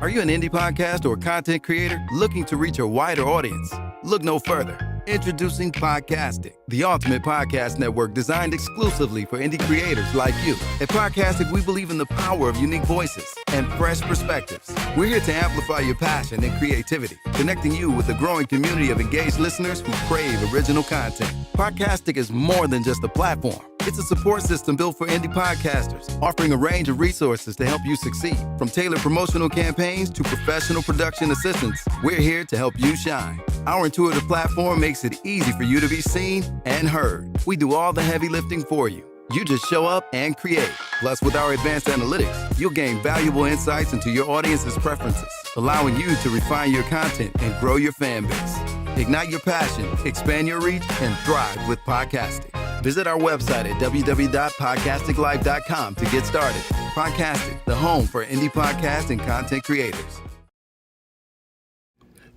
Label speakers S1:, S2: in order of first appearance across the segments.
S1: Are you an indie podcast or content creator looking to reach a wider audience? Look no further. Introducing Podcastic, the ultimate podcast network designed exclusively for indie creators like you. At Podcastic, we believe in the power of unique voices and fresh perspectives. We're here to amplify your passion and creativity, connecting you with a growing community of engaged listeners who crave original content. Podcastic is more than just a platform. It's a support system built for indie podcasters, offering a range of resources to help you succeed. From tailored promotional campaigns to professional production assistance, we're here to help you shine. Our intuitive platform makes it easy for you to be seen and heard. We do all the heavy lifting for you. You just show up and create. Plus, with our advanced analytics, you'll gain valuable insights into your audience's preferences, allowing you to refine your content and grow your fan base. Ignite your passion, expand your reach, and thrive with Podcastic. Visit our website at www.podcasticlife.com to get started. Podcastic, the home for indie podcast and content creators.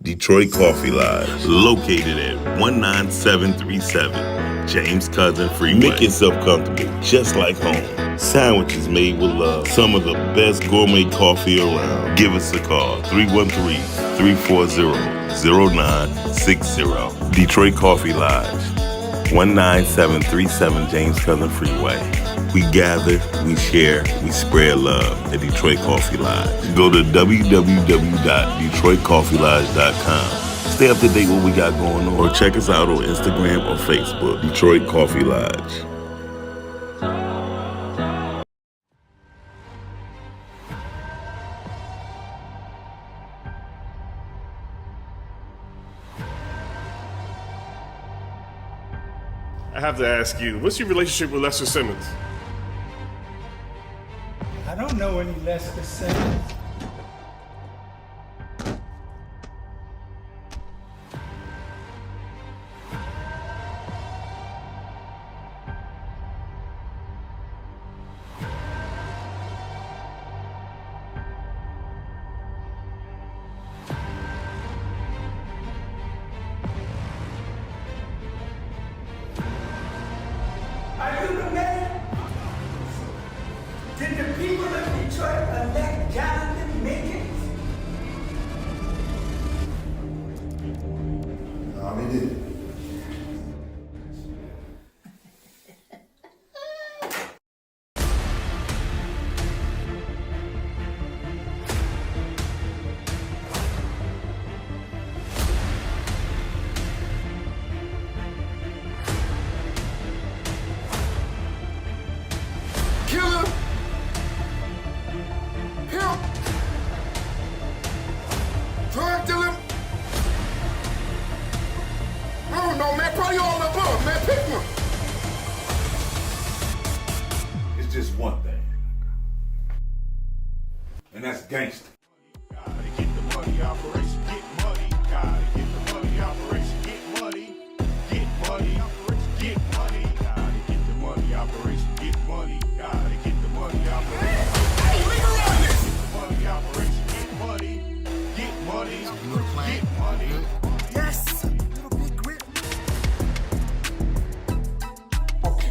S2: Detroit Coffee Lodge, located at 19737 James Cousin Freeway. Make yourself comfortable, just like home. Sandwiches made with love. Some of the best gourmet coffee around. Give us a call, 313-340-0960. Detroit Coffee Lodge, 19737 James Cousin Freeway. We gather, we share, we spread love at Detroit Coffee Lodge. Go to www.detroitcoffeelodge.com. Stay up to date what we got going on. Or check us out on Instagram or Facebook, Detroit Coffee Lodge.
S3: I have to ask you, what's your relationship with Lester Simmons?
S4: I don't know any Lester Simmons. Are you the man? Did the people of Detroit elect Jonathan Mickens?
S5: No, they didn't.
S6: Killer, pimp, drug dealer. I don't know, man. Probably all the above, man. Pick one.
S5: It's just one thing. And that's gangster.
S6: Gotta get the money, operation, get money. Gotta get the money, operation, get money. Get money, operation, get money. Gotta get the money, operation, get money. Gotta get the money, operation. Hey, legalize this! Get the money, operation, get money. Get money, get money. Yes! Little big grip.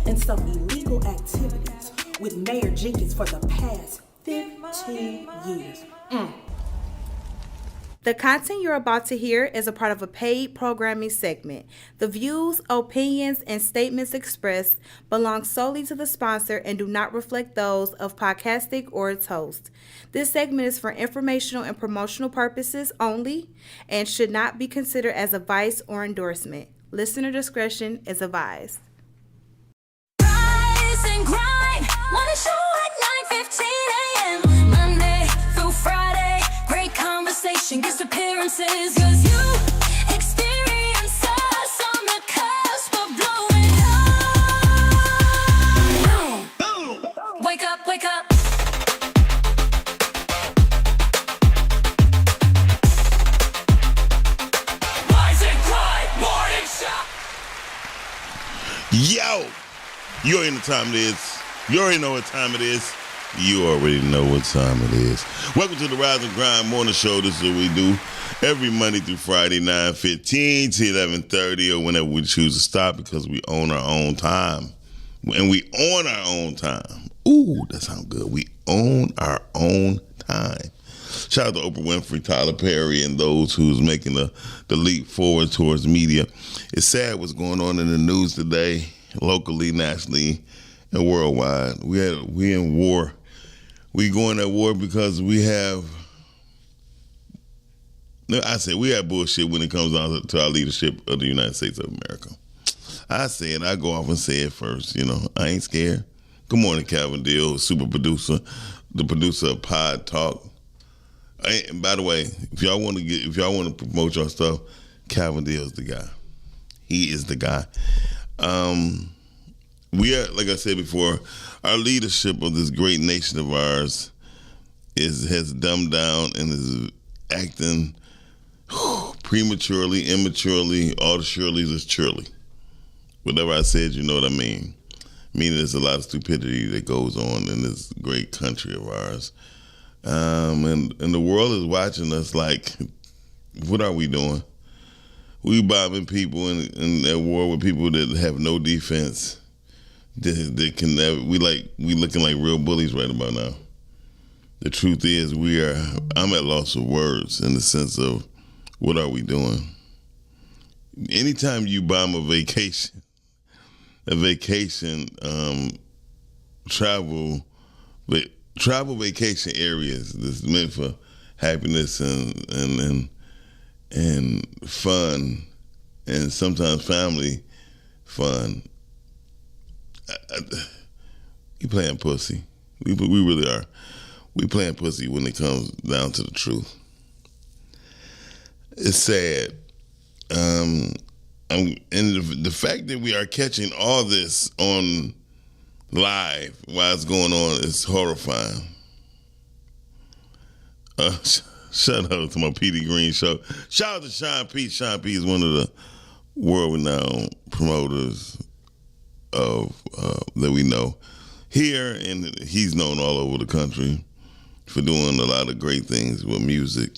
S7: And some illegal activities with Mayor Jenkins for the past 15 years.
S8: The content you're about to hear is a part of a paid programming segment. The views, opinions, and statements expressed belong solely to the sponsor and do not reflect those of Podcastic or its host. This segment is for informational and promotional purposes only and should not be considered as advice or endorsement. Listener discretion is advised.
S9: Rise and grind, wanna show at 9:15 a.m. Monday through Friday, great conversation, guest appearances, cause you experience us on the cusp of blowing up. Boom. Wake up, wake up. Rise and grind, morning shot.
S2: Yo! You already know what time it is. You already know what time it is. You already know what time it is. Welcome to the Rise and Grind Morning Show. This is what we do every Monday through Friday, 9:15 to 11:30, or whenever we choose to stop, because we own our own time. And we own our own time. Ooh, that sounds good. We own our own time. Shout out to Oprah Winfrey, Tyler Perry, and those who's making the leap forward towards media. It's sad what's going on in the news today, locally, nationally, and worldwide. We in war. We going at war because we have bullshit when it comes down to our leadership of the United States of America. I say it. I go off and say it first. I ain't scared. Good morning, Calvin Deal, super producer, the producer of Pod Talk. And by the way, if y'all want to promote your stuff, Calvin Deal is the guy. He is the guy. We are, like I said before, our leadership of this great nation of ours has dumbed down and is acting prematurely, immaturely, all the Shirleys is Shirley. Whatever I said, you know what I mean. Meaning there's a lot of stupidity that goes on in this great country of ours. And the world is watching us like, what are we doing? We bombing people in at war with people that have no defense. That can never, we looking like real bullies right about now. The truth is I'm at loss of words in the sense of what are we doing? Anytime you bomb a vacation, travel vacation areas that's meant for happiness and fun and sometimes family fun. We playing pussy. We really are. We playing pussy when it comes down to the truth. It's sad. And the fact that we are catching all this on live while it's going on is horrifying. Shout out to my Petey Green show. Shout out to Sean P. Sean P. is one of the world-renowned promoters that we know here, and he's known all over the country for doing a lot of great things with music.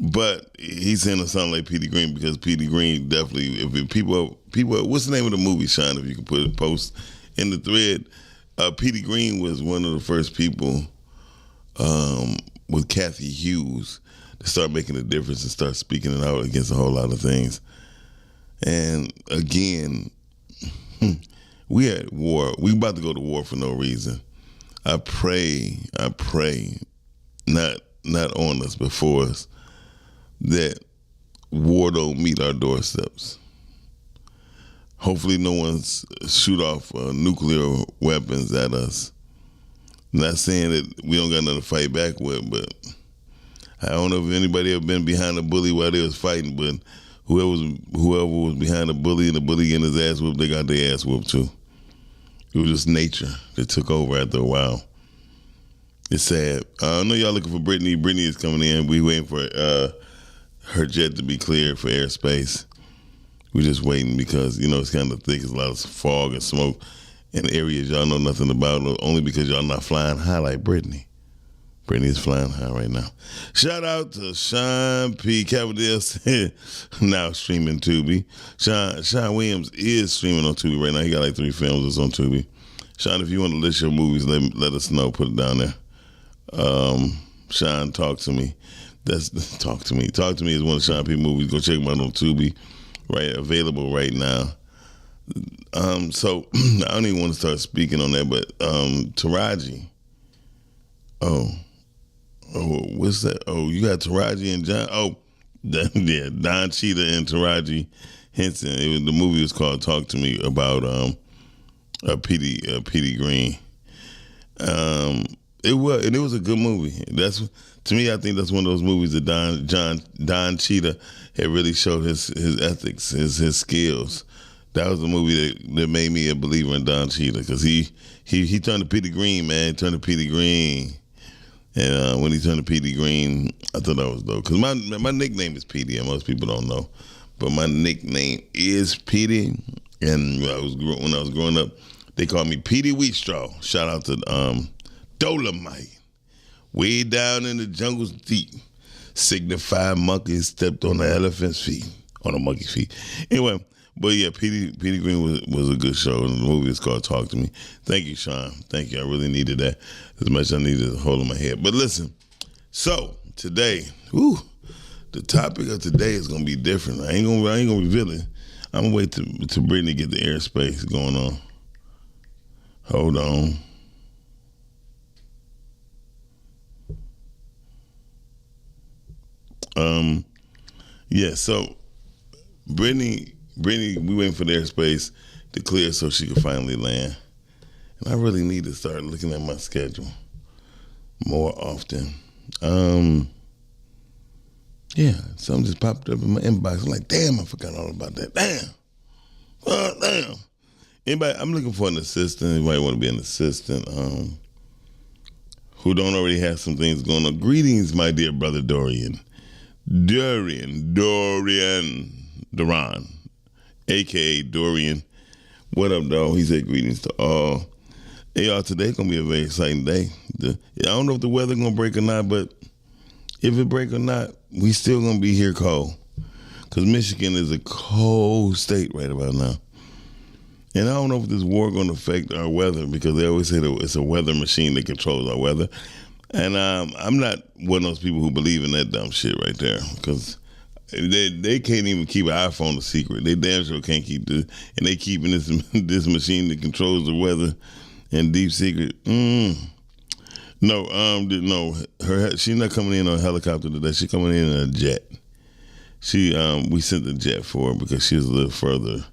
S2: But he's saying it sound like Petey Green because Petey Green definitely, if people, what's the name of the movie, Sean, if you can put a post in the thread? Petey Green was one of the first people with Kathy Hughes to start making a difference and start speaking it out against a whole lot of things. And again, we at war. We about to go to war for no reason. I pray, not on us, before us, that war don't meet our doorsteps. Hopefully no one's shoot off nuclear weapons at us. Not saying that we don't got nothing to fight back with, but I don't know if anybody ever been behind a bully while they was fighting, but whoever was behind a bully and the bully getting his ass whooped, they got their ass whooped too. It was just nature that took over after a while. It's sad. I know y'all looking for Brittany. Brittany is coming in. We waiting for her jet to be cleared for airspace. We're just waiting because, it's kind of thick. There's a lot of fog and smoke in areas y'all know nothing about, only because y'all not flying high like Brittany. Brittany is flying high right now. Shout out to Sean P. Cavalier now streaming Tubi. Sean Williams is streaming on Tubi right now. He got like 3 films that's on Tubi. Sean, if you want to list your movies, let us know. Put it down there. Sean, talk to me. Talk to me. Talk to me is one of Sean P. movies. Go check them out on Tubi. Right, available right now. So I don't even want to start speaking on that, but Taraji. Oh, what's that? Oh, you got Taraji and John. Oh, yeah, Don Cheadle and Taraji Henson. The movie was called "Talk to Me" about Petey Green. It was a good movie. To me, I think that's one of those movies that Don Cheadle had really showed his ethics, his skills. That was the movie that made me a believer in Don Cheadle because he turned to Petey Green, man. He turned to Petey Green. And when he turned to Petey Green, I thought that was dope. Because my nickname is Petey, and most people don't know. But my nickname is Petey. And when I was growing up, they called me Petey Wheatstraw. Shout out to Dolomite. Way down in the jungle's deep. Signified monkeys stepped on the elephant's feet. On a monkey's feet. Anyway, but yeah, Petey Green was a good show. And the movie is called Talk to Me. Thank you, Sean. Thank you. I really needed that as much as I needed to hold in my head. But listen, So today, the topic of today is gonna be different. I ain't gonna reveal it. I'm gonna wait to Brittany get the airspace going on. Hold on. Yeah, so Brittany, we waiting for the airspace to clear so she can finally land. And I really need to start looking at my schedule more often. Yeah, something just popped up in my inbox. I'm like, damn, I forgot all about that. Damn. Anybody, I'm looking for an assistant. Anybody want to be an assistant who don't already have some things going on? Greetings, my dear brother Dorian, a.k.a. Dorian. What up, dog? He said greetings to all. Hey, y'all, today's going to be a very exciting day. I don't know if the weather going to break or not, but if it break or not, we still going to be here cold. Because Michigan is a cold state right about now. And I don't know if this war going to affect our weather, because they always say that it's a weather machine that controls our weather. And I'm not one of those people who believe in that dumb shit right there, because they can't even keep an iPhone a secret. They damn sure can't keep this, and they keeping this machine that controls the weather in deep secret. No, she's not coming in on a helicopter today. She's coming in a jet. We sent the jet for her because she's a little further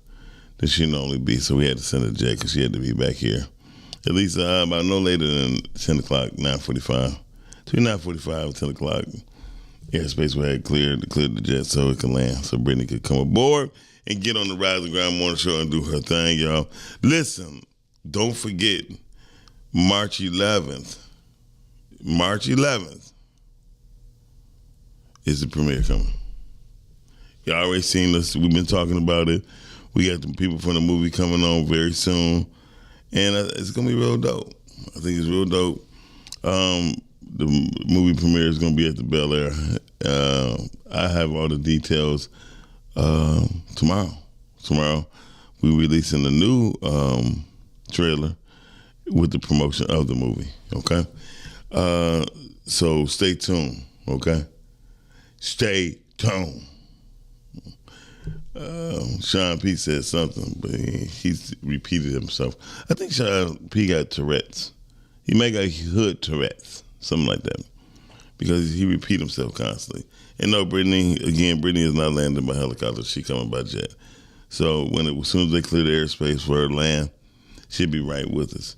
S2: than she normally be, so we had to send a jet because she had to be back here. At least about no later than 10 o'clock, 9:45. Between 9:45 and 10 o'clock, airspace we had cleared the jet so it could land, so Brittany could come aboard and get on the Rise and Grind Morning Show and do her thing, y'all. Listen, don't forget, March 11th is the premiere coming. Y'all already seen us. We've been talking about it. We got the people from the movie coming on very soon. And it's going to be real dope. I think it's real dope. The movie premiere is going to be at the Bel Air. I have all the details tomorrow. Tomorrow, we're releasing the new trailer with the promotion of the movie, okay? So stay tuned, okay? Stay tuned. Sean P said something, but he's repeated himself. I think Sean P got Tourette's. He may got hood Tourette's, something like that, because he repeat himself constantly. And no, Brittany is not landing by helicopter. She coming by jet. So as soon as they clear the airspace for her to land, she'll be right with us.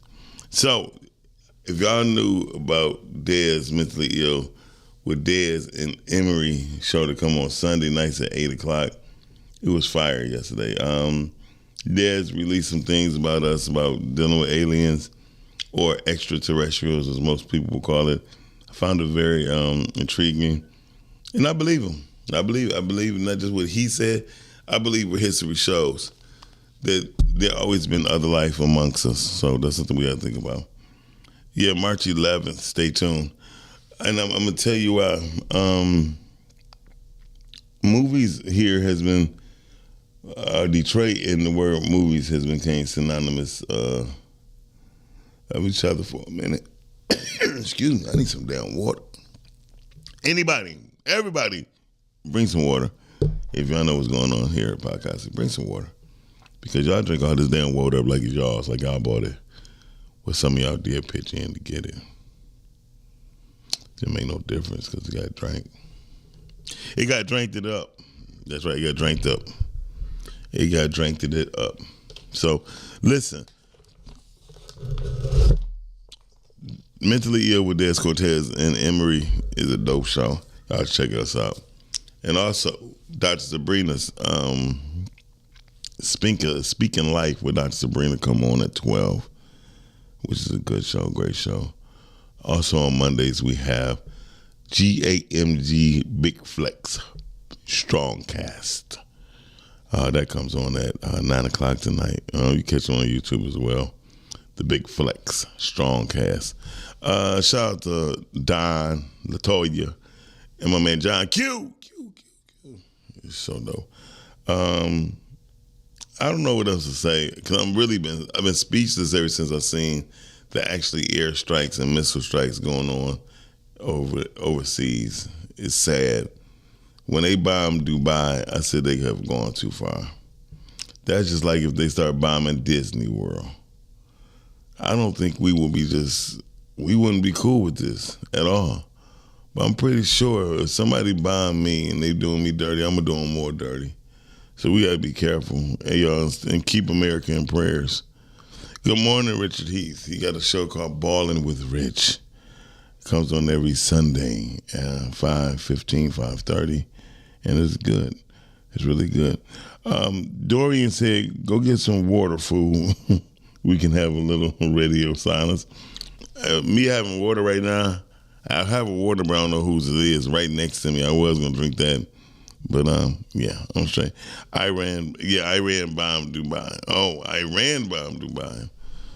S2: So if y'all knew about Dez Mentally Ill, with Dez and Emery show to come on Sunday nights at 8 o'clock, it was fire yesterday. Dez released some things about us, about dealing with aliens or extraterrestrials, as most people will call it. I found it very intriguing, and I believe him. I believe not just what he said. I believe what history shows, that there always been other life amongst us. So that's something we got to think about. Yeah, March 11th. Stay tuned, and I'm gonna tell you why. Movies here has been. Detroit in the word movies has become synonymous with each other for a minute. Excuse me, I need some damn water. Everybody, bring some water. If y'all know what's going on here at Podcast, bring some water. Because y'all drink all this damn water up like it's y'all's, like y'all bought it. Well, some of y'all did pitch in to get it. It make no difference because it got drank. It got dranked it up. That's right, it got dranked up. It got dranked it up. So, listen. Mentally Ill with Dez Cortez and Emery is a dope show. Y'all check us out. And also, Dr. Sabrina's Speaking Life with Dr. Sabrina come on at 12, which is a good show, great show. Also on Mondays, we have GAMG Big Flex Strongcast. That comes on at 9 o'clock tonight. You catch it on YouTube as well. The Big Flex Strongcast. Shout out to Don, Latoya, and my man John Q. It's so dope. I don't know what else to say because I've been speechless ever since I've seen the actually air strikes and missile strikes going overseas. It's sad. When they bombed Dubai, I said they have gone too far. That's just like if they start bombing Disney World. I don't think we wouldn't be cool with this at all. But I'm pretty sure if somebody bombed me and they doing me dirty, I'm gonna do them more dirty. So we gotta be careful, and y'all, and keep America in prayers. Good morning, Richard Heath. He got a show called Ballin' with Rich. It comes on every Sunday at 5:15, 5:30, and it's good. It's really good. Dorian said, go get some water, fool. We can have a little radio silence. Me having water right now, I have a water, but I don't know whose it is right next to me. I was going to drink that. But, yeah, I'm straight. Iran bombed Dubai. Oh, Iran bombed Dubai.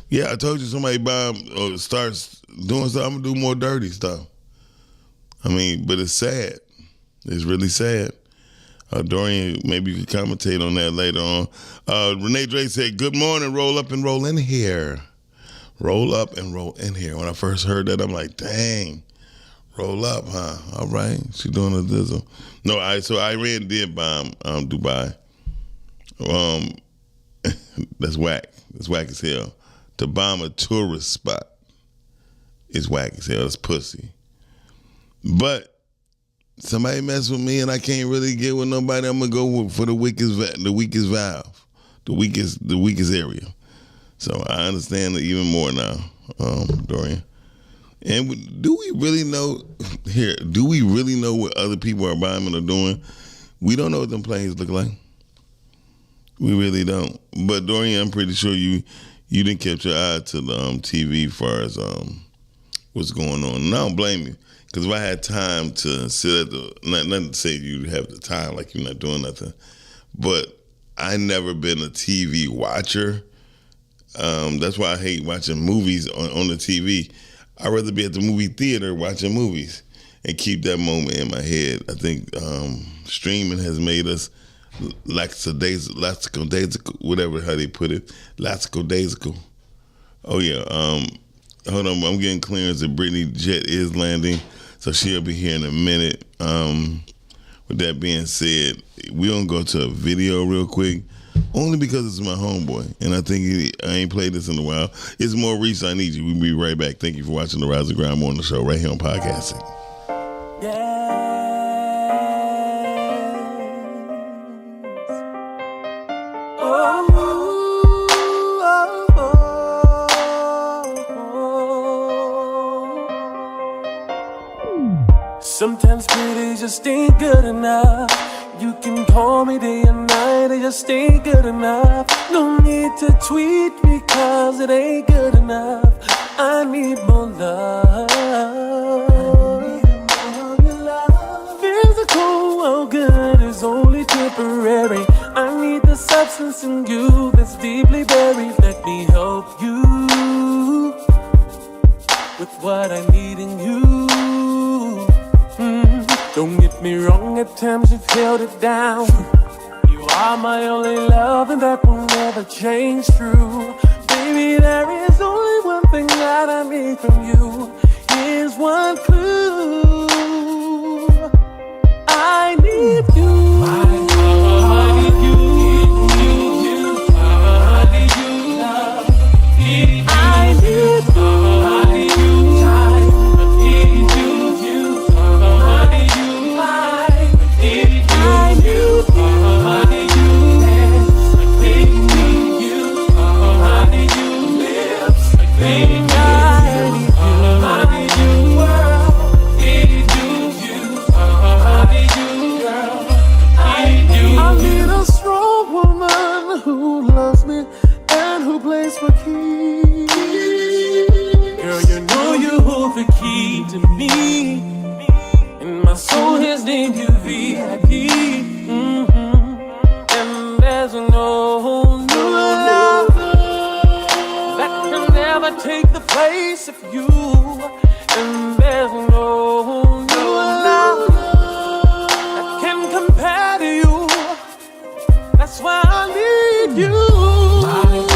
S2: Yeah, I told you somebody bombed or starts doing stuff, I'm going to do more dirty stuff. I mean, but it's sad. It's really sad. Dorian, maybe you can commentate on that later on. Renee Drake said, good morning, roll up and roll in here. Roll up and roll in here. When I first heard that, I'm like, dang, roll up, huh? All right, she doing a dizzle. No, so Iran did bomb Dubai. That's whack. That's whack as hell. To bomb a tourist spot is whack as hell. That's pussy. But somebody mess with me and I can't really get with nobody, I'm gonna go for the weakest valve, the weakest area. So I understand it even more now, Dorian. And do we really know what other people are bombing or doing? We don't know what them planes look like. We really don't. But Dorian, I'm pretty sure you didn't catch your eye to the TV as far as what's going on. And I don't blame you. Because if I had time to sit at nothing to say you have the time, like you're not doing nothing, but I never been a TV watcher. That's why I hate watching movies on the TV. I'd rather be at the movie theater watching movies and keep that moment in my head. I think streaming has made us lackadaisical, whatever how they put it, lackadaisical. Oh yeah, hold on, I'm getting clearance that Brittany Jet is landing. So she'll be here in a minute. With that being said, we're going to go to a video real quick, only because it's my homeboy, and I think I ain't played this in a while. It's Maurice, I Need You. We'll be right back. Thank you for watching the Rise and Grind Morning Show right here on Podcasting.
S10: Sometimes pretty just ain't good enough. You can call me day and night, it just ain't good enough. No need to tweet me cause it ain't good enough. I need more love. Physical, oh good, is only temporary. I need the substance in you that's deeply buried. Let me help you with what I need in you. Don't get me wrong, at times you've held it down. You are my only love and that will never change, true. Baby, there is only one thing that I need from you. Here's one clue. I need you. I need you. I need you. I need you. To me, and my soul has named you VIP. And there's no love that can ever take the place of you. And there's no love that can compare to you. That's why I need you. I need you.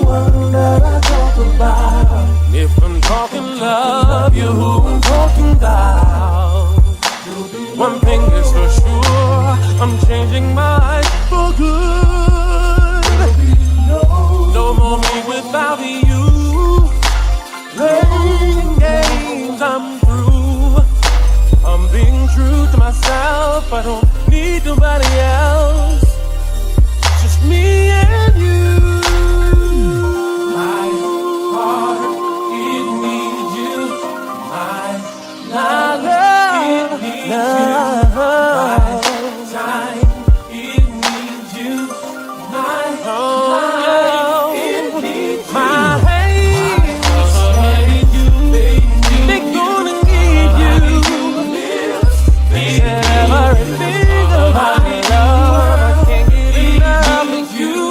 S10: one that I talk about. If I'm talking love, you're who I'm talking about. One thing is for sure, I'm changing my life for good. No more me without you. Playing games, I'm through. I'm being true to myself, I don't need nobody else. Just me and you. My heart, it needs you. My love, it needs you. My time, it needs you. My life, it needs you. My hate, they're gonna need you. Everything about my love, I can't get enough of you.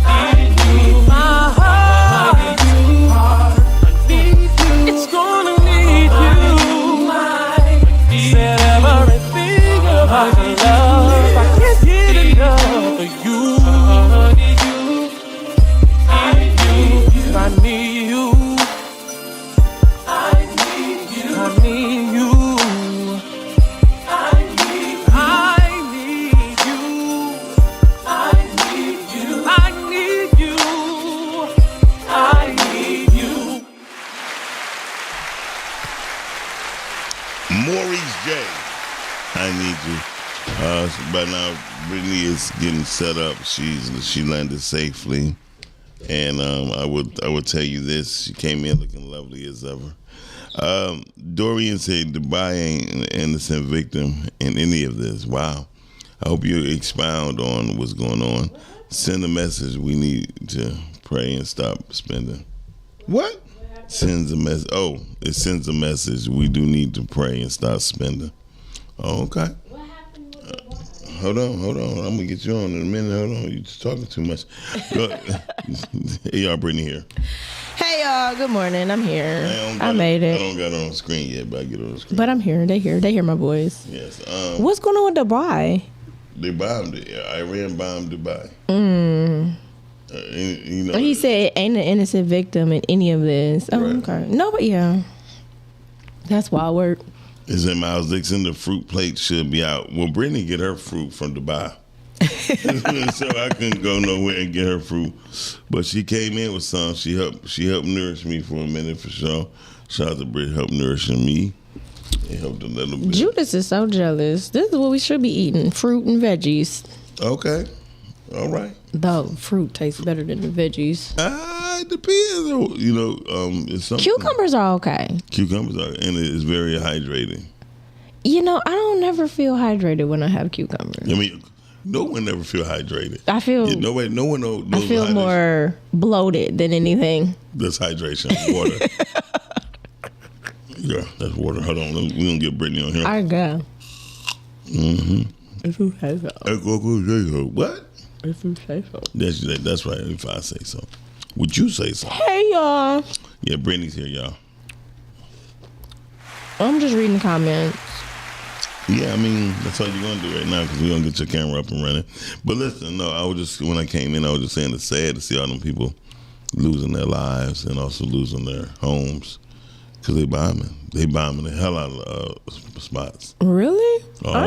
S10: I need my heart, I need you. It's gonna need you. Said everything about my love, I can't get enough of you. I need you. I need you. I need you. I need you. I need you.
S2: Maurice J. I need you. By now, Brittany is getting set up. She landed safely, and I would tell you this: she came in looking lovely as ever. Dorian said Dubai ain't an innocent victim in any of this. Wow. I hope you expound on what's going on. Send a message. We need to pray and stop spending. What? Sends a message. Oh, it sends a message. We do need to pray and stop spending. Oh, okay. Hold on. I'm gonna get you on in a minute. Hold on, you just talking too much. Hey, y'all, Brittany here.
S11: Hey, y'all. Good morning. I'm here. I made it.
S2: I don't got it on the screen yet, but I get it on the screen.
S11: But I'm here. They hear my voice.
S2: Yes.
S11: What's going on with Dubai?
S2: They bombed it. Iran bombed Dubai. You know,
S11: he said ain't an innocent victim in any of this. Oh, right. Okay. No, but yeah, that's wild work.
S2: Is it Miles Dixon? The fruit plate should be out. Well, Brittany get her fruit from Dubai. So I couldn't go nowhere and get her fruit. But she came in with some. She helped nourish me for a minute for sure. Shout out to Britt, helped nourishing me. It helped a little bit.
S11: Judas is so jealous. This is what we should be eating: fruit and veggies.
S2: Okay. All right.
S11: Though fruit tastes better than the veggies.
S2: It depends. You know, it's something.
S11: Cucumbers are okay.
S2: Cucumbers are, and it is very hydrating.
S11: You know, I don't never feel hydrated when I have cucumbers.
S2: I mean, no one ever feel hydrated.
S11: I feel
S2: no one knows.
S11: I feel more bloated than anything.
S2: That's hydration. Water. Yeah, that's water. Hold on, we gonna get Brittany on here.
S11: I got.
S2: If you say so. What?
S11: If you say so.
S2: That's right. If I say so. Would you say so?
S11: Hey, y'all.
S2: Yeah, Brittany's here, y'all.
S11: I'm just reading the comments.
S2: Yeah, I mean, that's all you're going to do right now because we're going to get your camera up and running. But listen, no, when I came in, I was just saying it's sad to see all them people losing their lives and also losing their homes because they bombing. They bombing the hell out of spots.
S11: Really? I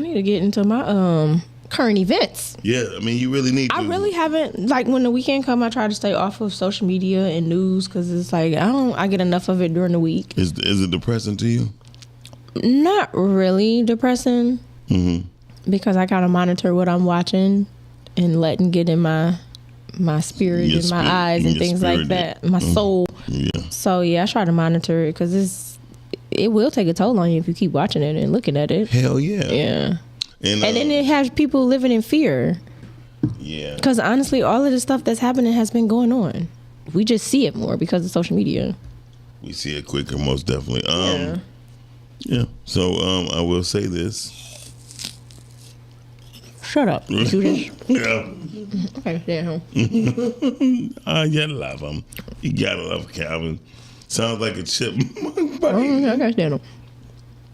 S11: need to get into my current events.
S2: Yeah, I mean, you really need to.
S11: I really haven't, like, when the weekend come, I try to stay off of social media and news because it's like, I get enough of it during the week.
S2: Is it depressing to you?
S11: Not really depressing. Because I kind of monitor what I'm watching and letting get in my spirit and my eyes and things like that. My soul. Yeah. So, yeah, I try to monitor it because it will take a toll on you if you keep watching it and looking at it.
S2: Hell yeah.
S11: Yeah. And then it has people living in fear.
S2: Yeah.
S11: Because honestly, all of the stuff that's happening has been going on. We just see it more because of social media.
S2: We see it quicker, most definitely. Yeah. So I will say this.
S11: Shut up.
S2: Yeah.
S11: Okay, damn.
S2: You gotta love him. You gotta love Calvin. Sounds like a chipmunk.
S11: Okay, damn.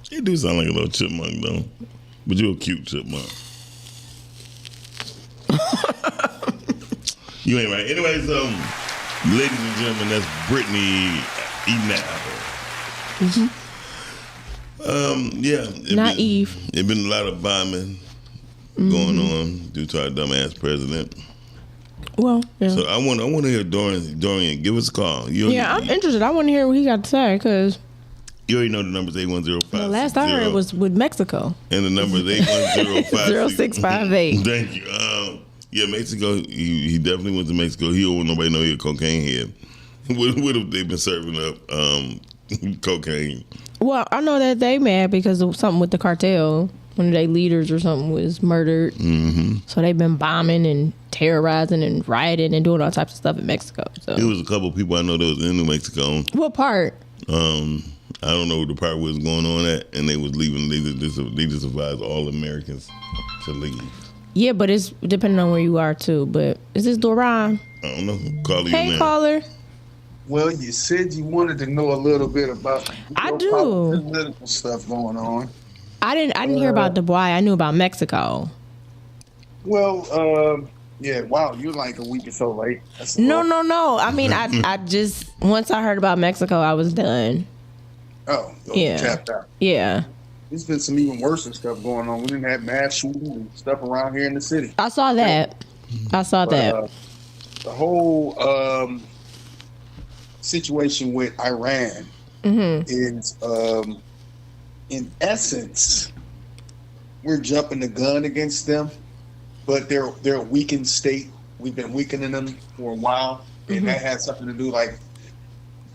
S2: He do sound like a little chipmunk though. But you're a cute chipmunk. You ain't right. Anyways, ladies and gentlemen, that's Brittany eating that apple. Yeah.
S11: Not Eve.
S2: It's been a lot of bombing going on due to our dumbass president.
S11: Well, yeah.
S2: So I want to hear Dorian. Give us a call.
S11: I'm interested. I want to hear what he got to say because
S2: you already know the number's 810-560.
S11: the last I heard was with Mexico.
S2: And the number is 810-560.
S11: 0658.
S2: Thank you. Yeah, Mexico. He definitely went to Mexico. He don't want nobody to know he a cocaine head. What if they been serving up cocaine?
S11: Well, I know that they mad because of something with the cartel. One of their leaders or something was murdered. Mm-hmm. So they've been bombing and terrorizing and rioting and doing all types of stuff in Mexico. So
S2: there was a couple of people I know that was in New Mexico.
S11: What part?
S2: I don't know the part was going on at, and they was leaving. They just advised all Americans to leave.
S11: Yeah, but it's depending on where you are too. But is this Doran?
S2: I don't know. Caller,
S11: hey, caller.
S12: Well, you said you wanted to know a little bit about political stuff going on.
S11: I didn't hear about Dubois. I knew about Mexico.
S12: Well, yeah. Wow, you're like a week or so late.
S11: No. I mean, I just once I heard about Mexico, I was done.
S12: Oh,
S11: yeah.
S12: Tapped out.
S11: Yeah.
S12: There's been some even worse stuff going on. We didn't have mass shootings and stuff around here in the city.
S11: I saw that.
S12: The whole situation with Iran is, in essence, we're jumping the gun against them, but they're a weakened state. We've been weakening them for a while, and that has something to do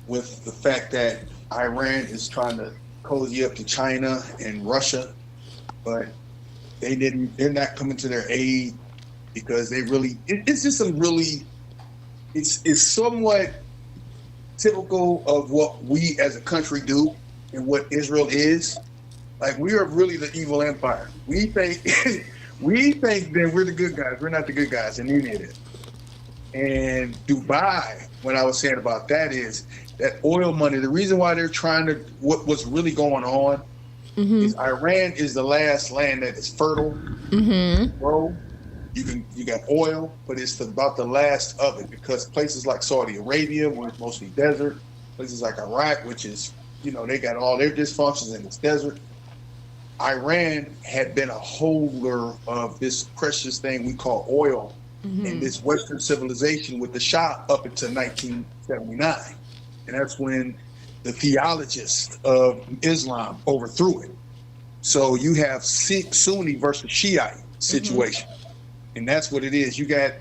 S12: with the fact that Iran is trying to cozy up to China and Russia, but they're not coming to their aid because it's just it's somewhat typical of what we as a country do and what Israel is. Like, we are really the evil empire. We think that we're the good guys. We're not the good guys in any of it. And Dubai, what I was saying about that is that oil money, the reason why they're trying to, what's really going on is Iran is the last land that is fertile. Bro, you got oil, but it's about the last of it, because places like Saudi Arabia, where it's mostly desert, places like Iraq, which is, they got all their dysfunctions in this desert. Iran had been a holder of this precious thing we call oil in this Western civilization with the Shah up until 1979. And that's when the theologists of Islam overthrew it. So you have Sunni versus Shiite situation. And that's what it is. You got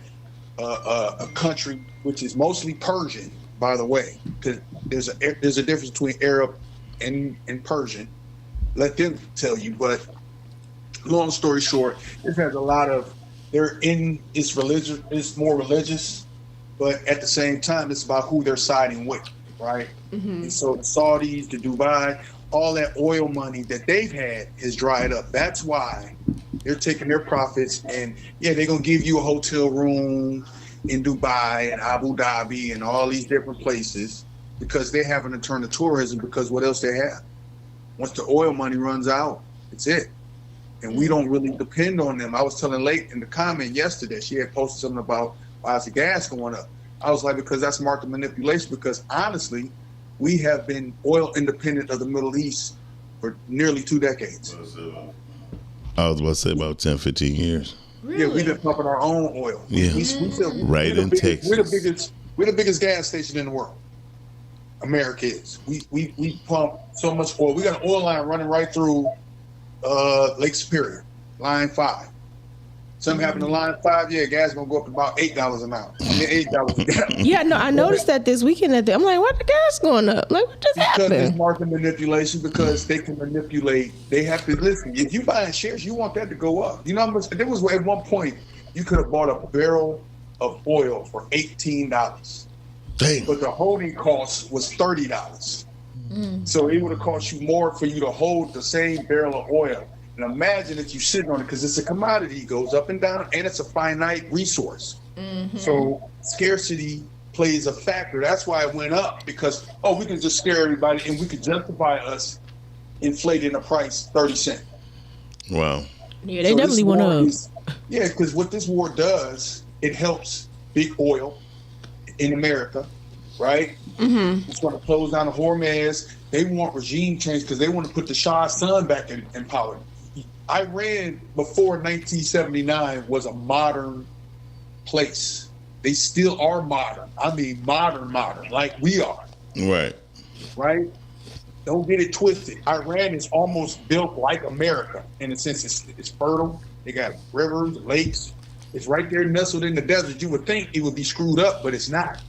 S12: a country which is mostly Persian, by the way, because there's a difference between Arab and Persian. Let them tell you. But long story short, this has a lot of, it's religious, it's more religious, but at the same time, it's about who they're siding with, right? And so the Saudis, the Dubai, all that oil money that they've had has dried up. That's why they're taking their profits, and they're going to give you a hotel room in Dubai and Abu Dhabi and all these different places, because they're having to turn to tourism, because what else they have? Once the oil money runs out, it's it. And we don't really depend on them. I was telling Late in the comment yesterday, she had posted something about why is the gas going up. I was like, because that's market manipulation, because honestly, we have been oil independent of the Middle East for nearly 2 decades.
S2: I was about to say about 10, 15 years.
S12: Really? Yeah, we've been pumping our own oil.
S2: Yeah, right in Texas.
S12: We're the biggest gas station in the world. America is. We pump so much oil. We got an oil line running right through Lake Superior, Line 5. Something happened to Line 5, gas gonna go up to about $8 an hour. $8 a gallon.
S11: Yeah, no, I noticed that this weekend. I'm like, what the gas going up? Like, what just happened?
S12: Because it's market manipulation, because they can manipulate. They have to listen. If you buying shares, you want that to go up. You know how much? There was at one point you could have bought a barrel of oil for $18.
S2: Dang.
S12: But the holding cost was $30. So it would have cost you more for you to hold the same barrel of oil. And imagine if you're sitting on it, because it's a commodity, it goes up and down, and it's a finite resource. So scarcity plays a factor. That's why it went up, because, we can just scare everybody, and we could justify us inflating the price 30 cents.
S2: Wow.
S11: Yeah, they definitely went up.
S12: Yeah, because what this war does, it helps big oil in America, right? Mm-hmm. It's going to close down the Hormuz. They want regime change because they want to put the Shah's son back in power. Iran before 1979 was a modern place. They still are modern. I mean, modern, like we are.
S2: Right.
S12: Right? Don't get it twisted. Iran is almost built like America in a sense. It's fertile. They got rivers, lakes. It's right there nestled in the desert. You would think it would be screwed up, but it's not.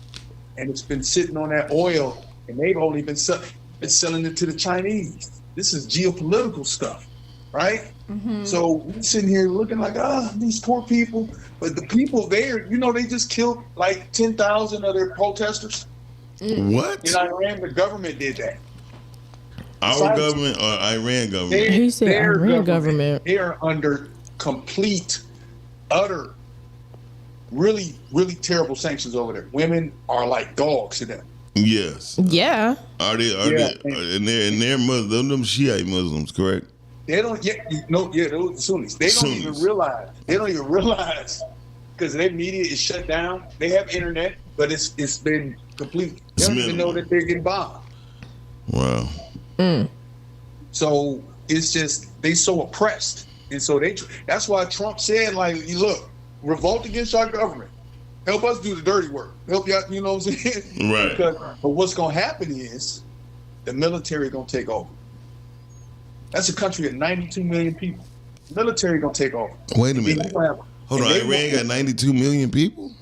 S12: And it's been sitting on that oil, and they've only been selling it to the Chinese. This is geopolitical stuff, right? Mm-hmm. So we're sitting here looking like, these poor people. But the people there, they just killed like 10,000 of their protesters.
S2: What?
S12: In Iran, the government did that.
S2: Our government or Iran government?
S11: He said Iran government.
S12: They are under complete, utter, really, really terrible sanctions over there. Women are like dogs to them.
S2: Yes.
S11: Yeah.
S2: Are they? And they're Muslims, them Shiite Muslims, correct?
S12: They don't. Those Sunnis. They don't even realize. They don't even realize because their media is shut down. They have internet, but it's been complete. They don't even know that they're getting bombed.
S2: Wow.
S12: So it's just they so oppressed, and so that's why Trump said, like, look, revolt against our government, help us do the dirty work, help y'all. You know what I'm saying?
S2: Right.
S12: But what's gonna happen is the military gonna take over. That's a country of 92 million people. The military gonna take over.
S2: Wait a minute. Hold on, Iran got 92 million people?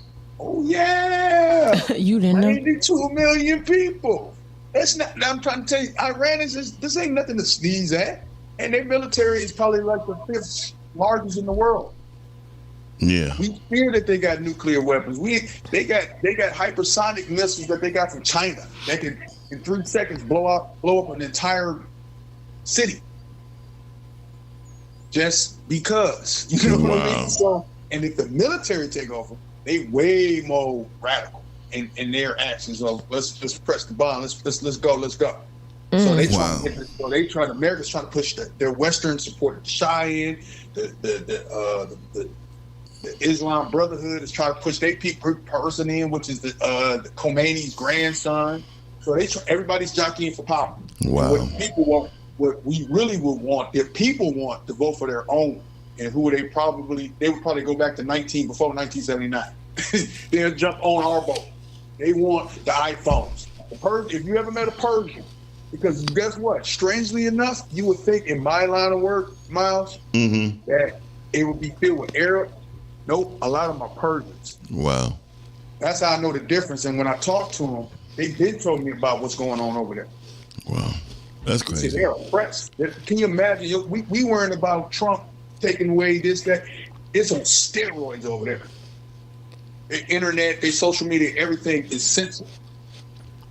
S12: Oh yeah.
S11: You didn't know?
S12: 92 million people. That's not. I'm trying to tell you, Iran is just. This ain't nothing to sneeze at, and their military is probably like the 5th largest in the world.
S2: Yeah.
S12: We fear that they got nuclear weapons. They got hypersonic missiles that they got from China that can in 3 seconds blow up an entire city. Just because, what I mean. So, and if the military take over, they way more radical in their actions of let's press the button, let's go. So they try. America's trying to push their Western support, the Shah in, the Islam Brotherhood is trying to push their person in, which is the Khomeini's grandson. So everybody's jockeying for power.
S2: Wow.
S12: What people want, what we really would want, if people want to vote for their own, and who they would probably go back to before 1979. They'll jump on our boat. They want the iPhones. If you ever met a Persian, because guess what? Strangely enough, you would think in my line of work, Miles, that it would be filled with Arab. Nope, a lot of them are Persians.
S2: Wow.
S12: That's how I know the difference. And when I talk to them, they did tell me about what's going on over there.
S2: Wow. That's crazy.
S12: They're oppressed. Can you imagine? We worrying about Trump taking away this, that. It's on steroids over there. The internet, their social media, everything is censored.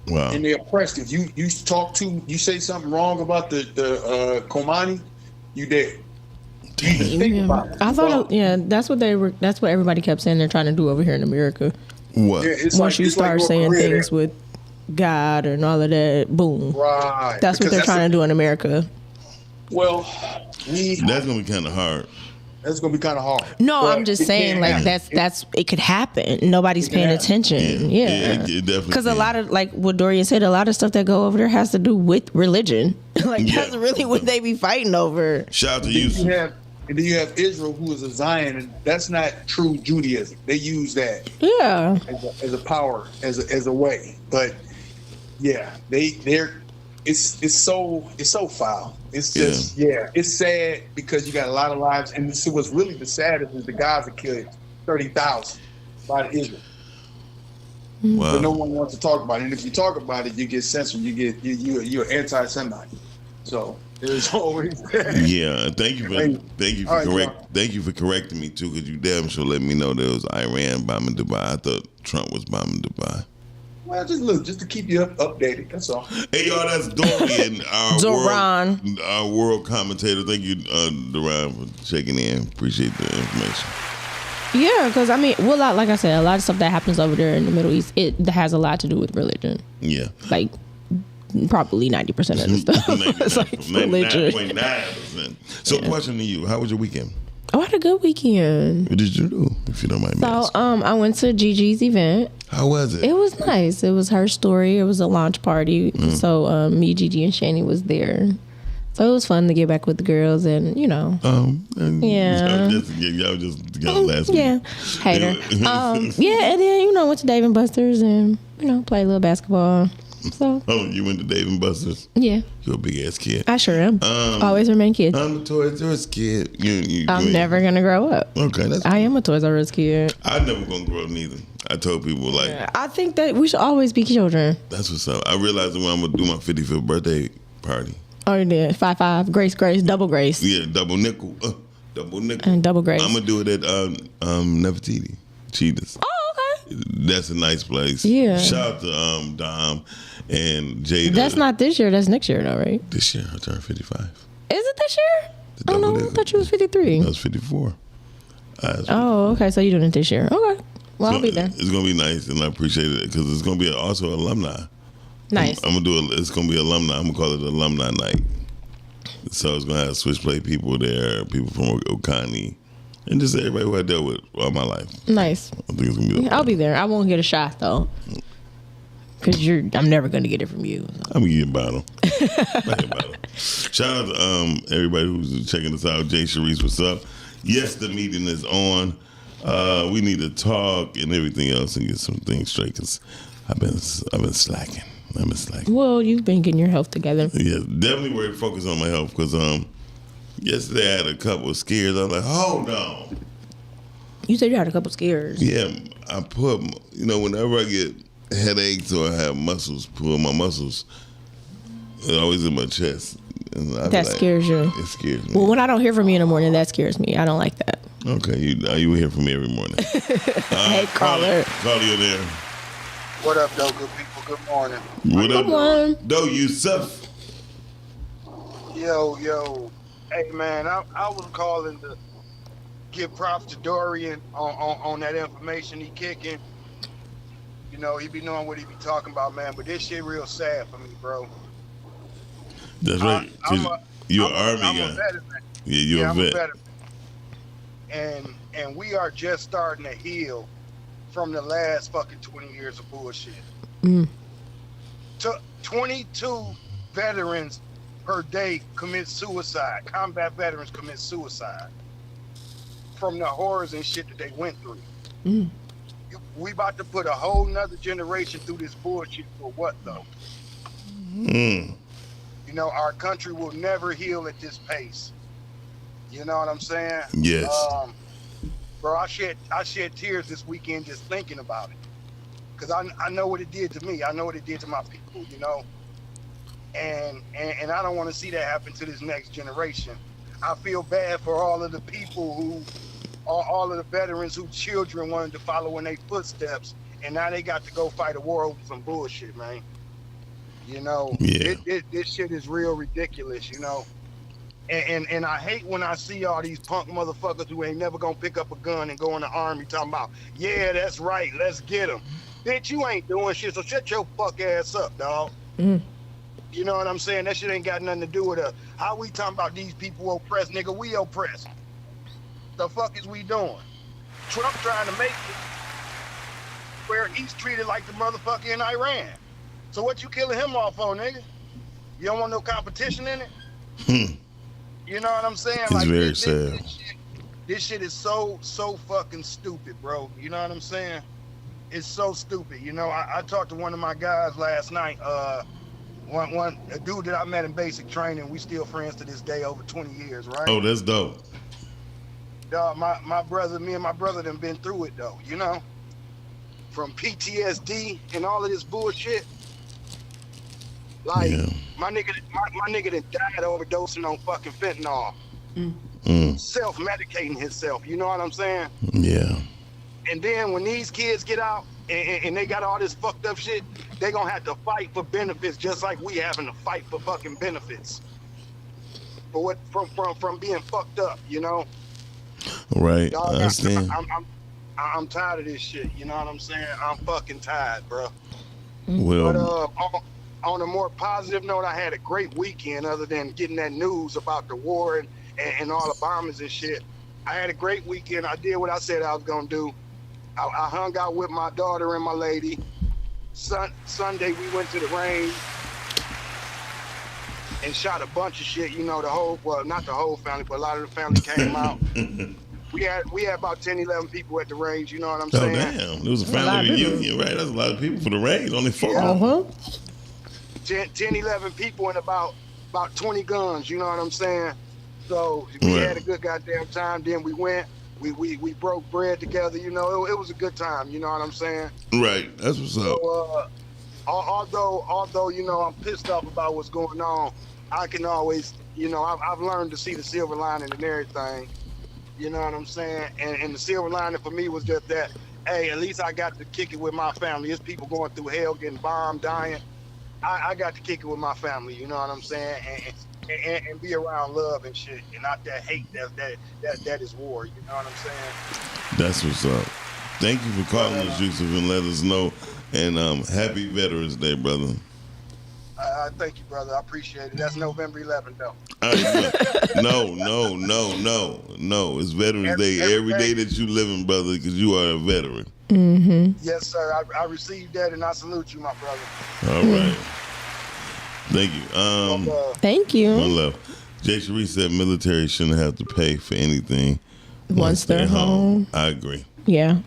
S2: Wow.
S12: And they're oppressed. If you say something wrong about the Khomeini, you dead.
S11: I thought, that's what that's what everybody kept saying they're trying to do over here in America.
S2: What?
S11: Yeah, once you start saying things with God and all of that, boom.
S12: Right.
S11: That's what they're trying to do in America.
S12: Well,
S2: that's gonna be kind of hard.
S12: That's gonna be kind of hard.
S11: No, but I'm just saying, like that's it could happen. Nobody's paying attention. Yeah,
S2: definitely.
S11: Because a lot of, like what Dorian said, a lot of stuff that go over there has to do with religion. That's really what they be fighting over.
S2: Shout out to you.
S12: And then you have Israel, who is a Zion, and that's not true Judaism. They use that, as a power, as a way. But yeah, it's so foul. It's just it's sad because you got a lot of lives, and this what's really the saddest is the guys that killed 30,000 by Israel.
S2: Wow.
S12: But no one wants to talk about it, and if you talk about it, you get censored. You're an anti-Semite. So there's always that.
S2: Yeah, thank you for correcting me too, because you damn sure let me know there was Iran bombing Dubai. I thought Trump was bombing Dubai.
S12: Well, just to keep you updated. That's all.
S2: Hey, y'all, that's Dorian, our world commentator. Thank you, Duran, for checking in. Appreciate the information.
S11: Yeah, because I mean, like I said, a lot of stuff that happens over there in the Middle East, it has a lot to do with religion.
S2: Yeah,
S11: like probably 90% of the stuff. It's like religion.
S2: 99.9%. So, question to you: how was your weekend?
S11: Oh, I had a good weekend.
S2: What did you do, if you don't mind me asking?
S11: I went to Gigi's event.
S2: How was it?
S11: It was nice. It was her story. It was a launch party. So me, Gigi, and Shani was there. So it was fun to get back with the girls and, you know. Yeah.
S2: Y'all just together last week.
S11: Yeah. Hater. Yeah, and then, you know, went to Dave & Buster's and, you know, played a little basketball. So.
S2: Oh, you went to Dave & Buster's?
S11: Yeah.
S2: You're a big ass kid.
S11: I sure am. Always remain kid.
S2: I'm a Toys R Us kid.
S11: I'm never going to grow up.
S2: Okay.
S11: I am a Toys R Us kid.
S2: I'm never going to grow up neither. I told people, like.
S11: Yeah, I think that we should always be children.
S2: That's what's up. I realized when I'm going to do my 55th birthday party.
S11: Oh, you did. 5-5. Grace, double grace.
S2: Yeah, double nickel.
S11: And double grace.
S2: I'm going to do it at Nefertiti. Cheetahs.
S11: Oh, okay.
S2: That's a nice place.
S11: Yeah.
S2: Shout out to Dom and Jada.
S11: That's not this year. That's next year, though, right?
S2: This year. I turned 55.
S11: Is it this year? Oh, no. I thought you was 53.
S2: I was 54.
S11: Oh, okay. So you're doing it this year. Okay. Well, I'll be there.
S2: It's going to be nice, and I appreciate it because it's going to be also alumni.
S11: Nice.
S2: I'm gonna do it's gonna be alumni. I'm gonna call it alumni night. So it's gonna have Switchblade people there, people from Oconee, and just everybody who I dealt with all my life.
S11: Nice.
S2: I think it's gonna be.
S11: I'll be there. I won't get a shot though, because I'm never gonna get it from you. So.
S2: I'm gonna get a bottle. Shout out to everybody who's checking us out. Jay Sharice, what's up? Yes, the meeting is on. We need to talk and everything else and get some things straight because I've been slacking.
S11: Well, you've been getting your health together.
S2: Yeah, definitely we're focused on my health because yesterday I had a couple of scares. I was like, hold on.
S11: You said you had a couple of scares.
S2: Yeah, I put, whenever I get headaches or I have muscles, pull my muscles, it's always in my chest. And
S11: that scares you?
S2: It scares me.
S11: Well, when I don't hear from you in the morning, that scares me. I don't like that.
S2: Okay, you will hear from me every morning.
S11: Hey, caller.
S2: Caller, you're there.
S13: What up, though, good people? Good morning.
S2: What up,
S11: morning.
S2: Though Yusuf?
S13: Yo. Hey, man, I was calling to give props to Dorian on that information he kicking. You know, he be knowing what he be talking about, man, but this shit real sad for me, bro.
S2: That's right. You're an Army guy.
S13: I'm a veteran.
S2: Yeah, you're a vet.
S13: I'm a veteran. And we are just starting to heal from the last fucking 20 years of bullshit. 22 veterans per day commit suicide. Combat veterans commit suicide from the horrors and shit that they went through. We about to put a whole nother generation through this bullshit for what, though? You know, our country will never heal at this pace. You know what I'm saying?
S2: Yes.
S13: Bro, I shed tears this weekend just thinking about it. Because I know what it did to me. I know what it did to my people, you know? And I don't want to see that happen to this next generation. I feel bad for all of the people all of the veterans whose children wanted to follow in their footsteps, and now they got to go fight a war over some bullshit, man. You know?
S2: Yeah.
S13: This shit is real ridiculous, you know? And I hate when I see all these punk motherfuckers who ain't never gonna pick up a gun and go in the army talking about, yeah, that's right, let's get them. Bitch, you ain't doing shit, so shut your fuck ass up, dog. You know what I'm saying? That shit ain't got nothing to do with us. How we talking about these people oppressed, nigga? We oppressed. The fuck is we doing? Trump trying to make it where he's treated like the motherfucker in Iran. So what you killing him off for, nigga? You don't want no competition in it? You know what I'm saying?
S2: It's like, very sad.
S13: This shit is so fucking stupid, bro. You know what I'm saying? It's so stupid. You know, I talked to one of my guys last night. A dude that I met in basic training. We still friends to this day, over 20 years, right?
S2: Oh, that's dope.
S13: Dog, my brother, me and my brother done been through it though. You know, from PTSD and all of this bullshit. Like my nigga that died overdosing on fucking fentanyl. Self-medicating himself, you know what I'm saying?
S2: Yeah.
S13: And then when these kids get out and they got all this fucked up shit, they gonna have to fight for benefits just like we having to fight for fucking benefits. For what from being fucked up, you know?
S2: Right.
S13: Dog,
S2: I understand.
S13: I'm tired of this shit, you know what I'm saying? I'm fucking tired, bro.
S2: Well,
S13: but on a more positive note, I had a great weekend other than getting that news about the war and all the bombings and shit. I had a great weekend. I did what I said I was gonna do. I hung out with my daughter and my lady. Sunday we went to the range and shot a bunch of shit. You know, not the whole family, but a lot of the family came out. We had about 10, 11 people at the range. You know what I'm saying?
S2: Oh damn! It was a family reunion, right? That's a lot of people for the range. Only 4.
S13: Yeah. 10, 11 people and about 20 guns. You know what I'm saying? So we had a good goddamn time. Then we went. We broke bread together. You know, it was a good time. You know what I'm saying?
S2: Right. That's what's up.
S13: So, although you know I'm pissed off about what's going on, I can always, you know, I've learned to see the silver lining in everything. You know what I'm saying? And the silver lining for me was just that, hey, at least I got to kick it with my family. There's people going through hell, getting bombed, dying. I got to kick it with my family. You know what I'm saying? And be around love and shit, and not that hate that is war. You know what I'm saying?
S2: That's what's up. Thank you for calling us, Yusuf, and let us know. And happy Veterans Day, brother.
S13: Thank you, brother. I appreciate it. That's November 11th, though.
S2: No. It's Veterans Day every day that you living, brother, because you are a veteran.
S11: Mm-hmm.
S13: Yes, sir. I received that, and I salute you, my brother.
S2: All right. Thank you.
S11: Thank you.
S2: One love. Jay Cherie said military shouldn't have to pay for anything
S11: once they're home.
S2: I agree.
S11: Yeah.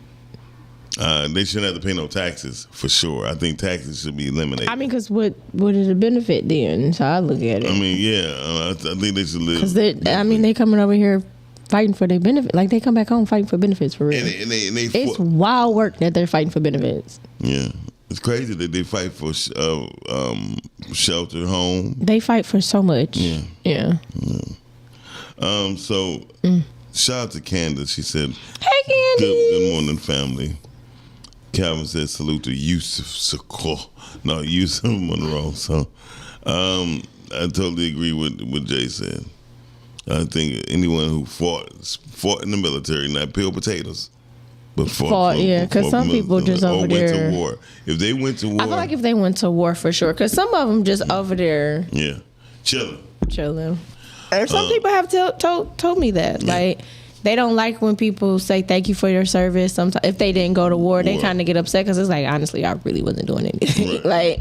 S2: They shouldn't have to pay no taxes, for sure. I think taxes should be eliminated.
S11: I mean, because what is the benefit then? So I look at it.
S2: I mean, yeah. I think they should live.
S11: Because they coming over here fighting for their benefit. Like, they come back home fighting for benefits, for real.
S2: And they
S11: it's wild work that they're fighting for benefits.
S2: Yeah. It's crazy that they fight for shelter, home.
S11: They fight for so much. Yeah.
S2: Shout out to Candace. She said,
S11: "Hey, Candace.
S2: Good morning, family." Calvin said, "Salute to Yusuf Monroe." So, I totally agree with what Jay said. I think anyone who fought in the military, not peel potatoes.
S11: Because some people just over there
S2: went to war. If they went to war,
S11: I feel like if they went to war for sure. Because some of them just over there, chilling. And some people have told me that, like, they don't like when people say thank you for your service. Sometimes if they didn't go to war, they kind of get upset because it's like, honestly, I really wasn't doing anything.
S2: Right.
S11: Like,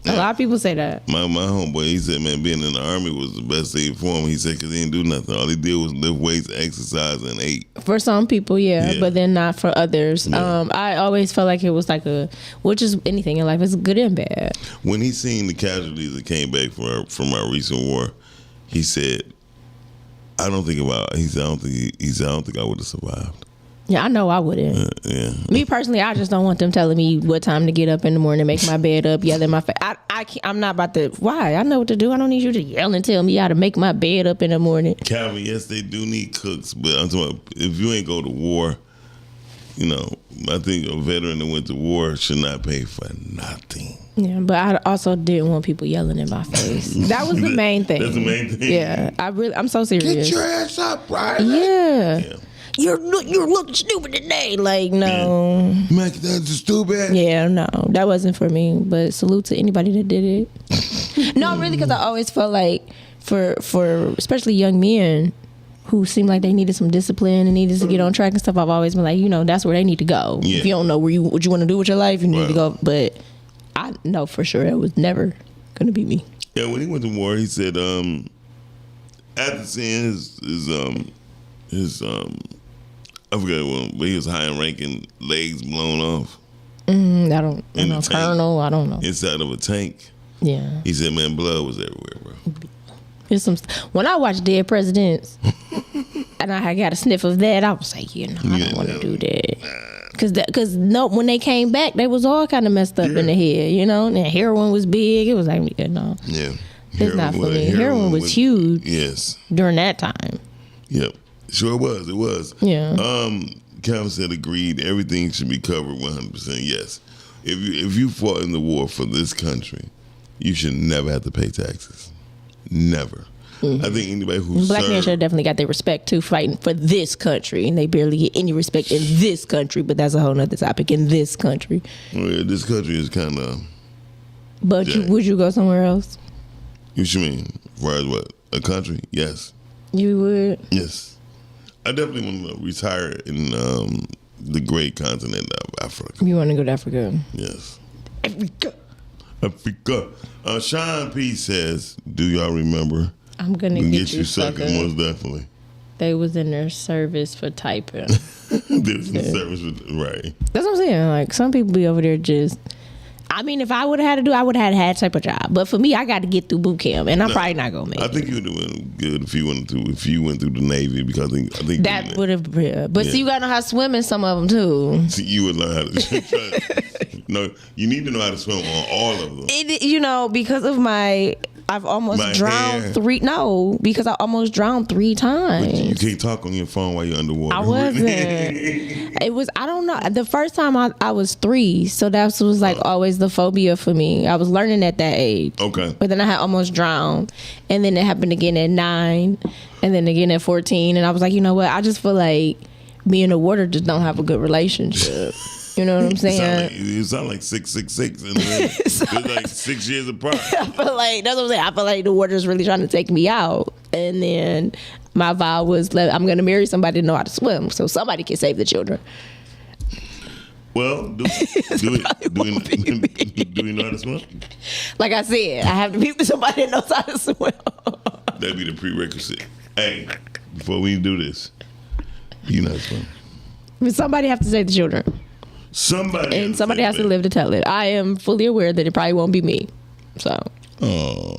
S11: a lot of people say that.
S2: My homeboy, he said, man, being in the Army was the best thing for him. He said, because he didn't do nothing. All he did was lift weights, exercise, and ate.
S11: For some people, but then not for others. Yeah. I always felt like it was like which is anything in life, it's good and bad.
S2: When he seen the casualties that came back from our recent war, he said, I don't think I would have survived.
S11: Yeah, I know I wouldn't. Me personally, I just don't want them telling me what time to get up in the morning, make my bed up, yell in my face. I'm not about to. Why? I know what to do. I don't need you to yell and tell me how to make my bed up in the morning.
S2: Calvin, yes, they do need cooks, but I'm talking about if you ain't go to war, you know, I think a veteran that went to war should not pay for nothing.
S11: Yeah, but I also didn't want people yelling in my face. That was the main thing.
S2: That's the main thing.
S11: Yeah, I'm so serious.
S2: Get your ass up, right?
S11: Yeah. You're looking stupid today. Like, no.
S2: Mike, that's stupid.
S11: Yeah, no. That wasn't for me. But salute to anybody that did it. No, really, because I always felt like for especially young men who seemed like they needed some discipline and needed to get on track and stuff, I've always been like, you know, that's where they need to go. Yeah. If you don't know what you want to do with your life, you need to go. But I know for sure it was never going to be me.
S2: Yeah, when he went to war, he said, after seeing his I forgot what, but he was high in ranking, legs blown off.
S11: I don't know, Colonel. I don't know.
S2: Inside of a tank.
S11: Yeah.
S2: He said, man, blood was everywhere, bro.
S11: When I watched Dead Presidents and I got a sniff of that, I was like, I don't want to do that. Because when they came back, they was all kind of messed up in the head, you know? And heroin was big. It was like, no.
S2: Yeah.
S11: It's not for me. Heroin was huge.
S2: Yes.
S11: During that time.
S2: Yep. Sure was. It was.
S11: Yeah.
S2: Calvin said agreed. Everything should be covered 100%. Yes. If you fought in the war for this country, you should never have to pay taxes. Never. Mm-hmm. I think anybody who
S11: Black men should have definitely got their respect too, fighting for this country, and they barely get any respect in this country. But that's a whole nother topic. In this country.
S2: Well, yeah, this country is kind of.
S11: But would you go somewhere else?
S2: What you mean? As far as what? A country? Yes.
S11: You would?
S2: Yes. I definitely want to retire in the great continent of Africa.
S11: You want to go to Africa?
S2: Yes. Africa. Sean P says, "Do y'all remember?"
S11: I'm gonna
S2: get you sucking. Most definitely.
S11: They was in their service for typing.
S2: They was in the service for, right.
S11: That's what I'm saying. Like some people be over there just. I mean, if I would have had to do, I would have had type of job. But for me, I got to get through boot camp, and I'm probably not gonna make it.
S2: I think you would have been good if you went through the Navy, because I think
S11: that would have been. But see, you gotta know how to swim in some of them too.
S2: See, you would learn how to. No, you need to know how to swim on all of them.
S11: Because of I've almost drowned
S2: hair.
S11: 3. No, because I almost drowned 3 times.
S2: But you can't talk on your phone while you're underwater.
S11: I wasn't. It was. I don't know. The first time I was 3, so that was like always the phobia for me. I was learning at that age.
S2: Okay.
S11: But then I had almost drowned, and then it happened again at 9, and then again at 14, and I was like, you know what? I just feel like me and the water just don't have a good relationship. You know what I'm saying?
S2: You sound like 666, and it's like 6 years apart.
S11: I feel like that's what I'm saying. I feel like the water's really trying to take me out, and then my vow was, I'm going to marry somebody to know how to swim, so somebody can save the children.
S2: Well, do we know how to swim?
S11: Like I said, I have to be with somebody that knows how to swim.
S2: That'd be the prerequisite. Hey, before we do this, you know how to swim.
S11: But somebody have to save the children.
S2: Somebody
S11: has to live to tell it. I am fully aware that it probably won't be me. So.
S2: Oh,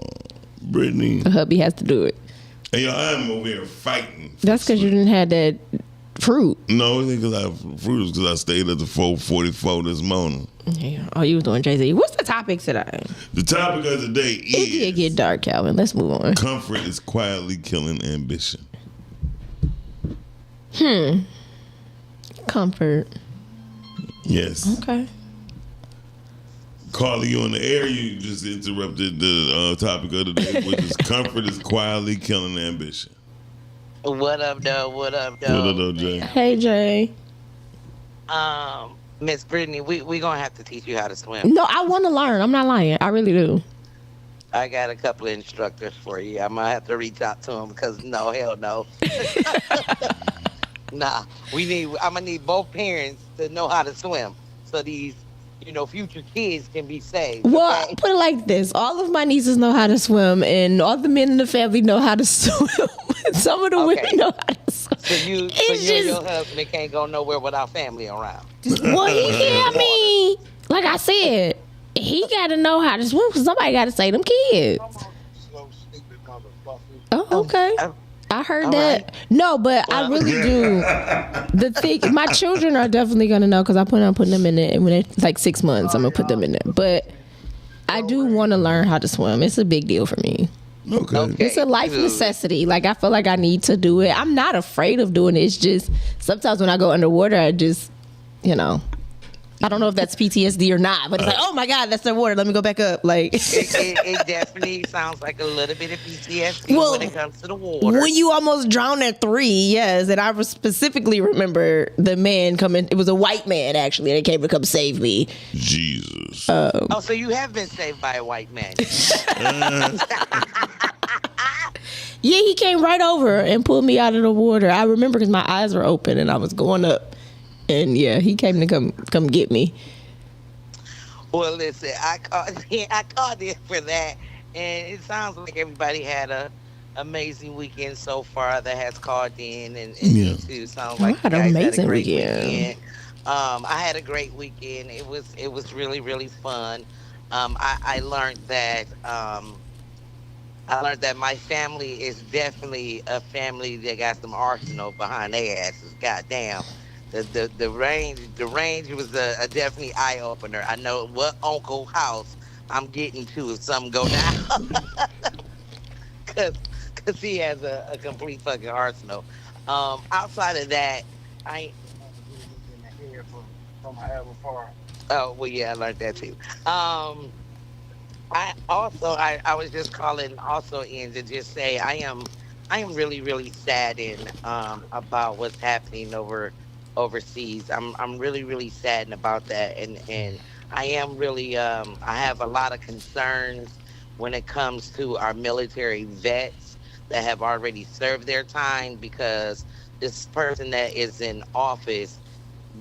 S2: Brittany.
S11: The hubby has to do it.
S2: Hey, I'm over here fighting.
S11: That's because you didn't have that fruit.
S2: No, it's because I have fruit. Because I stayed at the 444 this morning.
S11: Yeah. Oh, you was doing Jay-Z. What's the topic today?
S2: The topic of the day is...
S11: It did get dark, Calvin. Let's move on.
S2: Comfort is quietly killing ambition.
S11: Comfort.
S2: Yes.
S11: Okay.
S2: Carly, you on the air. You just interrupted the topic of the day, which is comfort is quietly killing ambition.
S14: What up, though? What up,
S2: Jay?
S11: Hey, Jay.
S14: Miss Brittany, we gonna have to teach you how to swim.
S11: No, I want to learn. I'm not lying. I really do.
S14: I got a couple of instructors for you. I might have to reach out to them because hell no. Nah, I'm gonna need both parents to know how to swim, so these, future kids can be saved.
S11: Well, put it like this: all of my nieces know how to swim, and all the men in the family know how to swim. Some of the women know how to swim.
S14: So you and your husband can't go nowhere without family around.
S11: Well, I mean, like I said, he got to know how to swim because somebody got to save them kids. Oh, okay. I heard that. Right. No, but I really do. The thing, my children are definitely gonna know because I plan on putting them in it when they're like 6 months. I'm gonna put them in there. But I do want to learn how to swim. It's a big deal for me.
S2: Okay.
S11: It's a life necessity. Like I feel like I need to do it. I'm not afraid of doing it. It's just sometimes when I go underwater, I just, I don't know if that's PTSD or not, but it's like, oh my God, that's the water. Let me go back up. Like
S14: it definitely sounds like a little bit of PTSD when it comes to the water.
S11: When you almost drowned at 3, yes, and I specifically remember the man coming. It was a white man actually, and he came to come save me.
S2: Jesus.
S14: So you have been saved by a white man.
S11: Yeah, he came right over and pulled me out of the water. I remember because my eyes were open and I was going up. And yeah, he came to come get me.
S14: Well, listen, I called in for that, and it sounds like everybody had a amazing weekend so far that has called in, and me too. Sounds like
S11: I had an amazing weekend.
S14: I had a great weekend. It was really, really fun. I learned that my family is definitely a family that got some arsenal behind their asses. Goddamn. The range was a definitely eye opener. I know what uncle house I'm getting to if something go down, cause he has a complete fucking arsenal. Outside of that, I ain't from however far. Oh well, yeah, I learned that too. I was just calling also in to just say I am really, really saddened about what's happening overseas. I'm really, really saddened about that, and I am really I have a lot of concerns when it comes to our military vets that have already served their time, because this person that is in office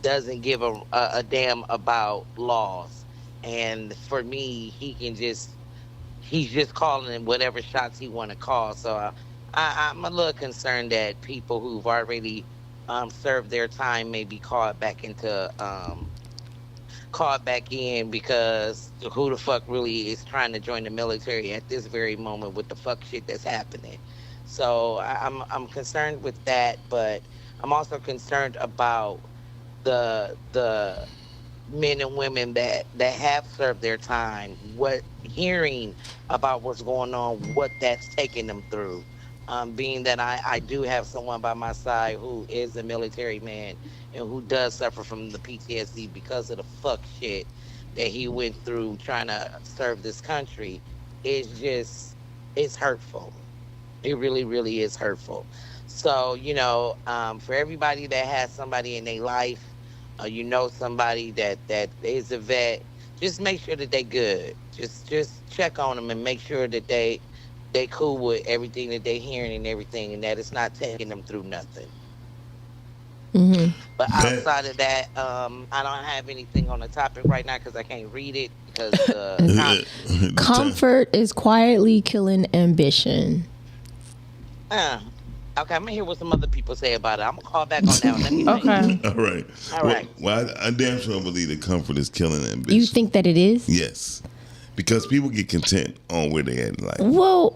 S14: doesn't give a damn about laws. And for me, he's just calling whatever shots he want to call. So I'm a little concerned that people who've already served their time may be called back in because who the fuck really is trying to join the military at this very moment with the fuck shit that's happening. So I'm concerned with that, but I'm also concerned about the men and women that have served their time, hearing about what's going on, what that's taking them through. Being that I do have someone by my side who is a military man and who does suffer from the PTSD because of the fuck shit that he went through trying to serve this country, it's hurtful. It really, really is hurtful. So, for everybody that has somebody in their life, somebody that is a vet, just make sure that they good. Just check on them and make sure that they cool with everything that they hearing and everything, and that it's not taking them through nothing.
S11: Mm-hmm.
S14: But outside of that, I don't have anything on the topic right now because I can't read it because
S11: comfort is quietly killing ambition.
S14: Okay, I'm gonna hear what some other people say about it. I'm gonna call back on that one. Let me
S11: Okay.
S2: All right. Well, I damn sure believe that comfort is killing ambition.
S11: You think that it is?
S2: Yes. Because people get content on where they at in life.
S11: Well,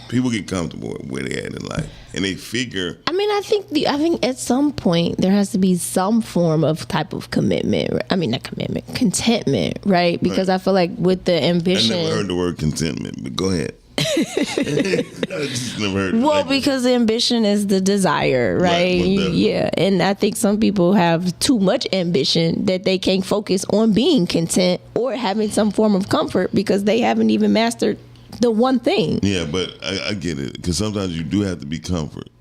S2: people get comfortable where they at in life, and they figure.
S11: I mean, I think at some point there has to be some form of type of commitment. I mean, not commitment, contentment, right? Because I feel like with the ambition.
S2: I never heard the word contentment, but go ahead. I just never heard it.
S11: Well, because ambition is the desire, right? Yeah, and I think some people have too much ambition that they can't focus on being content or having some form of comfort because they haven't even mastered the one thing.
S2: Yeah, but I get it because sometimes you do have to be comfortable.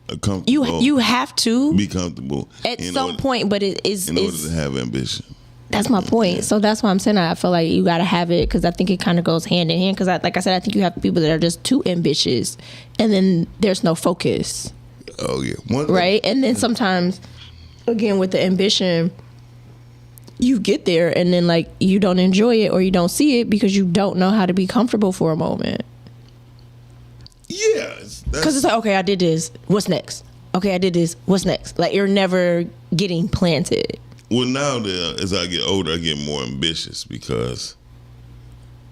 S11: You have to
S2: be comfortable
S11: at some point, but it is
S2: in order to have ambition.
S11: That's my point. So that's why I'm saying I feel like you got to have it because I think it kind of goes hand in hand. Because like I said, I think you have people that are just too ambitious, and then there's no focus.
S2: Oh yeah,
S11: right. And then sometimes, again, with the ambition, you get there and then like you don't enjoy it or you don't see it because you don't know how to be comfortable for a moment.
S2: Yeah,
S11: because it's like, okay, I did this. What's next? Okay, I did this. What's next? Like you're never getting planted.
S2: Well, now as I get older, I get more ambitious because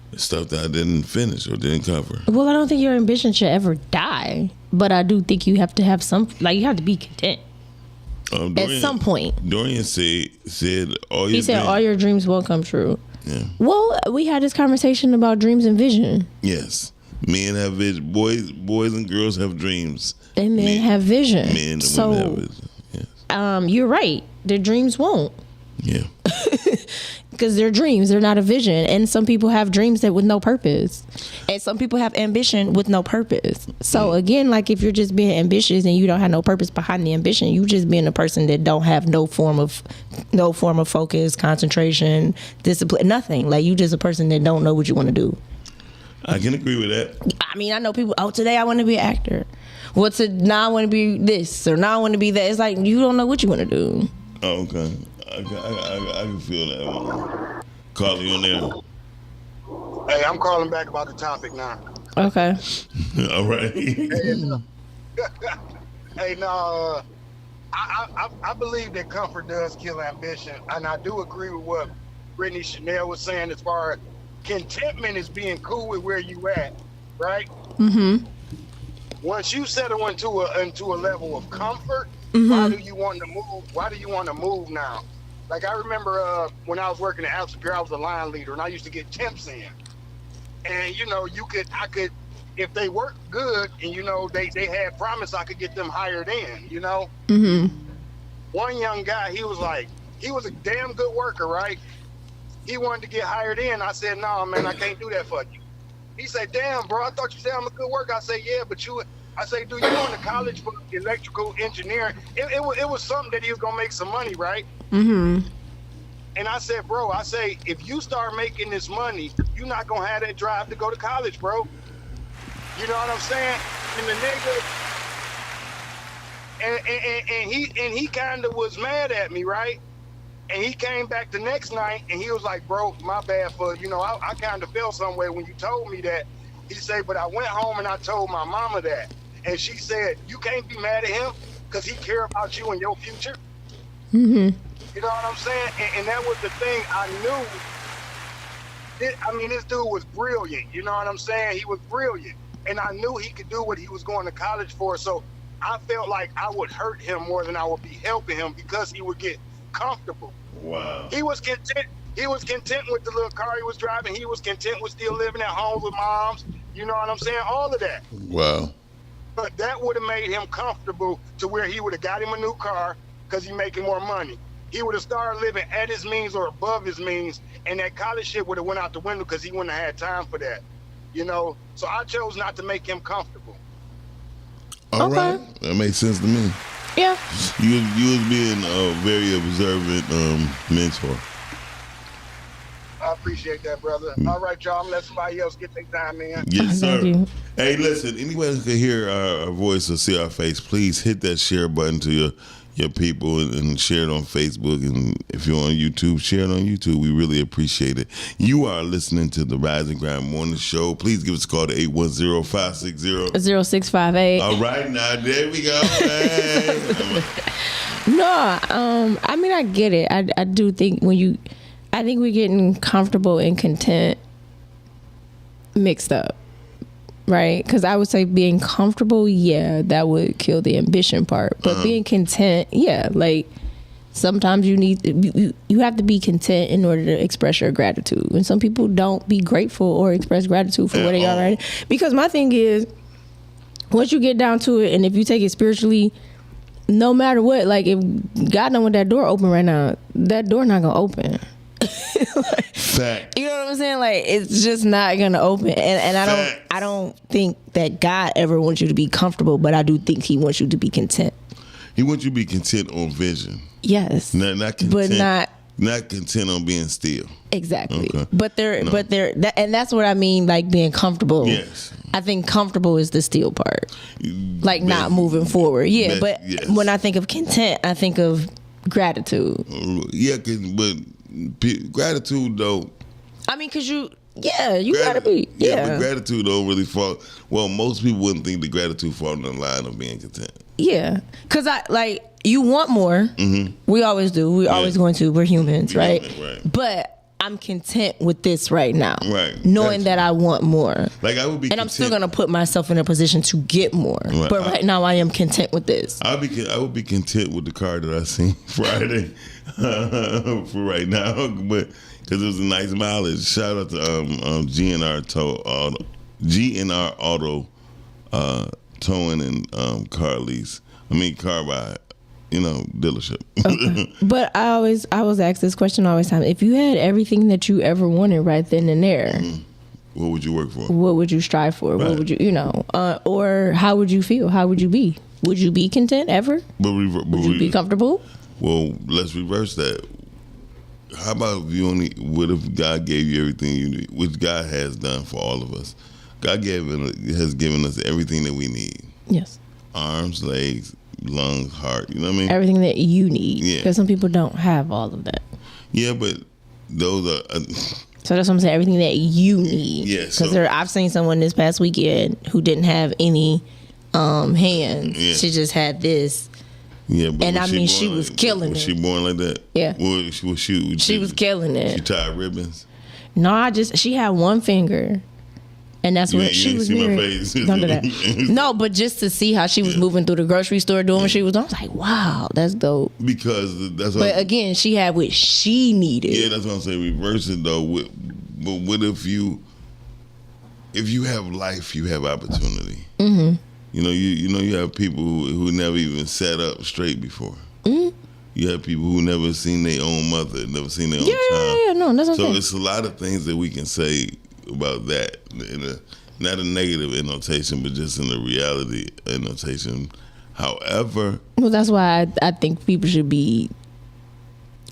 S2: the stuff that I didn't finish or didn't cover.
S11: Well, I don't think your ambition should ever die, but I do think you have to have some, like you have to be content at some point.
S2: Dorian said all
S11: your dreams won't come true.
S2: Yeah.
S11: Well, we had this conversation about dreams and vision.
S2: Yes, men have vision. Boys and girls have dreams.
S11: And men have vision.
S2: Men and women have vision. Yes.
S11: You're right. Their dreams won't.
S2: Yeah.
S11: Because they're dreams. They're not a vision. And some people have dreams that with no purpose. And some people have ambition with no purpose. So again, like if you're just being ambitious and you don't have no purpose behind the ambition, you just being a person that don't have no form of focus, concentration, discipline, nothing. Like you just a person that don't know what you want to do.
S2: I can agree with that.
S11: I mean, I know people, today I want to be an actor. Now I want to be this or now I want to be that. It's like you don't know what you want to do.
S2: Oh, okay. I can feel that one. Carly, on there.
S13: Hey, I'm calling back about the topic now.
S11: Okay.
S2: All right.
S13: Hey, no, I believe that comfort does kill ambition, and I do agree with what Brittany Chanel was saying as far as contentment is being cool with where you at, right?
S11: Mm-hmm.
S13: Once you settle into a level of comfort, why do you want to move? Why do you want to move now? Like I remember when I was working at Alpha, I was a line leader, and I used to get temps in. And I could, if they worked good, and they had promise, I could get them hired in.
S11: Mm-hmm.
S13: One young guy, he was a damn good worker, right? He wanted to get hired in. I said, "No, man, I can't do that for you." He said, "Damn, bro, I thought you said I'm a good worker." I said, "Yeah, but you." I say, "Dude, you going to college for electrical engineering?" It was something that he was gonna make some money, right?
S11: Mm-hmm.
S13: And I said, "Bro, if you start making this money, you're not gonna have that drive to go to college, bro." You know what I'm saying? And the nigga, And he kind of was mad at me, right? And he came back the next night and he was like, bro, my bad for, I kind of felt some way when you told me that. He said, but I went home and I told my mama that. And she said, you can't be mad at him because he care about you and your future.
S11: Mm-hmm.
S13: You know what I'm saying? And that was the thing I knew. This dude was brilliant. You know what I'm saying? He was brilliant. And I knew he could do what he was going to college for. So I felt like I would hurt him more than I would be helping him because he would get comfortable.
S2: Wow.
S13: He was content. He was content with the little car he was driving. He was content with still living at home with moms. You know what I'm saying? All of that.
S2: Wow.
S13: But that would have made him comfortable to where he would have got him a new car because he's making more money. He would have started living at his means or above his means, and that college shit would have went out the window because he wouldn't have had time for that. So I chose not to make him comfortable.
S2: All right. That makes sense to me.
S11: Yeah.
S2: You was being a very observant mentor.
S13: I appreciate that, brother. All right, y'all. I'm gonna let somebody else get their time in.
S2: Yes, sir. Hey, listen, anyone who can hear our voice or see our face, please hit that share button to your people and share it on Facebook. And if you're on YouTube, share it on YouTube. We really appreciate it. You are listening to the Rise and Grind Morning Show. Please give us a call to 810-560-0658. All right, now there we go. Hey.
S11: No, I get it. I do think I think we're getting comfortable and content mixed up, right? Because I would say being comfortable, yeah, that would kill the ambition part. But being content, yeah, like sometimes you have to be content in order to express your gratitude. And some people don't be grateful or express gratitude for where they are right now. Because my thing is, once you get down to it, and if you take it spiritually, no matter what, like if God knows when that door open right now, that door not gonna open.
S2: Fact.
S11: You know what I'm saying? Like it's just not gonna open, and I don't think that God ever wants you to be comfortable, but I do think He wants you to be content.
S2: He wants you to be content on vision.
S11: Yes,
S2: not content,
S11: but
S2: not content on being still.
S11: Exactly.
S2: Okay.
S11: But and that's what I mean, like being comfortable.
S2: Yes.
S11: I think comfortable is the still part, like not moving forward. Yeah, but when I think of content, I think of gratitude.
S2: Yeah, but gratitude though.
S11: I mean, cause you gotta be. Yeah,
S2: but gratitude don't really fall. Well, most people wouldn't think the gratitude fall in the line of being content.
S11: Yeah, cause you want more. Mm-hmm. We always do. We're always going to. We're humans, right? But I'm content with this right now.
S2: Right.
S11: Knowing that I want more.
S2: Like I would be,
S11: and I'm still gonna put myself in a position to get more. Right. But right now I am content with this.
S2: I would be content with the car that I seen Friday for right now, but because it was a nice mileage. Shout out to GNR Auto Towing and car lease. Car ride. Dealership.
S11: Okay. But I was asked this question all the time. If you had everything that you ever wanted right then and there,
S2: what would you work for?
S11: What would you strive for? Right. What would you, or how would you feel? How would you be? Would you be content ever? Would you be comfortable?
S2: Well, let's reverse that. How about what if God gave you everything you need, which God has done for all of us? God has given us everything that we need.
S11: Yes.
S2: Arms, legs, lungs, heart, you know what I mean?
S11: Everything that you need. Yeah. Because some people don't have all of that.
S2: Yeah, but those are...
S11: so that's what I'm saying, everything that you need.
S2: Yes.
S11: Because I've seen someone this past weekend who didn't have any hands. Yeah. She just had this.
S2: Yeah, but
S11: she was killing it.
S2: Was she born like that?
S11: Yeah.
S2: She
S11: was killing it.
S2: She tied ribbons?
S11: No, she had one finger. And that's what she was doing. Don't do that. No, but just to see how she was moving through the grocery store doing what she was doing, I was like, wow, that's dope.
S2: Because that's what.
S11: But again, she had what she needed.
S2: Yeah, that's what I'm saying. Reverse it though. But what if you have life, you have opportunity. Mm-hmm. You have people who never even sat up straight before. Mm-hmm. You have people who never seen their own mother, never seen their own child.
S11: Yeah, no, that's what I'm saying.
S2: So it's a lot of things that we can say about that, not a negative annotation, but just in a reality annotation. However,
S11: well, that's why I think people should be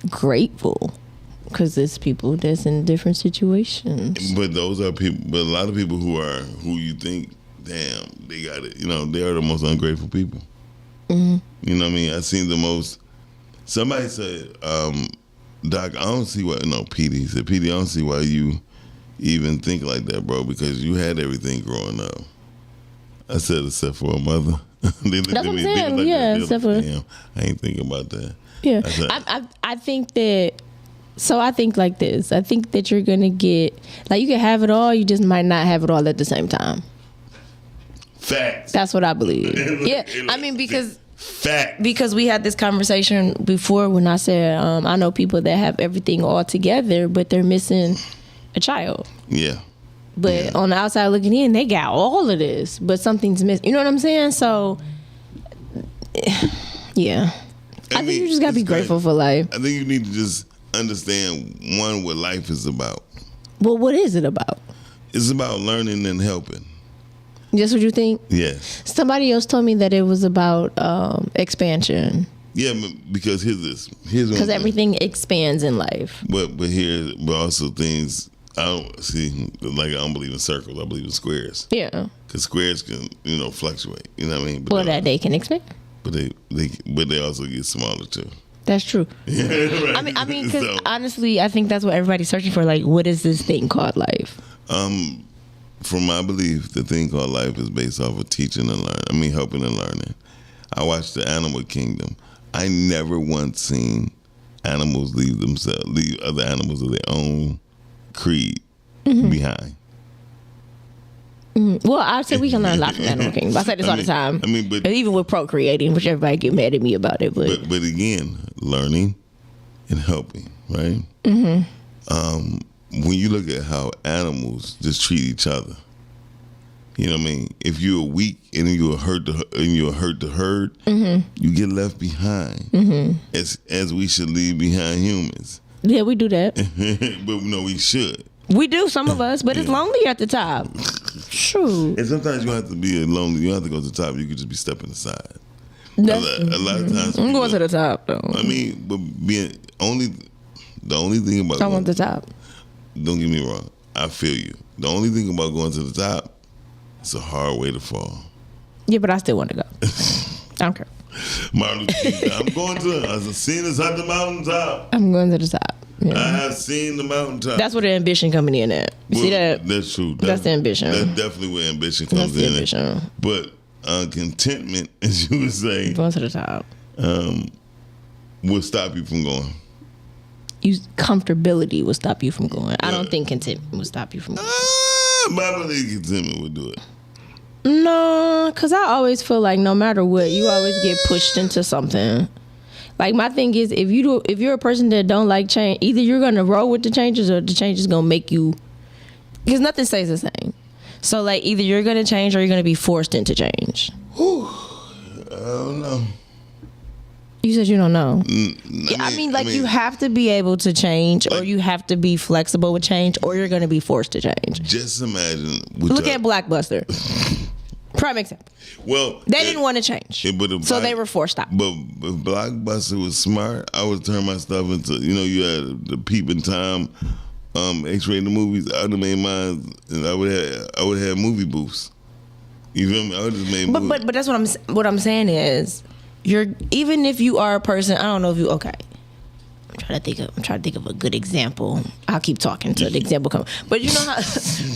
S11: grateful, because there's people that's in different situations.
S2: But those are people. But a lot of people who you think, damn, they got it. They are the most ungrateful people. Mm-hmm. You know what I mean? I seen the most. Somebody said, Doc, I don't see why. No, PD said, PD, I don't see why you even think like that, bro, because you had everything growing up. I said, except for a mother.
S11: That's what I'm saying. Yeah, except for.
S2: Damn, I ain't thinking about that.
S11: Yeah, I think that. So I think like this. I think that you're gonna get like you can have it all. You just might not have it all at the same time.
S2: Facts.
S11: That's what I believe. Yeah, I mean because. Fact. Because we had this conversation before when I said I know people that have everything all together, but they're missing a child.
S2: Yeah.
S11: But on the outside looking in, they got all of this, but something's missing. You know what I'm saying? So, yeah. I think you just gotta be grateful for life.
S2: I think you need to just understand what life is about.
S11: Well, what is it about?
S2: It's about learning and helping.
S11: That's what you think?
S2: Yes.
S11: Somebody else told me that it was about expansion.
S2: Yeah, because here's
S11: because everything expands in life.
S2: But also things I don't see. Like I don't believe in circles. I believe in squares.
S11: Yeah.
S2: Because squares can fluctuate. You know what I mean?
S11: But that they can expand.
S2: But they also get smaller too.
S11: That's true.
S2: Right.
S11: I mean, because honestly, I think that's what everybody's searching for. Like, what is this thing called life?
S2: From my belief, the thing called life is based off of teaching and learning. I mean, helping and learning. I watched the Animal Kingdom. I never once seen animals leave other animals of their own creed behind.
S11: Well, I'd say we can learn a lot from Animal Kingdom. I say this all the time. I mean, but even with procreating, which everybody get mad at me about it, but
S2: again, learning and helping, right? When you look at how animals just treat each other, you know what I mean? If you're weak and you're hurt the herd, you get left behind. As we should leave behind humans.
S11: Yeah, we do that.
S2: But no, we should.
S11: We do, some of us, but it's lonely at the top. True.
S2: And sometimes you have to be lonely. You don't have to go to the top. You could just be stepping aside. A lot of times.
S11: I'm going to the top, though.
S2: I mean, but the only thing about
S11: I want the top.
S2: Don't get me wrong. I feel you. The only thing about going to the top, it's a hard way to fall.
S11: Yeah, but I still want to go. I don't care.
S2: Martin Luther King, I'm going to. I've seen us at the mountaintop.
S11: I'm going to the top. Yeah.
S2: I have seen the mountaintop.
S11: That's where the ambition coming in at. You see that?
S2: That's true.
S11: That's the ambition.
S2: That's definitely where ambition comes in. That's the ambition. But contentment, as you would say,
S11: going to the top,
S2: will stop you from going.
S11: Comfortability will stop you from going. I don't think contentment will stop you from going.
S2: I believe contentment would do it.
S11: No, because I always feel like no matter what, you always get pushed into something. Like my thing is, if you're a person that don't like change, either you're gonna roll with the changes or the change is gonna make you. Because nothing stays the same. So like either you're gonna change or you're gonna be forced into change.
S2: I don't know.
S11: You said you don't know. I mean, you have to be able to change, or you have to be flexible with change, or you're gonna be forced to change.
S2: Just imagine.
S11: Look at Blockbuster. Prime example.
S2: Well,
S11: they didn't want to change, so they were forced out.
S2: But if Blockbuster was smart, I would turn my stuff into. You had the Peeping Tom, X-rated movies. I'd have made mine, and I would have movie booths. You feel me? I would just made.
S11: But that's what I'm saying is, even if you are a person, I don't know if you okay. I'm trying to think of a good example. I'll keep talking till the example comes. But you know how?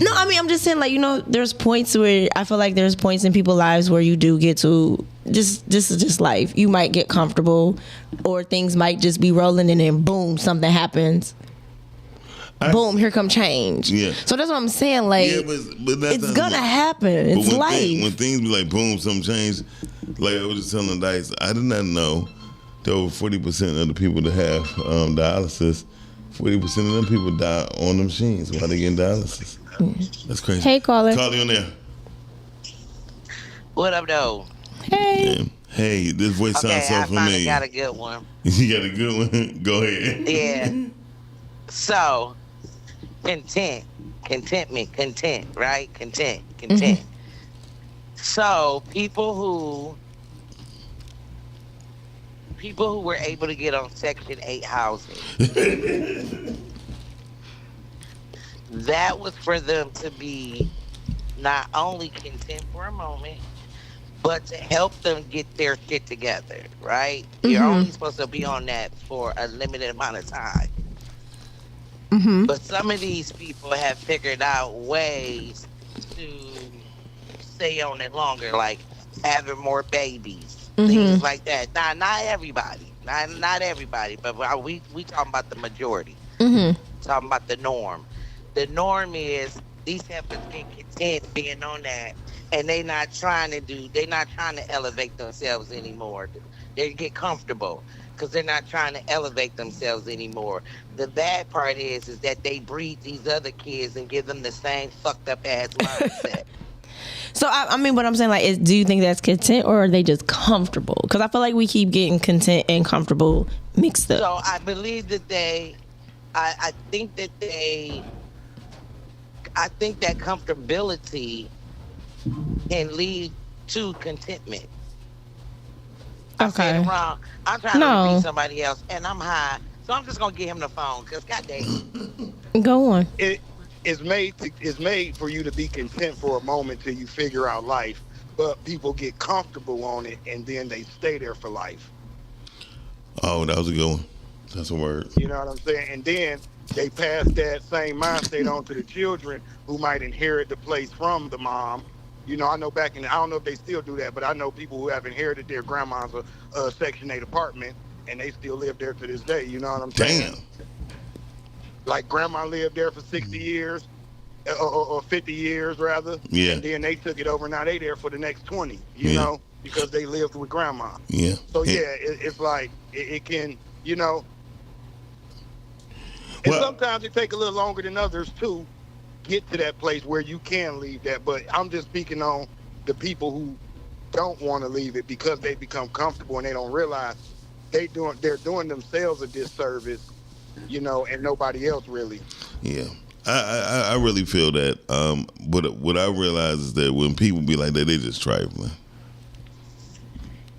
S11: No, I mean I'm just saying there's points where I feel like there's points in people's lives where you do get to this is just life. You might get comfortable, or things might just be rolling, and then boom, something happens. Boom, here come change. Yeah. So that's what I'm saying. Like, but it's gonna happen. It's life.
S2: When things be like boom, something changed. Like I was just telling Dice, I did not know that over 40% of the people that have dialysis, 40% of them people die on the machines while they getting dialysis. That's crazy.
S11: Hey, caller.
S2: Call you on there.
S14: What up, though?
S11: Hey.
S2: Yeah. Hey, this voice sounds so familiar.
S14: I got a good one.
S2: You got a good one? Go ahead.
S14: Yeah. So, content, right? Content. Mm-hmm. So, people who were able to get on Section 8 housing, that was for them to be not only content for a moment, but to help them get their shit together, right? You're only supposed to be on that for a limited amount of time. But some of these people have figured out ways to stay on it longer, like having more babies, things like that. Now, not everybody, not everybody, but we talking about the majority. Talking about the norm. The norm is these heifers get content being on that, and they're not trying to elevate themselves anymore. They get comfortable because they're not trying to elevate themselves anymore. The bad part is that they breed these other kids and give them the same fucked up ass mindset.
S11: So I mean, what I'm saying, like, do you think that's content or are they just comfortable? Because I feel like we keep getting content and comfortable mixed up.
S14: So I believe that I think that comfortability can lead to contentment. I said it wrong. I'm trying to be somebody else, and I'm high, so I'm just gonna give him the phone. Cause goddamn,
S11: go on.
S13: It's made for you to be content for a moment till you figure out life, but people get comfortable on it, and then they stay there for life.
S2: Oh, that was a good one. That's a word.
S13: You know what I'm saying? And then they pass that same mindset on to the children who might inherit the place from the mom. You know, I know I don't know if they still do that, but I know people who have inherited their grandma's Section 8 apartment, and they still live there to this day. You know what I'm saying?
S2: Damn.
S13: Like grandma lived there for 60 years, or 50 years rather.
S2: Yeah.
S13: And then they took it over, now they there for the next 20, you know, because they lived with grandma.
S2: Yeah.
S13: So it's like, it can, you know. And sometimes it take a little longer than others too, get to that place where you can leave that. But I'm just speaking on the people who don't want to leave it because they become comfortable and they don't realize they're doing themselves a disservice, you know, and nobody else really.
S2: Yeah. I really feel that. But what I realize is that when people be like that, they just trifling.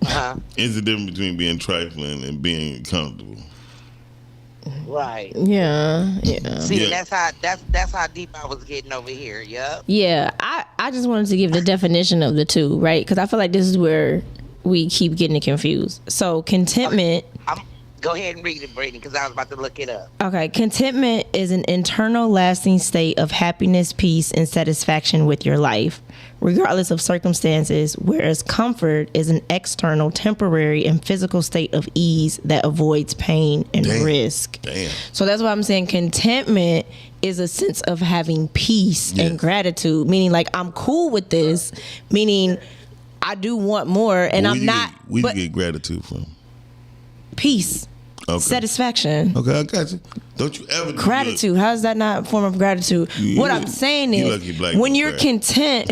S2: It's the difference between being trifling and being comfortable.
S14: Right.
S11: Yeah.
S14: See, that's how deep I was getting over here. Yep.
S11: Yeah. I just wanted to give the definition of the two, right? Because I feel like this is where we keep getting it confused. So contentment.
S14: Go ahead and read it, Brady, because I was about to look it up.
S11: Okay. Contentment is an internal lasting state of happiness, peace, and satisfaction with your life, regardless of circumstances, whereas comfort is an external, temporary, and physical state of ease that avoids pain and risk. So that's why I'm saying contentment is a sense of having peace and gratitude, meaning like I'm cool with this, meaning I do want more, and I'm not.
S2: Where you get gratitude from?
S11: Peace. Okay. Satisfaction.
S2: Okay, I got you. Don't you ever do
S11: gratitude? How is that not a form of gratitude? What I'm saying is, when you're content,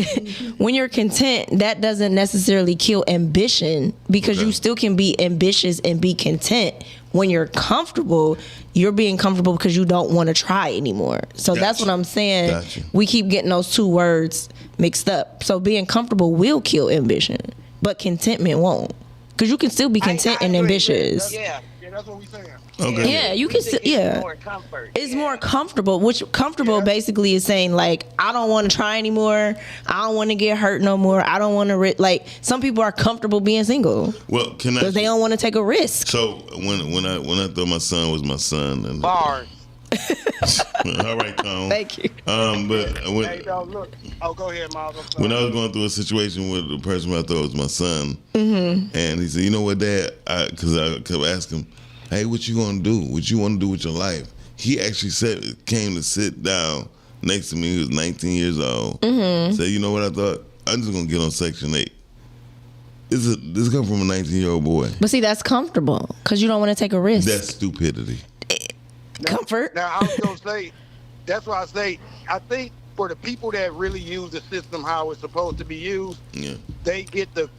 S11: that doesn't necessarily kill ambition, because you still can be ambitious and be content. When you're comfortable, you're being comfortable because you don't want to try anymore. So that's what I'm saying. We keep getting those two words mixed up. So being comfortable will kill ambition, but contentment won't. Because you can still be content and ambitious.
S13: Yeah, that's what we're saying.
S2: Okay.
S11: Yeah, you can still, it's more comfortable, which comfortable basically is saying, like, I don't want to try anymore. I don't want to get hurt no more. I don't want to, like, some people are comfortable being single.
S2: Well,
S11: because they don't want to take a risk.
S2: So when I thought my son was my son. And
S14: bars.
S2: All right, Tom.
S11: Thank you.
S2: But when,
S13: hey, dog, look. Oh, go ahead, Miles.
S2: When I was going through a situation with the person I thought was my son, and he said, "You know what, Dad?" Because I kept asking him, "Hey, what you gonna do? What you want to do with your life?" He actually came to sit down next to me. He was 19 years old. Said, "You know what I thought? I'm just gonna get on Section 8." This come from a 19-year-old boy.
S11: But see, that's comfortable because you don't want to take a risk.
S2: That's stupidity.
S11: Comfort.
S13: Now, I was going to say, that's why I say, I think for the people that really use the system how it's supposed to be used, they get the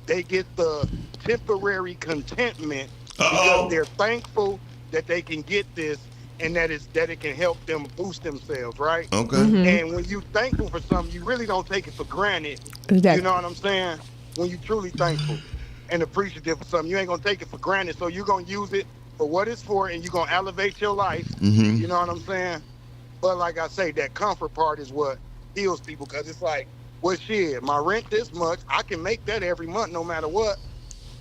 S13: temporary contentment because they're thankful that they can get this and that it can help them boost themselves, right?
S2: Okay.
S13: And when you're thankful for something, you really don't take it for granted.
S11: Exactly.
S13: You know what I'm saying? When you're truly thankful and appreciative for something, you ain't going to take it for granted, so you're going to use it for what it's for, and you're going to elevate your life.
S2: Mm-hmm.
S13: You know what I'm saying? But like I say, that comfort part is what heals people, because it's like well, shit, my rent this much. I can make that every month, no matter what.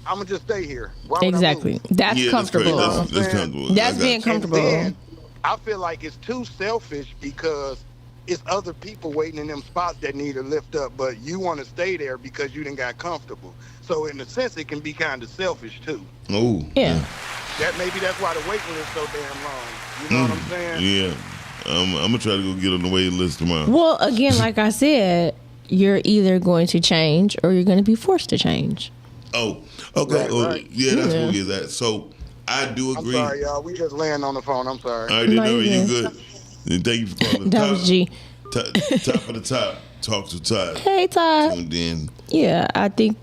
S13: I'm gonna just stay here. Why would I
S11: Exactly.
S13: move?
S11: That's comfortable.
S2: That's comfortable.
S11: That's being comfortable.
S13: And then I feel like it's too selfish because it's other people waiting in them spots that need a lift up, but you want to stay there because you done got comfortable. So in a sense, it can be kind of selfish too.
S2: Oh.
S11: Yeah.
S13: Maybe that's why the waiting list so damn long. You know what I'm saying?
S2: Yeah. I'm gonna try to go get on the waiting list tomorrow.
S11: Well, again, like I said, you're either going to change or you're going to be forced to change.
S2: Oh, okay.
S13: Right.
S2: Yeah, that's what it is. That. So I do agree.
S13: I'm sorry, y'all. We just laying on the phone. I'm sorry.
S2: All right, no, you good. And thank you for calling.
S11: That was G.
S2: Top of the top. Talk to Todd.
S11: Hey, Todd.
S2: And then,
S11: yeah, I think.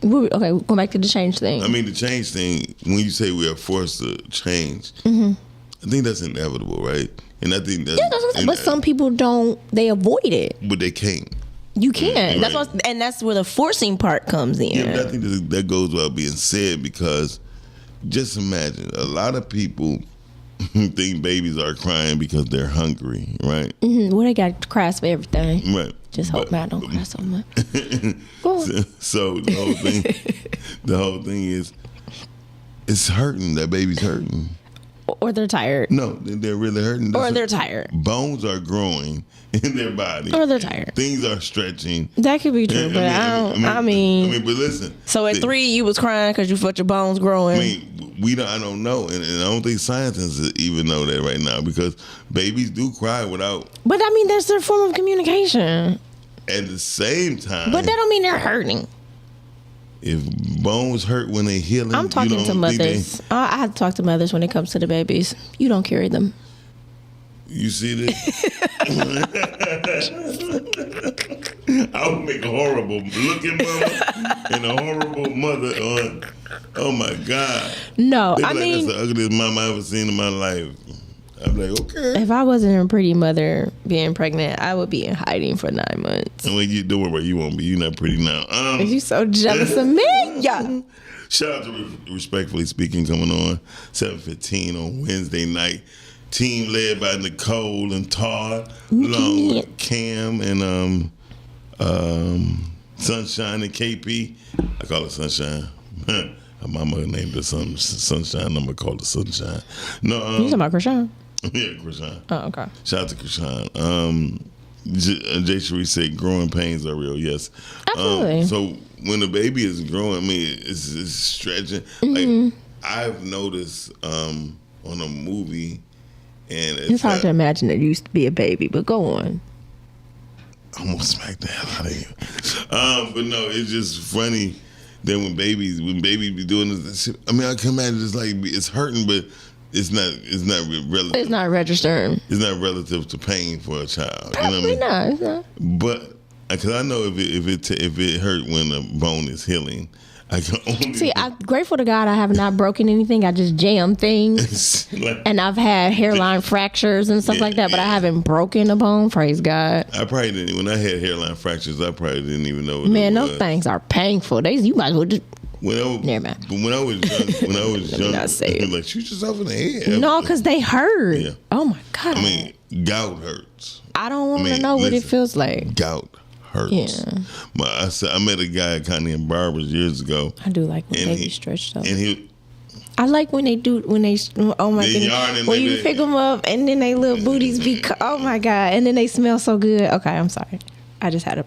S11: Okay, going back to the change thing.
S2: I mean, the change thing. When you say we are forced to change,
S11: Mm-hmm.
S2: I think that's inevitable, right? And I think that's.
S11: Yeah, but some people don't. They avoid it.
S2: But they can't.
S11: You can't.
S2: Right.
S11: That's where the forcing part comes in.
S2: Yeah, but I think that goes without being said because just imagine a lot of people think babies are crying because they're hungry, right?
S11: Mm-hmm. Well, they got cries for everything.
S2: Right.
S11: Just hope I don't cry so much.
S2: So the whole thing is, it's hurting. That baby's hurting.
S11: Or they're tired.
S2: No, they're really hurting.
S11: Or they're tired.
S2: Bones are growing in their body.
S11: Or they're tired.
S2: Things are stretching.
S11: That could be true, but I mean,
S2: but listen.
S11: So at 3, you was crying because you felt your bones growing.
S2: I mean, I don't know, and I don't think scientists even know that right now because babies do cry without.
S11: But I mean, that's their form of communication.
S2: At the same time,
S11: but that don't mean they're hurting.
S2: If bones hurt when they healing,
S11: I'm talking to mothers. I have to talk to mothers when it comes to the babies. You don't carry them.
S2: You see this? I would make a horrible looking mama and a horrible mother on. Oh my God.
S11: No,
S2: I
S11: I mean,
S2: that's the ugliest mama I ever seen in my life. I'm like, okay.
S11: If I wasn't a pretty mother being pregnant, I would be in hiding for 9 months.
S2: And when you don't worry about it, you won't be. You're not pretty now.
S11: You so jealous of me, yeah.
S2: Shout out to Respectfully Speaking coming on 7:15 on Wednesday night. Team led by Nicole and Todd, along with Cam and Sunshine and KP. I call it Sunshine. My mama named it something Sunshine. I'm gonna call it Sunshine. No,
S11: you talking about Krishan?
S2: Yeah, Krishan.
S11: Oh, okay.
S2: Shout out to Krishan. Jay Cherie said growing pains are real. Yes.
S11: Absolutely.
S2: So when a baby is growing, I mean, it's stretching.
S11: Mm-hmm.
S2: Like I've noticed on a movie, and
S11: it's hard to imagine there used to be a baby, but go on.
S2: I'm gonna smack the hell out of you. But no, it's just funny that when babies be doing this shit, I mean, I can imagine it's like it's hurting, but it's not relative.
S11: It's not registered.
S2: It's not relative to pain for a child.
S11: Probably
S2: you know what I mean?
S11: not. It's not.
S2: But because I know if it hurt when the bone is healing, I can only
S11: see. I'm grateful to God I have not broken anything. I just jammed things, and I've had hairline fractures and stuff like that. But I haven't broken a bone. Praise God.
S2: I probably didn't. When I had hairline fractures, I probably didn't even know.
S11: Man, those things are painful. You might as well just.
S2: Never mind. But when I was young,
S11: not say it.
S2: Like shoot yourself in the head.
S11: No, because they hurt.
S2: Yeah.
S11: Oh my God.
S2: I mean, gout hurts.
S11: I don't want to know what it feels like.
S2: Gout hurts.
S11: Yeah.
S2: I met a guy at Connie and Barbers years ago.
S11: I do like when babies stretched up.
S2: And
S11: I like when they oh my goodness, when you pick them up and then they little booties be, oh my God, and then they smell so good. Okay, I'm sorry. I just had a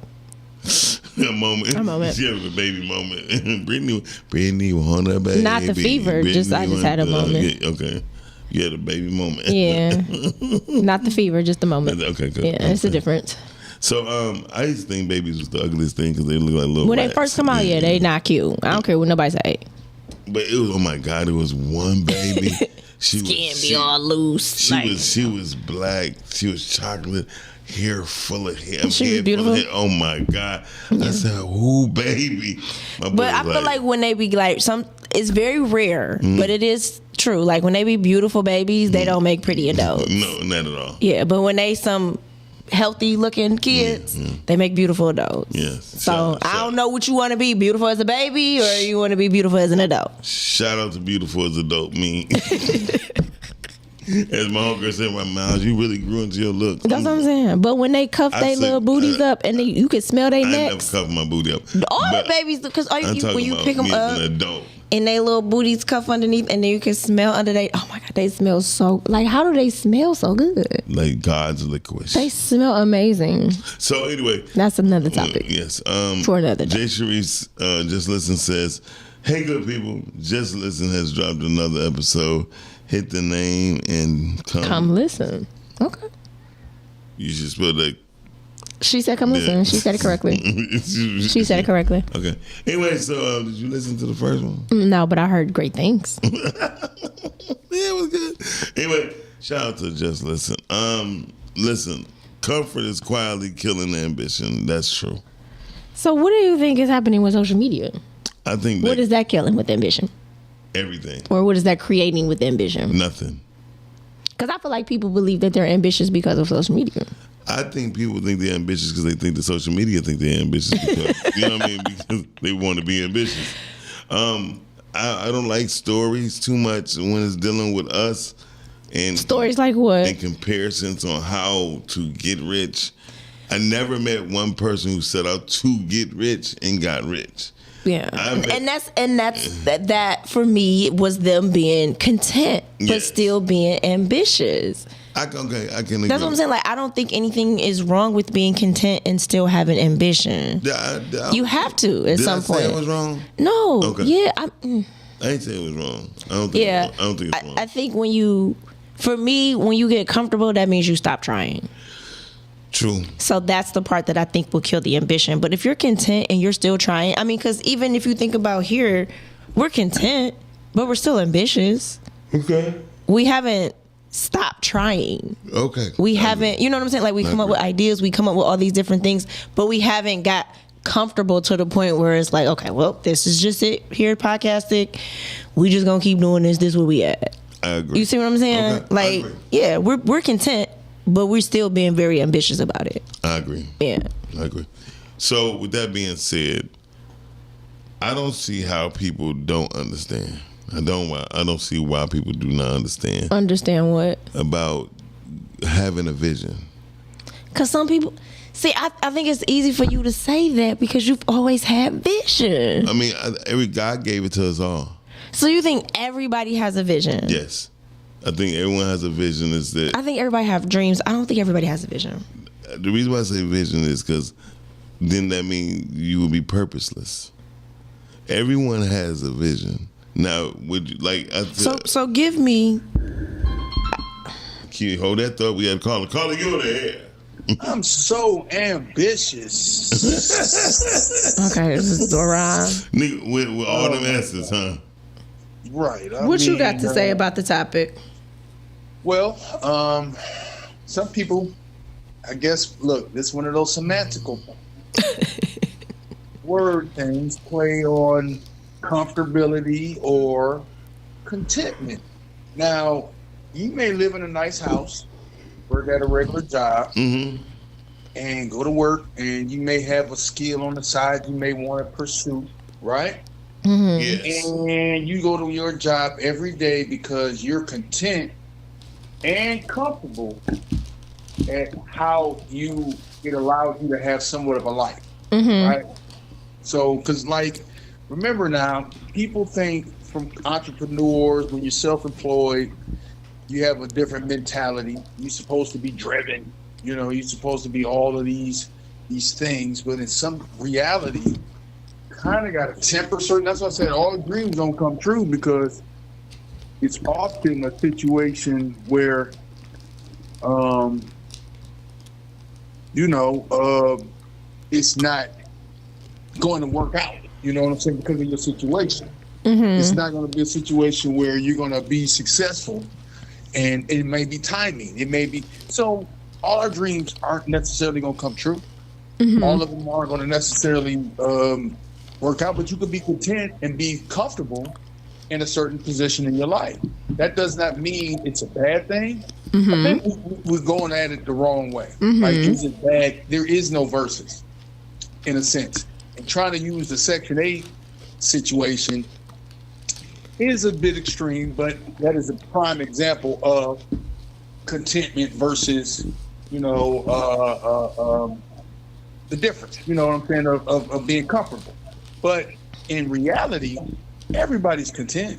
S2: moment. She had a baby moment. Brittany want a baby.
S11: Not the fever. I just had a moment.
S2: Okay. You had a baby moment.
S11: Yeah. Not the fever, just the moment.
S2: Okay, good.
S11: Yeah, it's a difference.
S2: So I used to think babies was the ugliest thing because they look like little
S11: when
S2: rats.
S11: they first come out, they not cute. I don't care what nobody say.
S2: But it was, oh my God, it was one baby.
S11: Skin be all loose.
S2: She was black. She was chocolate. Hair full of hair.
S11: She was beautiful.
S2: Oh my God. I said, ooh, baby.
S11: But I feel like when they be like, it's very rare, but it is true. Like when they be beautiful babies, they don't make pretty adults.
S2: No, not at all.
S11: Yeah, but when they some healthy looking kids, they make beautiful adults.
S2: Yes.
S11: So I don't know what you want to be, beautiful as a baby or you want to be beautiful as an adult.
S2: Shout out to beautiful as adult me. As my homegirl said, my Miles, you really grew into your look.
S11: That's what I'm saying. But when they cuff their little booties up and you can smell their necks.
S2: I never cuff my booty up.
S11: All the babies, because when you pick them up,
S2: an adult.
S11: And they little booties cuff underneath, and then you can smell under they. Oh my God, they smell so. Like, how do they smell so good?
S2: Like God's licorice.
S11: They smell amazing.
S2: So anyway,
S11: that's another topic.
S2: Yes.
S11: For another
S2: Jay Sharice, Just Listen says, "Hey, good people, Just Listen has dropped another episode. Hit the name and come
S11: listen." Okay.
S2: You should spell that.
S11: She said, "Come listen." She said it correctly. She said it correctly.
S2: Okay. Anyway, so did you listen to the first one?
S11: No, but I heard great things.
S2: Yeah, it was good. Anyway, shout out to Just Listen. Listen, comfort is quietly killing ambition. That's true.
S11: So, what do you think is happening with social media?
S2: I think
S11: what is that killing with ambition?
S2: Everything.
S11: Or what is that creating with ambition?
S2: Nothing.
S11: Because I feel like people believe that they're ambitious because of social media.
S2: I think people think they're ambitious because they think the social media think they're ambitious because, you know what I mean? Because they want to be ambitious. I don't like stories too much when it's dealing with us. And
S11: stories like what?
S2: And comparisons on how to get rich. I never met one person who set out to get rich and got rich.
S11: Yeah, and that for me was them being content, but still being ambitious.
S2: I can agree.
S11: That's what I'm saying. Like, I don't think anything is wrong with being content and still having ambition. You have to at some point.
S2: Did I say it was wrong?
S11: No.
S2: Okay.
S11: Yeah.
S2: I ain't say it was wrong. I don't think it's wrong.
S11: I think when you get comfortable, that means you stop trying.
S2: True.
S11: So that's the part that I think will kill the ambition. But if you're content and you're still trying, I mean, because even if you think about here, we're content, but we're still ambitious.
S2: Okay.
S11: We haven't stopped trying.
S2: Okay.
S11: We haven't, you know what I'm saying? Like, we come up with ideas, we come up with all these different things, but we haven't got comfortable to the point where it's like, okay, well, this is just it here at Podcastic. We just gonna keep doing this. This is where we at.
S2: I agree.
S11: You see what I'm saying?
S2: Okay.
S11: Like, yeah, we're content, but we're still being very ambitious about it.
S2: I agree.
S11: Yeah.
S2: I agree. So with that being said, I don't see how people don't understand. I don't see why people do not understand.
S11: Understand what?
S2: About having a vision.
S11: Because some people... See, I think it's easy for you to say that because you've always had vision.
S2: I mean, every God gave it to us all.
S11: So you think everybody has a vision?
S2: Yes. I think everyone has a vision. Is that
S11: I think everybody have dreams. I don't think everybody has a vision.
S2: The reason why I say vision is because then that means you will be purposeless. Everyone has a vision. Now, would you like?
S11: So give me.
S2: Can you hold that thought? We had Carla. Carla, you over there.
S12: I'm so ambitious.
S11: Okay, this is Doran.
S2: Nigga, with all them answers, huh?
S12: Right.
S11: What you got to say about the topic?
S12: Well, some people, I guess, look, this is one of those semantical word things play on comfortability or contentment. Now, you may live in a nice house, work at a regular job, and go to work, and you may have a skill on the side you may want to pursue, right?
S2: Yes.
S12: And you go to your job every day because you're content and comfortable at how it allows you to have somewhat of a life, right? So, because remember now, people think from entrepreneurs, when you're self-employed, you have a different mentality. You're supposed to be driven. You know, you're supposed to be all of these things. But in some reality, kind of got to temper certain. That's why I said all the dreams don't come true, because it's often a situation where, it's not going to work out. You know what I'm saying? Because of your situation. It's not going to be a situation where you're going to be successful. And it may be timing. It may be. So all our dreams aren't necessarily going to come true. All of them aren't going to necessarily work out, but you could be content and be comfortable in a certain position in your life. That does not mean it's a bad thing. I think we're going at it the wrong way. Like, is it bad? There is no versus, in a sense. And trying to use the Section 8 situation, is a bit extreme, but that is a prime example of contentment versus, the difference. You know what I'm saying? Of being comfortable. But in reality, everybody's content.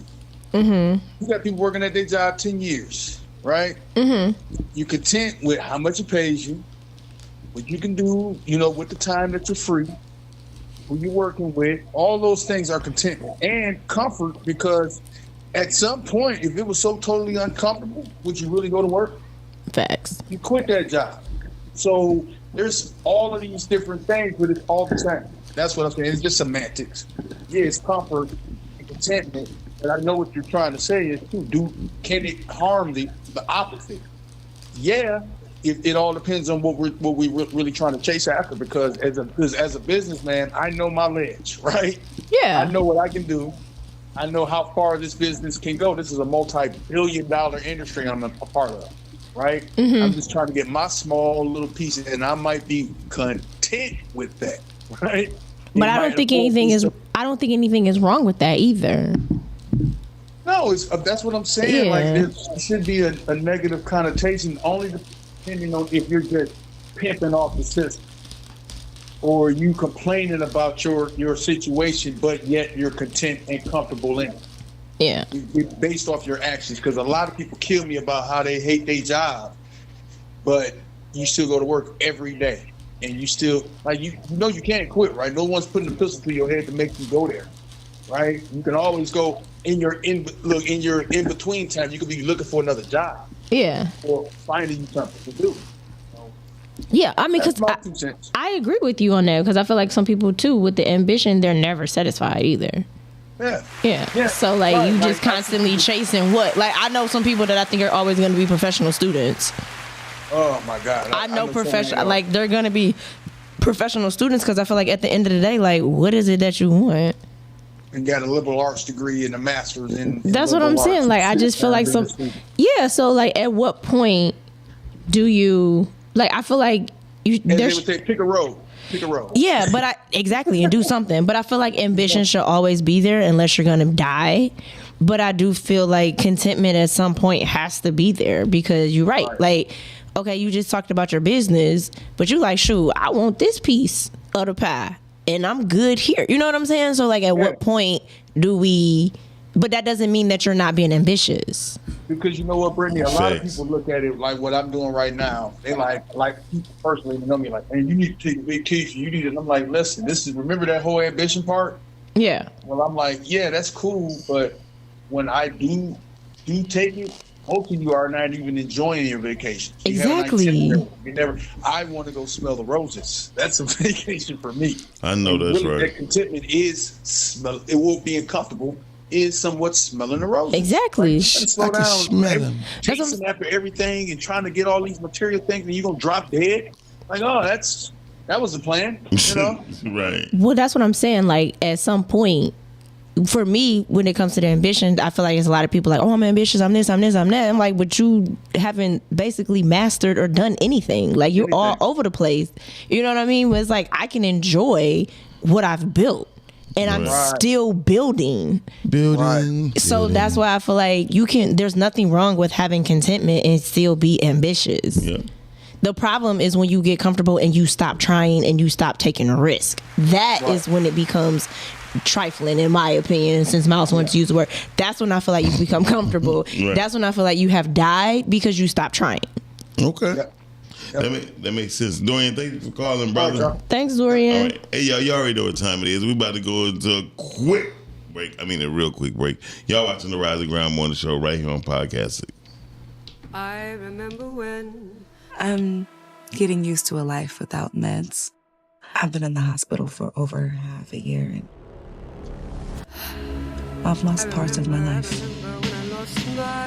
S12: You got people working at their job 10 years, right? You're content with how much it pays you, what you can do, with the time that you're free, who you're working with. All those things are contentment and comfort, because at some point, if it was so totally uncomfortable, would you really go to work?
S11: Facts.
S12: You quit that job. So there's all of these different things, but it's all the same. That's what I'm saying. It's just semantics. Yeah, it's comfort and contentment. And I know what you're trying to say is, too, can it harm the opposite? Yeah, it all depends on what we really trying to chase after. Because as a businessman, I know my ledge, right?
S11: Yeah.
S12: I know what I can do. I know how far this business can go. This is a multi-billion-dollar industry I'm a part of, right? I'm just trying to get my small little piece, and I might be content with that, right?
S11: But I don't think anything is wrong with that either.
S12: No, that's what I'm saying.
S11: Yeah.
S12: Like, there should be a negative connotation, only depending on if you're just pimping off the system, or you complaining about your situation, but yet you're content and comfortable in it.
S11: Yeah.
S12: It's based off your actions, because a lot of people kill me about how they hate their job, but you still go to work every day, and you still you can't quit, right? No one's putting a pistol to your head to make you go there, right? You can always go in your in between time. You could be looking for another job,
S11: Yeah.
S12: or finding something to do.
S11: Yeah, I mean, because I agree with you on that, because I feel like some people too, with the ambition, they're never satisfied either. Yeah. So you just constantly chasing what? Like, I know some people that I think are always going to be professional students.
S12: Oh my God!
S11: I know professional, like they're going to be professional students, because I feel like at the end of the day, like, what is it that you want?
S12: And got a liberal arts degree and a master's in
S11: That's what I'm saying. Like, I just feel like so like, at what point do you, like, I feel like you,
S12: and they would say, pick a road.
S11: Yeah, but exactly, and do something. But I feel like ambition should always be there unless you're gonna die. But I do feel like contentment at some point has to be there, because you're right. Like, okay, you just talked about your business, but you like, shoot, I want this piece of the pie, and I'm good here. You know what I'm saying? So like, at what point do we? But that doesn't mean that you're not being ambitious.
S12: Because you know what, Brittany, a lot of people look at it like what I'm doing right now. They like people personally know me like, man, you need to take a vacation. You need it. And I'm like, listen, remember that whole ambition part?
S11: Yeah.
S12: Well, I'm like, yeah, that's cool. But when I do take it, most of you are not even enjoying your vacation.
S11: Exactly.
S12: I want to go smell the roses. That's a vacation for me.
S2: I know that's
S12: really,
S2: right.
S12: That contentment it will be uncomfortable. Is somewhat smelling the roses.
S11: Exactly.
S12: Slow down. Chasing after everything and trying to get all these material things, and you're gonna drop dead. Like, oh, that was the plan.
S2: Right.
S11: Well, that's what I'm saying. Like, at some point, for me, when it comes to the ambition, I feel like there's a lot of people like, oh, I'm ambitious, I'm this, I'm that. I'm like, but you haven't basically mastered or done anything. Like, you're all over the place. You know what I mean? But it's like, I can enjoy what I've built. And I'm still building. So that's why I feel like there's nothing wrong with having contentment and still be ambitious.
S2: Yeah.
S11: The problem is when you get comfortable and you stop trying and you stop taking a risk. That is when it becomes trifling, in my opinion, since Miles wants to use the word. That's when I feel like you become comfortable. That's when I feel like you have died because you stopped trying.
S2: Okay. That makes sense. Dorian, thank you for calling, brother.
S11: Thanks, Dorian.
S2: All right. Hey, y'all, you already know what time it is. We about to go into a quick break. I mean, a real quick break. Y'all watching the Rise and Grind Morning Show right here on Podcastic.
S15: I remember when I'm getting used to a life without meds. I've been in the hospital for over half a year, and I've lost parts of my life.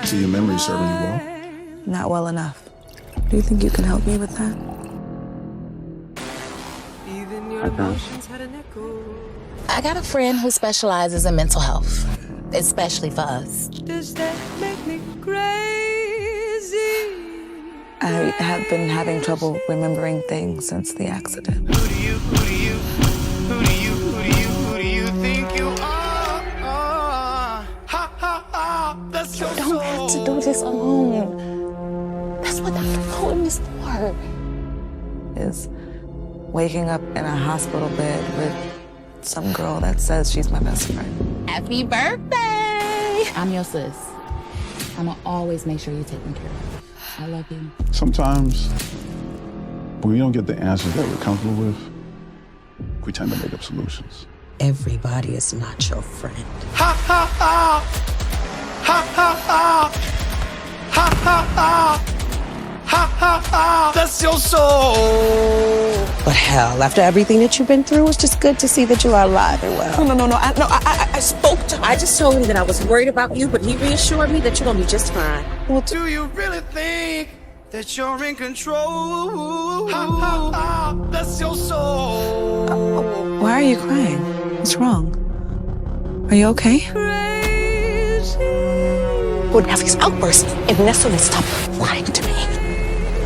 S16: So your memory's serving you well?
S15: Not well enough. Do you think you can help me with that?
S17: I got a friend who specializes in mental health, especially for us.
S15: Does that make me crazy? I have been having trouble remembering things since the accident.
S6: Who do you think you are? Ha ha
S17: to do this alone. That's what Dr. Fulton is for.
S15: Is waking up in a hospital bed with some girl that says she's my best friend.
S17: Happy birthday! I'm your sis. I'm gonna always make sure you're taken care of. I love you.
S16: Sometimes, when we don't get the answers that we're comfortable with, we tend to make up solutions.
S18: Everybody is not your friend.
S4: Ha ha ha! Ha ha ha! Ha ha ha! Ha ha ha! That's your soul!
S18: But hell, after everything that you've been through, it's just good to see that you are alive and well. No. I spoke to him. I just told him that I was worried about you, but he reassured me that you're gonna be just fine.
S4: Well, do you really think that you're in control? Ha ha ha! That's your soul!
S15: Why are you crying? What's wrong? Are you okay?
S18: Would have these outbursts if Vanessa would stop lying to me.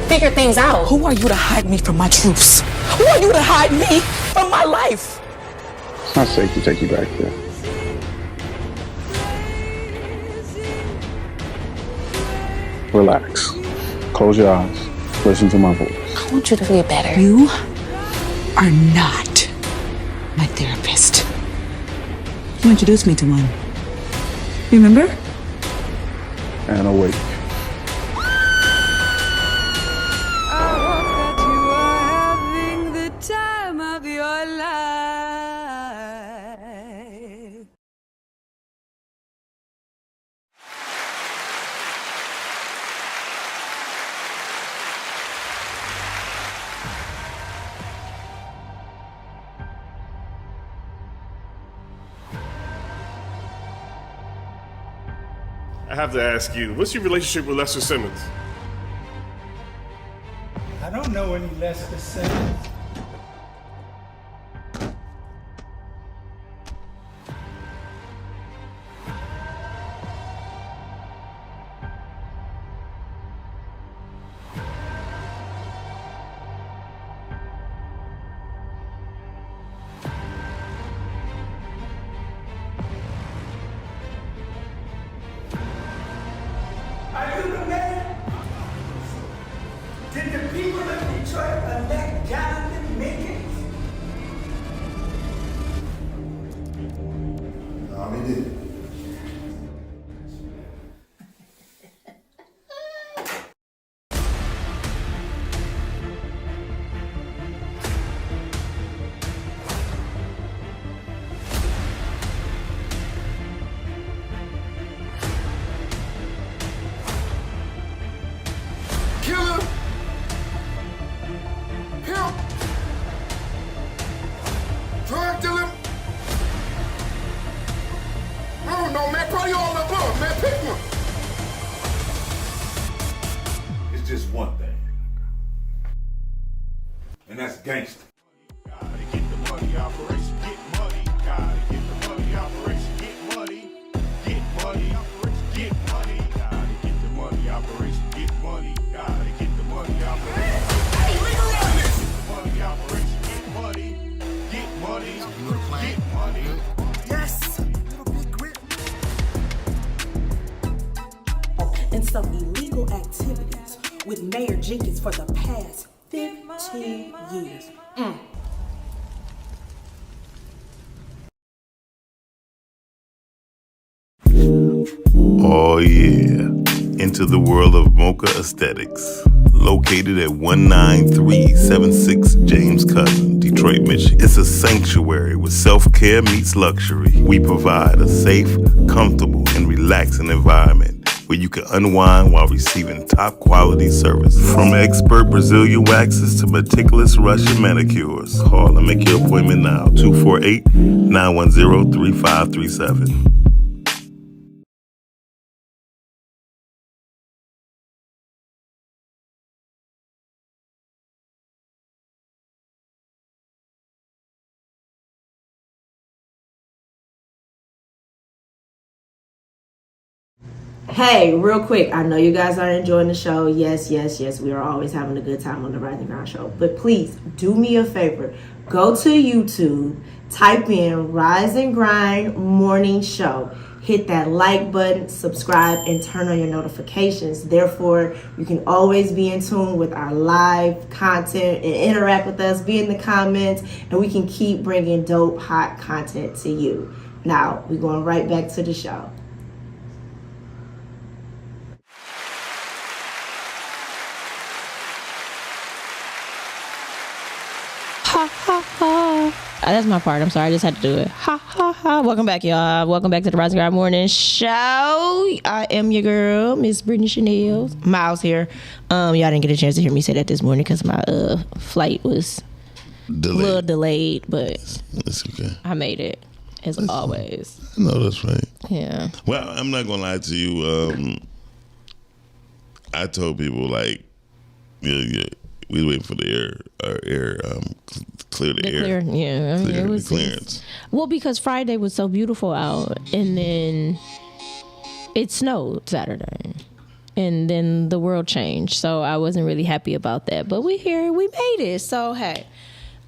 S18: Figure things out.
S15: Who are you to hide me from my truths? Who are you to hide me from my life?
S16: It's not safe to take you back there. Relax. Close your eyes. Listen to my voice.
S18: I want you to feel better.
S15: You are not my therapist. You introduced me to one. Remember?
S16: And awake.
S3: I have to ask you, what's your relationship with Lester Simmons?
S4: I don't know any Lester Simmons. Are you the man? Did the people of Detroit elect Jonathan Mickens?
S5: No, they didn't.
S6: Killer! Pimp! Drug dealer! I don't know, man. Probably all above, man. Pick one.
S5: It's just one thing. And that's gangster.
S6: Gotta get the money, operation, get money. Gotta get the money, operation, get money. Get money, operation, get money. Gotta get the money, operation, get money. Gotta get the money, operation. Hey, legalize this! Get the money, operation, get money. Get money, get money.
S4: Yes! Little big grip.
S7: And some illegal activities with Mayor Jenkins for the past 15 years.
S2: Oh yeah, into the world of Mocha Aesthetics. Located at 19376 James Cousin, Detroit, Michigan. It's a sanctuary where self-care meets luxury. We provide a safe, comfortable, and relaxing environment where you can unwind while receiving top quality service. From expert Brazilian waxes to meticulous Russian manicures. Call and make your appointment now, 248-910-3537.
S19: Hey, real quick, I know you guys are enjoying the show. Yes, we are always having a good time on the Rise and Grind show. But please, do me a favor. Go to YouTube, type in Rise and Grind Morning Show. hit that like button, subscribe, and turn on your notifications. Therefore, you can always be in tune with our live content and interact with us, be in the comments, and we can keep bringing dope, hot content to you. Now, we're going right back to the show.
S11: Ha ha ha. That's my part. I'm sorry. I just had to do it. Ha ha ha. Welcome back, y'all. Welcome back to the Rising Grind Morning Show. I am your girl, Miss Brittany Chanel. Miles here. Y'all didn't get a chance to hear me say that this morning because my flight was a little delayed, but
S2: it's okay.
S11: I made it as always.
S2: No, that's right.
S11: Yeah.
S2: Well, I'm not gonna lie to you. I told people like, yeah. We was waiting for the clear the air.
S11: Yeah, I mean,
S2: Clear
S11: it was
S2: the clearance.
S11: Well, because Friday was so beautiful out, and then it snowed Saturday, and then the world changed. So I wasn't really happy about that. But we here, we made it. So hey,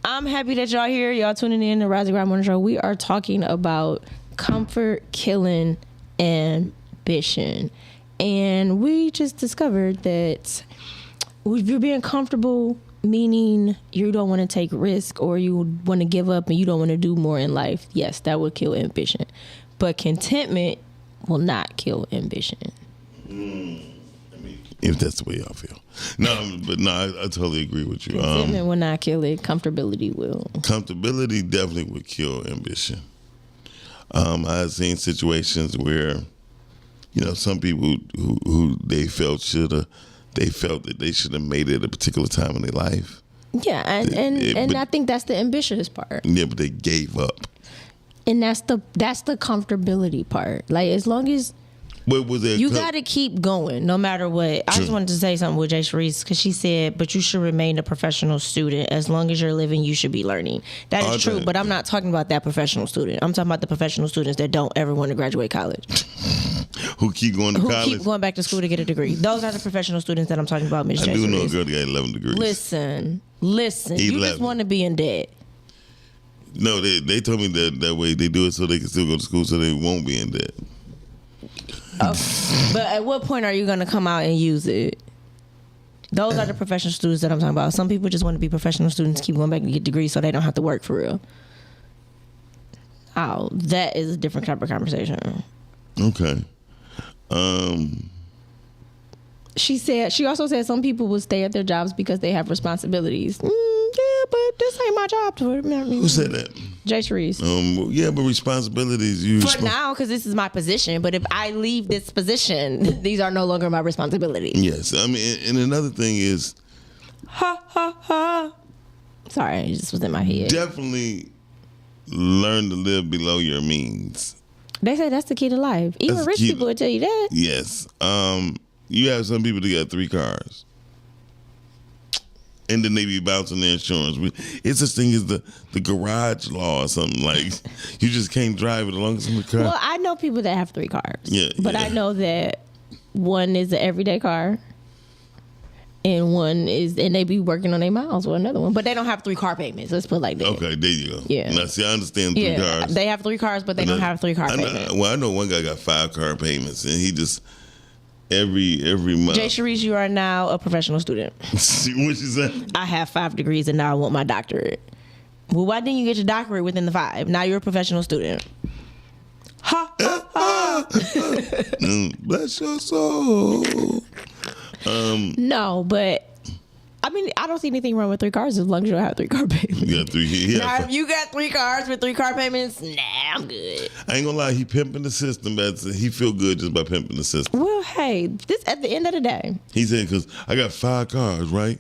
S11: I'm happy that y'all here. Y'all tuning in to Rising Grind Morning Show. We are talking about comfort killing ambition, and we just discovered that if you're being comfortable, meaning you don't want to take risk or you want to give up and you don't want to do more in life, yes, that will kill ambition. But contentment will not kill ambition.
S2: If that's the way y'all feel. No, but no, I totally agree with you.
S11: Contentment will not kill it. Comfortability will.
S2: Comfortability definitely would kill ambition. I've seen situations where, some people who they felt that they should have made it at a particular time in their life.
S11: Yeah, and I think that's the ambitious part.
S2: Yeah, but they gave up.
S11: And that's the comfortability part. Like, as long as you got to keep going no matter what. I just wanted to say something with Jay Sharice because she said, but you should remain a professional student. As long as you're living, you should be learning. That is true, but I'm not talking about that professional student. I'm talking about the professional students that don't ever want to graduate college.
S2: Who keep going to college?
S11: Who keep going back to school to get a degree. Those are the professional students that I'm talking about, Ms.
S2: I do know a girl that got 11 degrees.
S11: Listen. You just want to be in debt.
S2: No, they told me that way they do it so they can still go to school so they won't be in debt.
S11: But at what point are you going to come out and use it? Those are the professional students that I'm talking about. Some people just want to be professional students, keep going back and get degrees so they don't have to work for real. Oh, that is a different type of conversation.
S2: Okay.
S11: She also said some people will stay at their jobs because they have responsibilities. Yeah, but this ain't my job.
S2: Who said that?
S11: Jay Sharice.
S2: Yeah, but responsibilities.
S11: For now, because this is my position. But if I leave this position, these are no longer my responsibility.
S2: Yes, I mean, and another thing is,
S11: Sorry, it just was in my head.
S2: Definitely learn to live below your means.
S11: They say that's the key to life. Even rich people will tell you that.
S2: Yes. You have some people that got 3 cars. And then they be bouncing their insurance. It's this thing is the garage law or something. Like, you just can't drive it as long as it's in the car.
S11: Well, I know people that have 3 cars.
S2: Yeah.
S11: But I know that one is an everyday car. And and they be working on their miles with another one. But they don't have 3 car payments. Let's put it like that.
S2: Okay, there you go.
S11: Yeah.
S2: Now, see, I understand 3 cars.
S11: They have 3 cars, but they don't have 3 car payments.
S2: I know one guy got 5 car payments, and he just, every month.
S11: Jay Sharice, you are now a professional student.
S2: What you say?
S11: I have 5 degrees, and now I want my doctorate. Well, why didn't you get your doctorate within the 5? Now you're a professional student. Ha, ha, ha.
S2: Bless your soul.
S11: No, but I mean, I don't see anything wrong with 3 cars as long as you don't have 3 car payments.
S2: You got 3.
S11: Now, if you got 3 cars with 3 car payments, nah, I'm good.
S2: I ain't gonna lie, he pimping the system. He feel good just by pimping the system.
S11: Well, hey, this at the end of the day.
S2: He said, because I got 5 cars, right?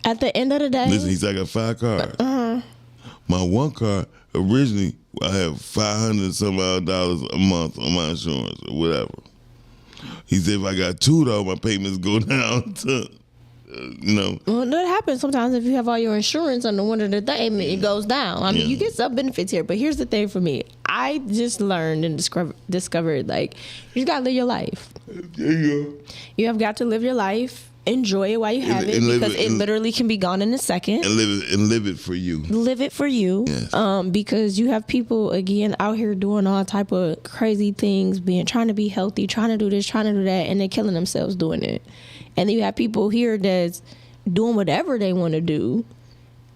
S11: At the end of the day.
S2: Listen, he said, I got 5 cars. My one car, originally, I have $500 some odd a month on my insurance or whatever. He said, if I got 2, though, my payments go down to,
S11: Well, that happens sometimes if you have all your insurance under one of the things, it goes down. I mean, you get some benefits here, but here's the thing for me. I just learned and discovered, like, you just got to live your life.
S2: There you go.
S11: You have got to live your life. enjoy it while you have it, because it literally can be gone in a second.
S2: And live it for you.
S11: Live it for you.
S2: Yes.
S11: Because you have people again out here doing all type of crazy things, trying to be healthy, trying to do this, trying to do that, and they're killing themselves doing it. And then you have people here that's doing whatever they want to do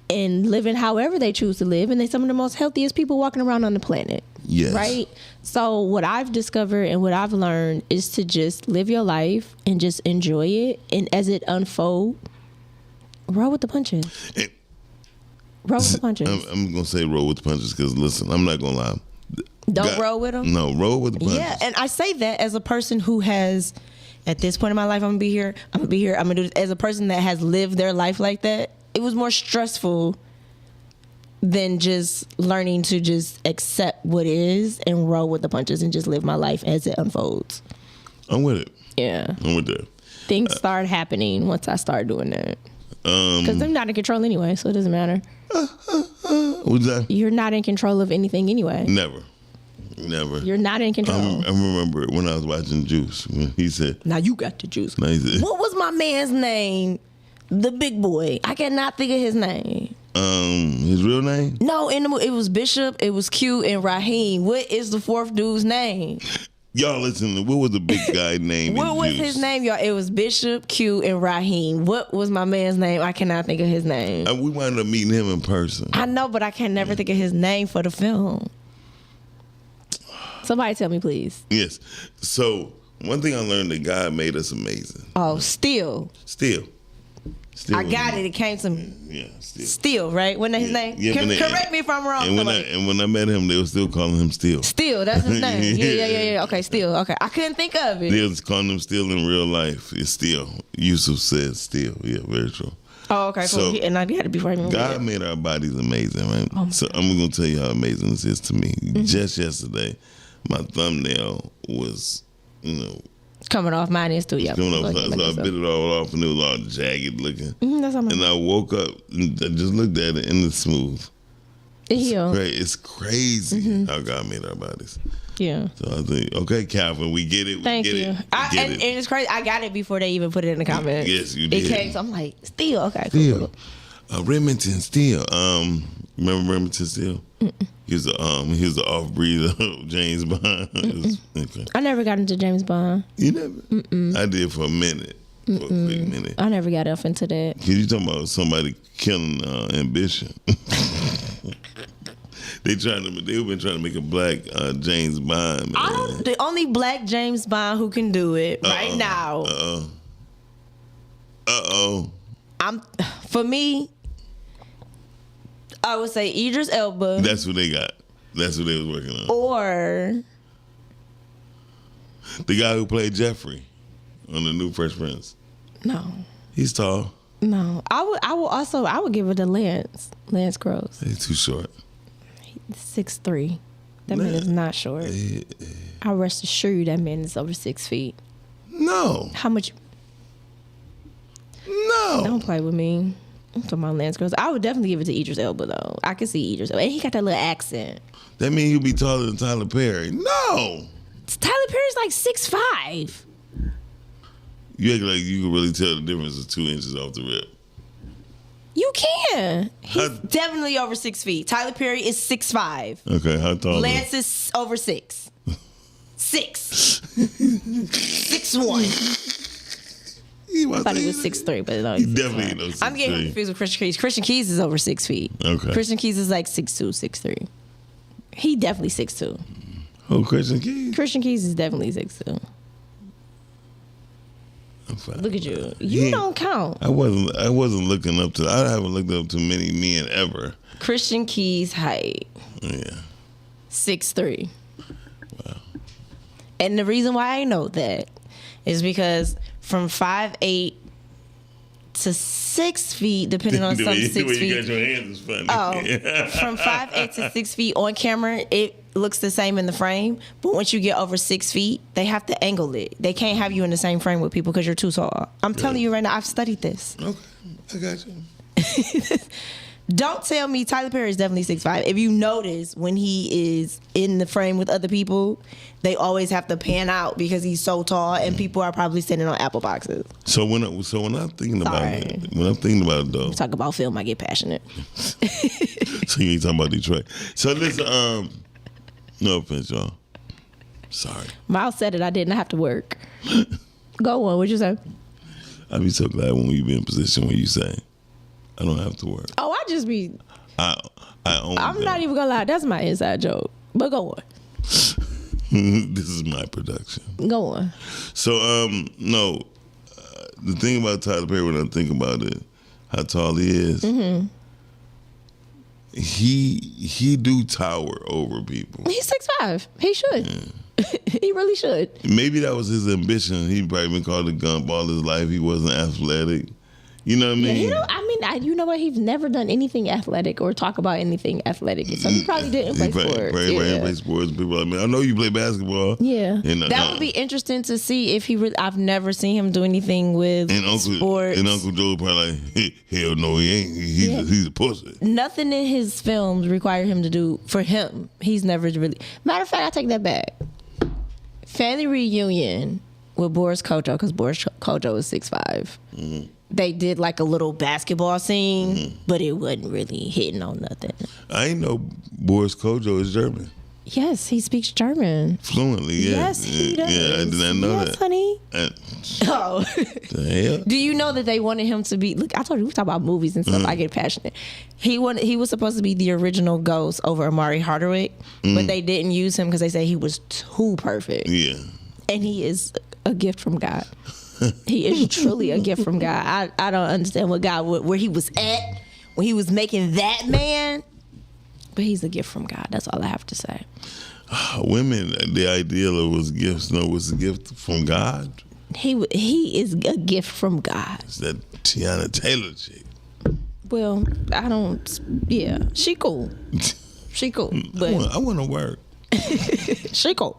S11: and living however they choose to live, and they're some of the most healthiest people walking around on the planet.
S2: Yes.
S11: Right? So what I've discovered and what I've learned is to just live your life and just enjoy it, and as it unfolds, roll with the punches. Roll with the punches.
S2: I'm going to say roll with the punches because, listen, I'm not going to lie.
S11: Don't roll with them?
S2: No, roll with the punches.
S11: Yeah, and I say that as a person who has, at this point in my life, I'm going to be here, I'm going to do this. As a person that has lived their life like that, it was more stressful than just learning to just accept what is and roll with the punches and just live my life as it unfolds.
S2: I'm with it.
S11: Yeah.
S2: I'm with that.
S11: Things start happening once I start doing that. Because I'm not in control anyway, so it doesn't matter.
S2: What's that?
S11: You're not in control of anything anyway.
S2: Never. You're
S11: not in control.
S2: I remember when I was watching Juice, when he said,
S11: now you got the juice.
S2: He said,
S11: what was my man's name? The big boy. I cannot think of his name.
S2: His real name?
S11: No, in the movie, it was Bishop, it was Q, and Raheem. What is the fourth dude's name?
S2: Y'all listen, what was the big guy name?
S11: What was his name, y'all? It was Bishop, Q, and Raheem. What was my man's name? I cannot think of his name.
S2: We wound up meeting him in person.
S11: I know, but I can never think of his name for the film. Somebody tell me, please.
S2: Yes. So, one thing I learned, that God made us amazing.
S11: Oh, still.
S2: I
S11: got it. It came to me.
S2: Yeah,
S11: Still, right? Wasn't that his name?
S2: Yeah,
S11: correct me if I'm wrong.
S2: And when I met him, they were still calling him Still.
S11: Still, that's his name. Yeah. Okay, Still. Okay, I couldn't think of it.
S2: They was calling him Still in real life. It's Still. Yusuf said Still. Yeah, very true.
S11: Oh, okay, cool.
S2: So,
S11: And I got it before I even
S2: God made our bodies amazing, right?
S11: Oh,
S2: so I'm going to tell you how amazing this is to me. Mm-hmm. Just yesterday, my thumbnail was,
S11: coming off. Mine is too. Yeah.
S2: Coming off, so I bit it all off, and it was all jagged looking.
S11: That's all.
S2: And I woke up and I just looked at it, and it's smooth.
S11: It healed.
S2: It's crazy how God made our bodies.
S11: Yeah.
S2: So I think, okay, Calvin, we get it.
S11: Thank you. And it's crazy. I got it before they even put it in the comments.
S2: Yes, you did.
S11: It came, so I'm like, Still. Okay, cool.
S2: Remington Steele. Remember Remington Steele? He was the off-breed of James Bond. Okay.
S11: I never got into James Bond.
S2: You never? I did for a minute. For a quick minute.
S11: I never got up into that.
S2: Cause you talking about somebody killing Ambition? They've been trying to make a black James Bond. Man.
S11: The only black James Bond who can do it right now. For me, I would say Idris Elba.
S2: That's what they got. That's what they was working on.
S11: Or
S2: the guy who played Jeffrey on the new Fresh Prince.
S11: No.
S2: He's tall.
S11: No. I would give it to Lance Gross.
S2: He's too short.
S11: 6'3". That man is not short. I rest assure you that man is over 6 feet.
S2: No.
S11: How much?
S2: No.
S11: Don't play with me. I'm talking about Lance Gross. I would definitely give it to Idris Elba, though. I could see Idris Elba. And he got that little accent.
S2: That means he'll be taller than Tyler Perry. No.
S11: Tyler Perry's like 6'5".
S2: You act like you can really tell the difference of 2 inches off the rip.
S11: You can. He's definitely over 6 feet. Tyler Perry is 6'5".
S2: Okay, how tall?
S11: Lance is over 6. 6'1". I thought he was 6'3", but no,
S2: he definitely knows.
S11: I'm getting confused with Christian Keys. Christian Keys is over 6 feet.
S2: Okay.
S11: Christian Keys is like 6'2", 6'3". He definitely 6'2".
S2: Oh, Christian Keys?
S11: Christian Keys is definitely 6'2". Look at you. You don't count.
S2: I wasn't looking up to. I haven't looked up to many men ever.
S11: Christian Keys' height.
S2: Yeah.
S11: 6'3". Wow. And the reason why I know that is because from 5'8" to 6 feet, depending on some 6 feet.
S2: You got your hands is funny.
S11: From 5'8" to 6 feet on camera, it looks the same in the frame. But once you get over 6 feet, they have to angle it. They can't have you in the same frame with people because you're too tall. I'm telling you right now, I've studied this.
S2: Okay, I got you.
S18: Don't tell me Tyler Perry is definitely 6'5". If you notice, when he is in the frame with other people, they always have to pan out because he's so tall, and people are probably sitting on apple boxes.
S2: So when I'm thinking about it, though,
S18: talk about film, I get passionate.
S2: So you ain't talking about Detroit. So listen, no offense, y'all. Sorry.
S11: Miles said it. I didn't have to work. Go on. What'd you say?
S2: I'd be so glad when you be in a position where you say, I don't have to work.
S11: Oh, I just be.
S2: I own
S11: I'm
S2: them.
S11: not even gonna lie. That's my inside joke. But go on.
S2: This is my production.
S11: Go on.
S2: So, the thing about Tyler Perry, when I think about it, how tall he is,
S11: Mm-hmm.
S2: he do tower over people.
S11: He's 6'5". He should. He really should.
S2: Maybe that was his ambition. He probably been called a gump all his life. He wasn't athletic. You know what I mean?
S11: You know what? He's never done anything athletic or talk about anything athletic. So he probably didn't play sports.
S2: Play sports. People, I mean, I know you play basketball.
S11: Yeah.
S2: And,
S11: that would be interesting to see if he really. I've never seen him do anything with sports.
S2: And Uncle Joe probably like, hell no, he ain't. He's a pussy.
S11: Nothing in his films require him to do for him. He's never really. Matter of fact, I take that back. Family reunion with Boris Kodjoe, because Boris Kodjoe is 6'5". Mm-hmm. They did like a little basketball scene, but it wasn't really hitting on nothing.
S2: I ain't know Boris Kodjoe is German.
S11: Yes, he speaks German.
S2: Fluently, yeah.
S11: Yes, he does.
S2: Yeah, I did not know that.
S11: Yes, honey. Oh.
S2: The hell?
S11: Do you know that they wanted him to be, look, I told you, we talk about movies and stuff, I get passionate. He was supposed to be the original Ghost over Amari Hardwick, but they didn't use him because they said he was too perfect.
S2: Yeah.
S11: And he is a gift from God. He is truly a gift from God. I don't understand what God, where he was at when he was making that man, but he's a gift from God. That's all I have to say.
S2: Women, the ideal was gifts. No, was a gift from God.
S11: He is a gift from God.
S2: It's that Tiana Taylor chick.
S11: Well, I don't. Yeah, she cool. She cool. But
S2: I want to work.
S11: She cool.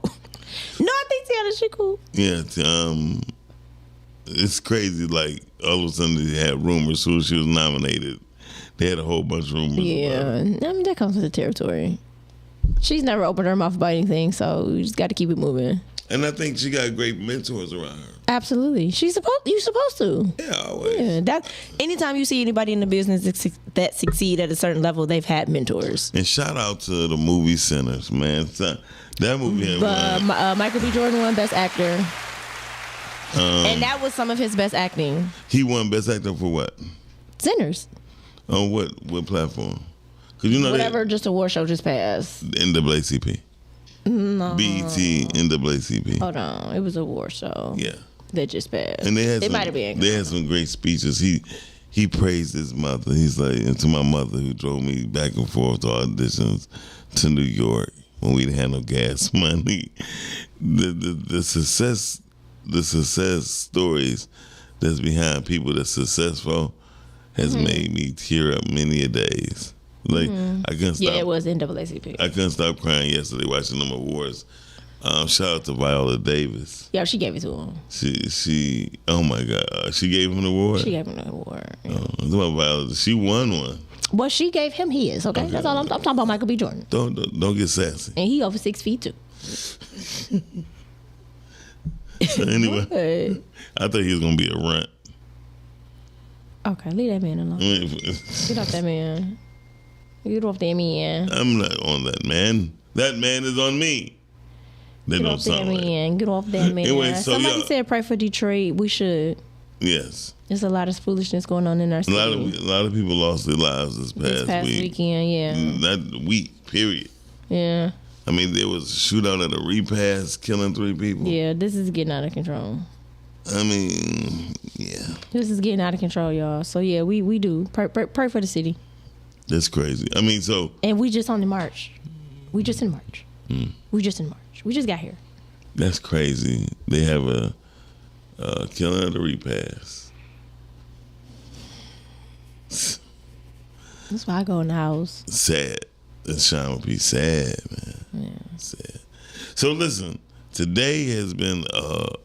S11: No, I think Tiana, she cool.
S2: Yeah, it's crazy. Like all of a sudden, they had rumors who she was nominated. They had a whole bunch of rumors.
S11: Yeah, I mean that comes with the territory. She's never opened her mouth about anything, so you just got to keep it moving.
S2: And I think she got great mentors around her.
S11: Absolutely, you're supposed to.
S2: Yeah, always.
S11: Yeah, that anytime you see anybody in the business that succeed at a certain level, they've had mentors.
S2: And shout out to the movie Sinners, man. That movie had
S11: Michael B. Jordan won Best Actor. And that was some of his best acting.
S2: He won Best Actor for what?
S11: Sinners.
S2: On what platform? Cause you know
S11: whatever, just award show just passed.
S2: NAACP.
S11: No.
S2: BET, NAACP.
S11: Hold on, it was a award show.
S2: Yeah.
S11: That just passed.
S2: And
S11: it might have been.
S2: They had some great speeches. He praised his mother. He's like, and to my mother who drove me back and forth to auditions to New York when we didn't have no gas money. The success stories that's behind people that's successful has made me tear up many a days. Like I couldn't stop.
S11: Yeah, it was NAACP.
S2: I couldn't stop crying yesterday watching them awards. Shout out to Viola Davis.
S11: Yeah, she gave it to him.
S2: She oh my God, she gave him an award.
S11: She gave him an award. Yeah.
S2: Oh, Viola, she won one.
S11: Well, she gave him his. Okay, that's all I'm talking about. Michael B. Jordan.
S2: Don't get sassy.
S11: And he over 6 feet too.
S2: So anyway, I thought he was gonna be a runt.
S11: Okay, leave that man alone. Get off that man. Get off that man.
S2: I'm not on that man. That man is on me. They
S11: Get
S2: don't
S11: off that
S2: sound
S11: man.
S2: right.
S11: Get off that man.
S2: Anyway, so
S11: somebody said pray for Detroit. We should.
S2: Yes.
S11: There's a lot of foolishness going on in our city.
S2: A lot of people lost their lives this past
S11: weekend. Yeah.
S2: That week, period.
S11: Yeah.
S2: I mean, there was a shootout at a repass, killing 3 people.
S11: Yeah, this is getting out of control.
S2: I mean, yeah.
S11: This is getting out of control, y'all. So yeah, we do pray for the city.
S2: That's crazy. I mean, so.
S11: And we just on the march. We just in March. We just in March. We just got here.
S2: That's crazy. They have a killing at a repass.
S11: That's why I go in the house.
S2: Sad. That Sean would be sad, man.
S11: Yeah.
S2: Sad. So listen, today has been
S11: a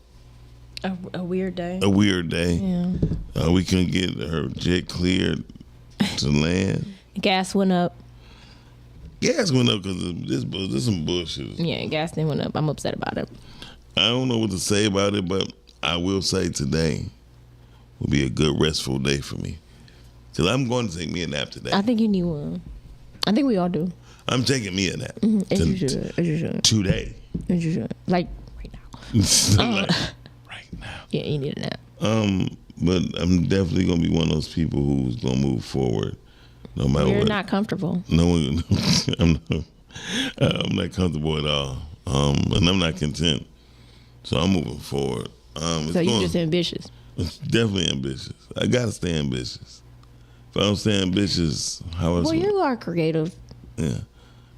S11: weird day.
S2: A weird day.
S11: Yeah.
S2: We couldn't get her jet cleared to land.
S11: Gas went up.
S2: Gas went up because this some bullshit.
S11: Yeah, gas didn't went up. I'm upset about it.
S2: I don't know what to say about it, but I will say today will be a good restful day for me. Because I'm going to take me a nap today.
S11: I think you need one. I think we all do.
S2: I'm taking me a nap.
S11: As you should. As you should.
S2: Today.
S11: As you should. Like right now.
S2: Right now.
S11: Yeah, you need a nap.
S2: But I'm definitely going to be one of those people who's going to move forward no matter what.
S11: You're not comfortable.
S2: No one. I'm not comfortable at all. And I'm not content. So I'm moving forward.
S11: So you're just ambitious.
S2: Definitely ambitious. I gotta stay ambitious. If I don't stay ambitious, how else?
S11: Well, you are creative.
S2: Yeah,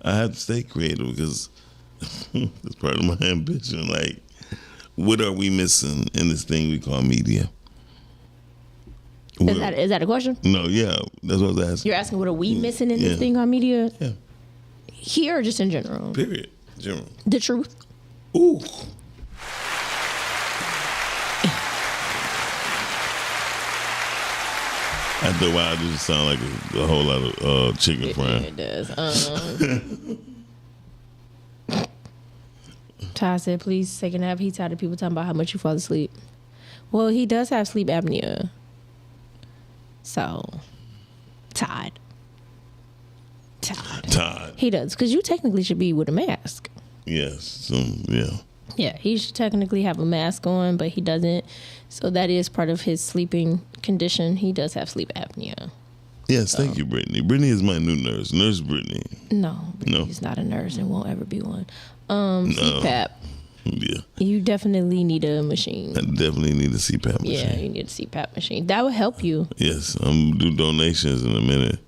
S2: I have to stay creative because it's part of my ambition. Like, what are we missing in this thing we call media?
S11: Is that a question?
S2: No, yeah, that's what I was asking.
S11: You're asking what are we missing in this thing on media?
S2: Yeah.
S11: Here or just in general?
S2: Period. General.
S11: The truth.
S2: Ooh. After a while, it just sound like a whole lot of chicken frying.
S11: It does. Ty said, please take a nap. He's tired of people talking about how much you fall asleep. Well, he does have sleep apnea. So, Todd. He does. Because you technically should be with a mask.
S2: Yes. Yeah.
S11: Yeah, he should technically have a mask on, but he doesn't. So that is part of his sleeping condition. He does have sleep apnea.
S2: Yes, thank you, Brittany. Brittany is my new nurse. Nurse Brittany.
S11: No, he's not a nurse and won't ever be one. CPAP.
S2: Yeah.
S11: You definitely need a machine.
S2: I definitely need a CPAP machine.
S11: Yeah, you need a CPAP machine. That would help you.
S2: Yes, I'm going to do donations in a minute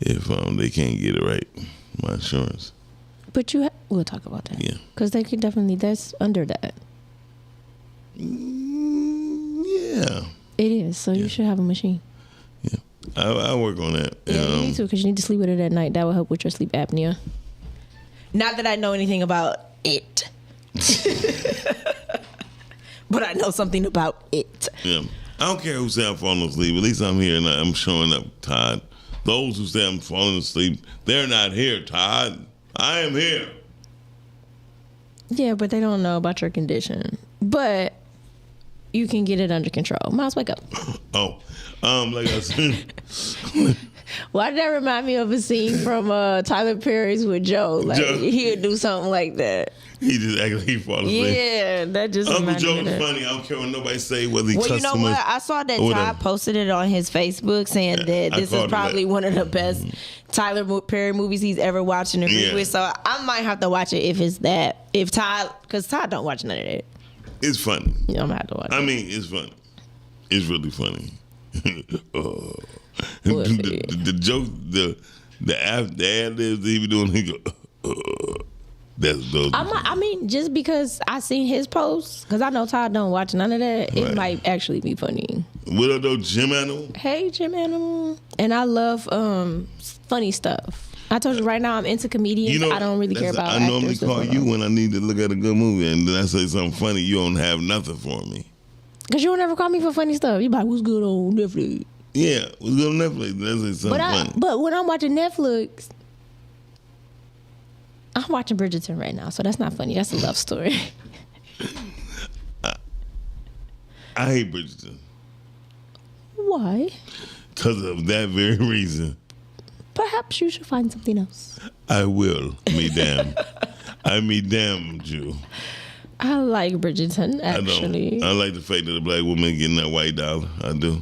S2: if they can't get it right, my insurance.
S11: But we'll talk about that.
S2: Yeah.
S11: Because they could definitely, that's under that.
S2: Yeah.
S11: It is. So you should have a machine.
S2: Yeah. I'll work on that.
S11: Yeah, you need to because you need to sleep with it at night. That will help with your sleep apnea.
S18: Not that I know anything about it. But I know something about it.
S2: Yeah. I don't care who say I'm falling asleep. At least I'm here and I'm showing up, Todd. Those who say I'm falling asleep, they're not here, Todd. I am here.
S11: Yeah, but they don't know about your condition. But you can get it under control. Miles, wake up.
S2: Oh, like I said.
S11: Why did that remind me of a scene from Tyler Perry's with Joe? Like he'd do something like that.
S2: He just act like he fall asleep.
S11: Yeah, that just
S2: Uncle
S11: reminded me
S2: Joe's
S11: of that.
S2: funny. I don't care what nobody say whether he
S18: Well, you
S2: cuss
S18: know
S2: too
S18: what?
S2: much
S18: I saw that
S2: or whatever.
S18: Todd posted it on his Facebook saying that
S2: I
S18: this
S2: called
S18: is
S2: it
S18: probably
S2: that.
S18: one of the best Tyler Perry movies he's ever watched and agreed
S2: Yeah.
S18: with. So I might have to watch it if it's that. If Todd, because Todd don't watch none of that.
S2: It's funny.
S11: Yeah, I'm gonna have to watch it.
S2: I mean, it's funny. It's really funny. The joke, the ad libs he be doing, he go, that's those.
S11: I mean, just because I seen his posts, because I know Todd don't watch none of that, it
S2: Right.
S11: might actually be funny.
S2: What are those Jim Animal?
S11: Hey, Jim Animal. And I love funny stuff. I told you right now I'm into comedians. I don't really care about
S2: I normally
S11: actors.
S2: call you when I need to look at a good movie, and then I say something funny. You don't have nothing for me.
S11: Because you don't ever call me for funny stuff. You be like, what's good on Netflix?
S2: Yeah, what's good on Netflix? That's something funny.
S11: But when I'm watching Netflix, I'm watching Bridgerton right now, so that's not funny. That's a love story.
S2: I hate Bridgerton
S11: Why?
S2: because of that very reason.
S11: Perhaps you should find something else.
S2: I will. Me damn. I me damn you.
S11: I like Bridgerton, actually.
S2: I don't. I like the fact that the black woman getting that white dollar. I do.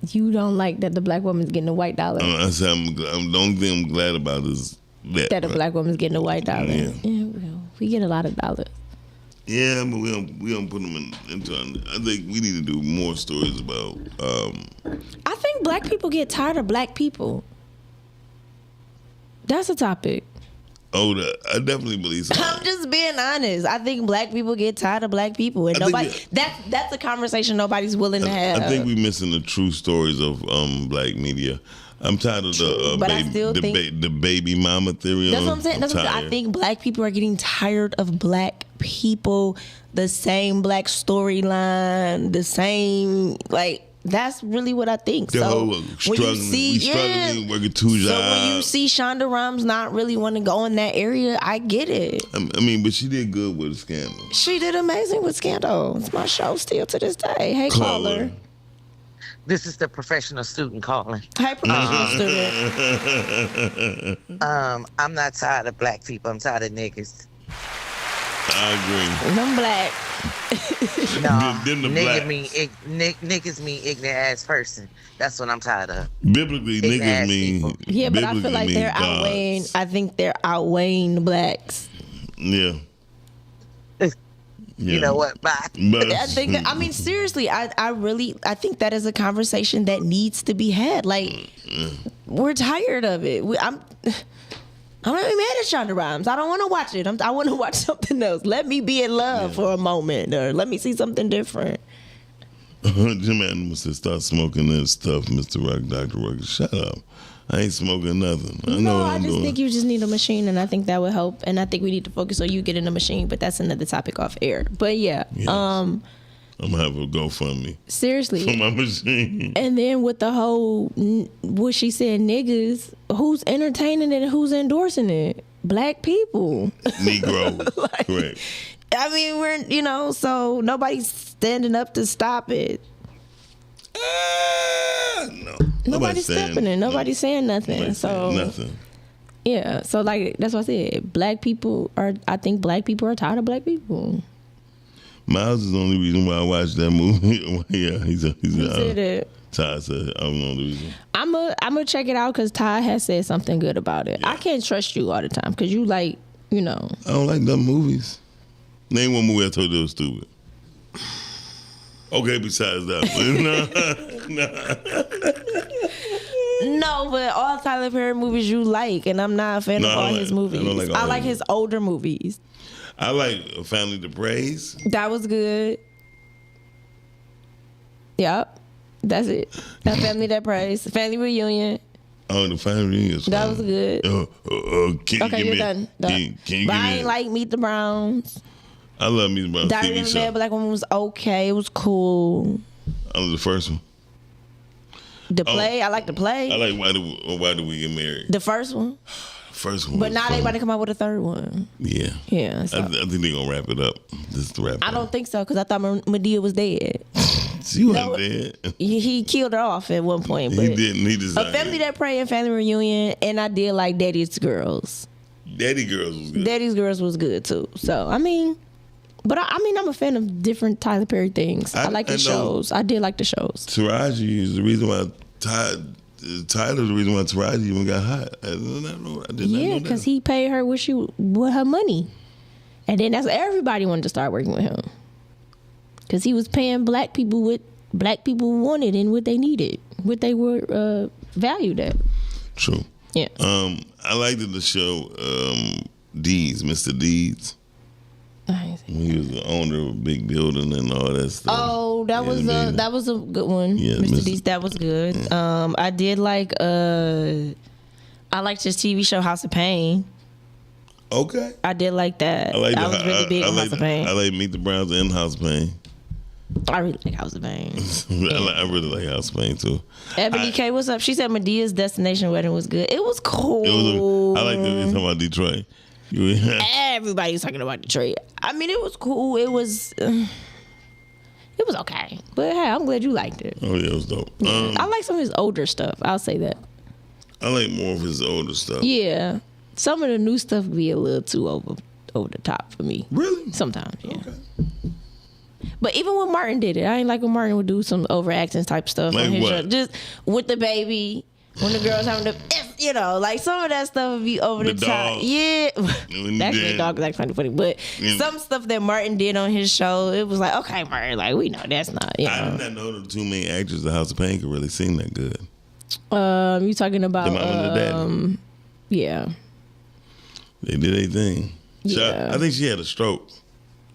S11: You don't like that the black woman's getting a white dollar?
S2: I said the only thing I'm glad about is
S11: that a black woman's getting a white dollar.
S2: Yeah.
S11: Well, we get a lot of dollars.
S2: Yeah, but we don't put them into. I think we need to do more stories about.
S11: I think black people get tired of black people. That's a topic.
S2: Oh, I definitely believe so.
S18: I'm just being honest. I think black people get tired of black people, and that's a conversation nobody's willing to have.
S2: I think we're missing the true stories of black media. I'm tired of the baby mama theory.
S18: That's what I'm saying. That's what I think black people are getting tired of black people, the same black storyline, the same That's really what I think.
S2: The
S18: So
S2: whole
S18: when
S2: struggling,
S18: you see,
S2: struggling, working 2 jobs.
S18: So when you see Shonda Rhimes not really want to go in that area, I get it.
S2: I mean, but she did good with a Scandal.
S18: She did amazing with Scandal. It's my show still to this day. Hey, caller.
S14: This is the professional student calling.
S18: Hey, professional student.
S14: I'm not tired of black people. I'm tired of niggas.
S2: I agree.
S18: Them black.
S14: No,
S2: Them the
S14: niggas
S2: blacks.
S14: mean ignorant ass person. That's what I'm tired of.
S2: Biblically,
S14: Ignorant
S2: niggas
S14: ass
S2: mean.
S14: people.
S18: Yeah, but I feel
S2: biblically
S18: like
S2: mean
S18: they're
S2: gods.
S18: outweighing. I think they're outweighing the blacks.
S2: Yeah.
S14: You know what? Bye.
S2: But
S18: I think that, I mean, seriously, I think that is a conversation that needs to be had. Like, we're tired of it. I'm not even mad at Shonda Rhimes. I don't want to watch it. I want to watch something else. Let me be in love for a moment, or let me see something different.
S2: Jim Adams said, "Start smoking that stuff, Mr. Rock, Dr. Rock." Shut up. I ain't smoking nothing. I know what
S18: I
S2: I'm
S18: just
S2: doing.
S18: think you just need a machine, and I think that would help. And I think we need to focus on you getting a machine, but that's another topic off air. But yeah,
S2: Yes. I'm gonna have a GoFundMe
S18: seriously
S2: for my machine.
S18: And then with the whole what she said, niggas, who's entertaining it and who's endorsing it? Black people,
S2: Negroes, correct?
S18: I mean, we're so nobody's standing up to stop it.
S2: No,
S18: Nobody's stepping in. Nobody's saying nothing.
S2: Nobody's saying nothing.
S18: Yeah, so like that's what I said. I think black people are tired of black people.
S2: Miles is the only reason why I watched that movie. Yeah, he's
S18: said it.
S2: Ty said I'm the only reason.
S18: I'm gonna check it out because Ty has said something good about it. I can't trust you all the time because you like,
S2: I don't like dumb movies. Name one movie I told you was stupid. Okay, besides that,
S18: No, but all Tyler Perry movies you like, and I'm not a fan of all his movies. I like his older movies.
S2: I like Family to Praise.
S18: That was good. Yep, that's it. That Family That Praise, Family Reunion.
S2: Oh, the Family Reunion.
S18: That was good. Okay, you're done.
S2: Can you
S18: But
S2: give
S18: I
S2: me?
S18: ain't like Meet the Browns.
S2: I love Meet the Browns
S18: Diary
S2: TV
S18: of a
S2: show.
S18: Mad Black Woman was okay. It was cool.
S2: I was the first one.
S18: The play, I like the play.
S2: I like Why Do We Get Married?
S18: The first one.
S2: First one.
S18: But
S2: was
S18: now
S2: fun.
S18: they about to come out with a third one.
S2: Yeah.
S18: Yeah. So.
S2: I think they're gonna wrap it up. Just to wrap it
S18: I
S2: up.
S18: don't think so because I thought Medea was dead.
S2: She wasn't dead.
S18: He killed her off at one point. But
S2: He didn't. He just
S18: A Family That Pray and Family Reunion, and I did like Daddy's Girls.
S2: Daddy Girls was good.
S18: Daddy's Girls was good too. So I mean, but I'm a fan of different Tyler Perry things. I like the shows. I did like the shows.
S2: Taraji is the reason why Tyler's the reason why Taraji even got hot. I did not know that.
S18: Because he paid her with her money, and then that's everybody wanted to start working with him. Because he was paying black people what black people wanted and what they needed, what they were valued at.
S2: True.
S18: Yeah.
S2: I liked the show Deeds, Mr. Deeds. He was the owner of a big building and all that stuff.
S18: Oh, that was a good one.
S2: Yeah,
S18: Mr. Deeds, that was good. I did like I liked his TV show House of Pain.
S2: Okay.
S18: I did like that.
S2: I like
S18: I was really big on House of Pain.
S2: I like Meet the Browns and House of Pain.
S18: I really like House of Pain.
S2: I really like House of Pain too.
S18: Ebony K, what's up? She said Medea's Destination Wedding was good. It was cool.
S2: I like that talking about Detroit.
S18: Everybody's talking about Detroit. I mean, it was cool. It was okay. But hey, I'm glad you liked it.
S2: Oh yeah, it was dope.
S18: I like some of his older stuff. I'll say that.
S2: I like more of his older stuff.
S18: Yeah, some of the new stuff be a little too over the top for me.
S2: Really?
S18: Sometimes, yeah. Okay. But even when Martin did it, I ain't like when Martin would do some overacting type stuff
S2: Like
S18: on his
S2: what?
S18: show. Just with the baby, when the girls having the, like some of that stuff would be over the top.
S2: dog.
S18: Yeah,
S2: When
S18: that's
S2: you
S18: the
S2: did.
S18: dog is actually funny. But
S2: Yeah.
S18: some stuff that Martin did on his show, it was like, okay, Martin, like we know that's not. You
S2: I
S18: know.
S2: did not know the two main actors of House of Pain could really sing that good.
S18: You talking about
S2: The mom and the daddy.
S18: yeah.
S2: They did their thing.
S18: Yeah.
S2: I think she had a stroke.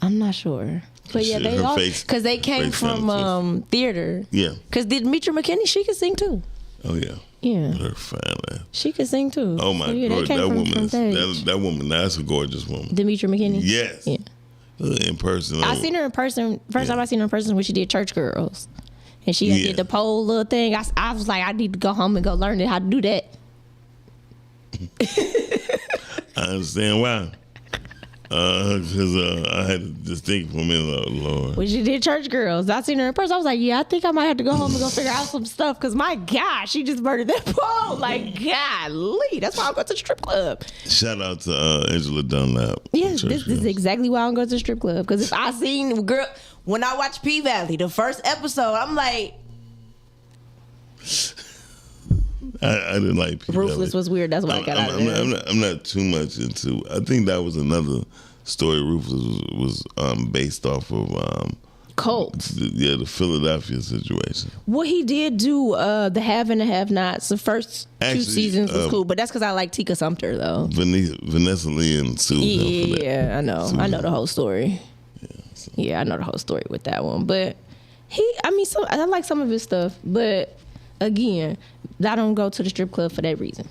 S18: I'm not sure. But yeah,
S2: Shit,
S18: they
S2: her
S18: all
S2: face-
S18: because they came
S2: face sounded
S18: from theater.
S2: Yeah.
S18: Because Demetria McKinney, she could sing too.
S2: Oh yeah.
S18: Yeah.
S2: Her fine ass.
S18: She could sing too.
S2: Oh my
S18: So, yeah, they
S2: god,
S18: came
S2: that
S18: from
S2: woman is
S18: stage.
S2: that woman. That's a gorgeous woman.
S18: Demetria McKinney.
S2: Yes.
S18: Yeah.
S2: In person.
S18: I seen her in person. First time I seen her in person was when she did Church Girls,
S11: and she did the pole little thing. I was like, I need to go home and go learn how to do that.
S2: I understand why. Because I had to just think for a minute, oh, Lord.
S11: When she did Church Girls, I seen her in person. I was like, yeah, I think I might have to go home and go figure out some stuff. Because my God, she just murdered that pole. Like, golly. That's why I go to the strip club.
S2: Shout out to Angela Dunlap.
S11: Yes, this is exactly why I don't go to the strip club. Because if I seen, girl, when I watched P-Valley, the first episode, I'm like,
S2: I didn't like P-Valley.
S11: Ruthless was weird. That's why I got out of there.
S2: I'm not too much into. I think that was another story. Ruthless was based off of
S11: Colts.
S2: The Philadelphia situation.
S11: Well, he did do the Have and the Have Nots. The first two seasons was cool, but that's because I like Tika Sumpter though.
S2: Vanessa Lee and Sue.
S11: Yeah, I know. I know the whole story. Yeah, I know the whole story with that one. But I like some of his stuff, but again, I don't go to the strip club for that reason.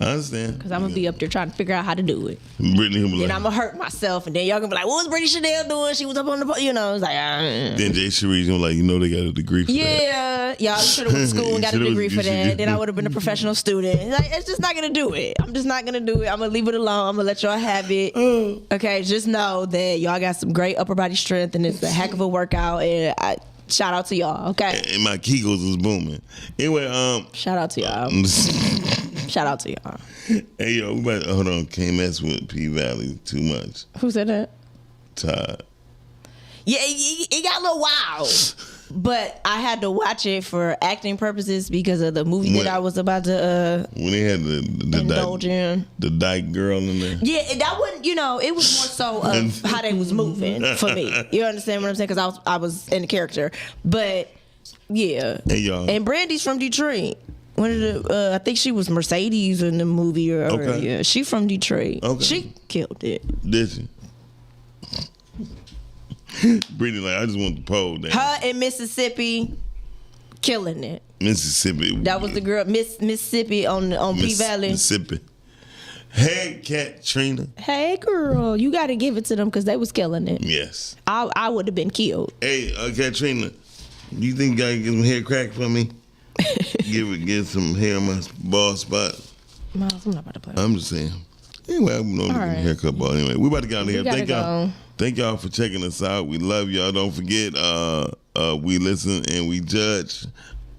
S2: I understand.
S11: Because I'm going to be up there trying to figure out how to do it.
S2: Brittany will be
S11: then
S2: like,
S11: I'm going to hurt myself, and then y'all going to be like, what was Brittany Chanel doing? She was up on the, it's like,
S2: Then Jay Cherise gonna like, they got a degree for that.
S11: Yeah, y'all should have went to school and got a degree for that. Then I would have been a professional student. Like, it's just not going to do it. I'm just not going to do it. I'm going to leave it alone. I'm going to let y'all have it. Okay, just know that y'all got some great upper body strength, and it's a heck of a workout, and shout out to y'all, okay?
S2: And my Kegels is booming. Anyway,
S11: shout out to y'all. Shout out to y'all.
S2: Hey, yo, hold on. Can't mess with P-Valley too much.
S11: Who said that?
S2: Todd.
S11: Yeah, it got a little wild. But I had to watch it for acting purposes because of the movie that I was about to
S2: when they had the dyke girl in there.
S11: Yeah, that wasn't, it was more so of how they was moving for me. You understand what I'm saying? Because I was in the character. But yeah.
S2: Hey, y'all.
S11: And Brandy's from Detroit. I think she was Mercedes in the movie. Yeah, she from Detroit. Okay. She killed it.
S2: Did she? Brittany, like, I just want the pole down.
S11: Her in Mississippi, killing it.
S2: Mississippi.
S11: That was the girl, Mississippi on P-Valley.
S2: Mississippi. Hey, Katrina.
S11: Hey, girl. You got to give it to them because they was killing it.
S2: Yes.
S11: I would have been killed.
S2: Hey, Katrina, you think you got to get some hair crack for me? Get some hair on my bald spot.
S11: Miles, I'm not about to play.
S2: I'm just saying. Anyway, I'm going to get a haircut ball. Anyway, we about to get out of here. Thank y'all for checking us out. We love y'all. Don't forget, we listen and we judge.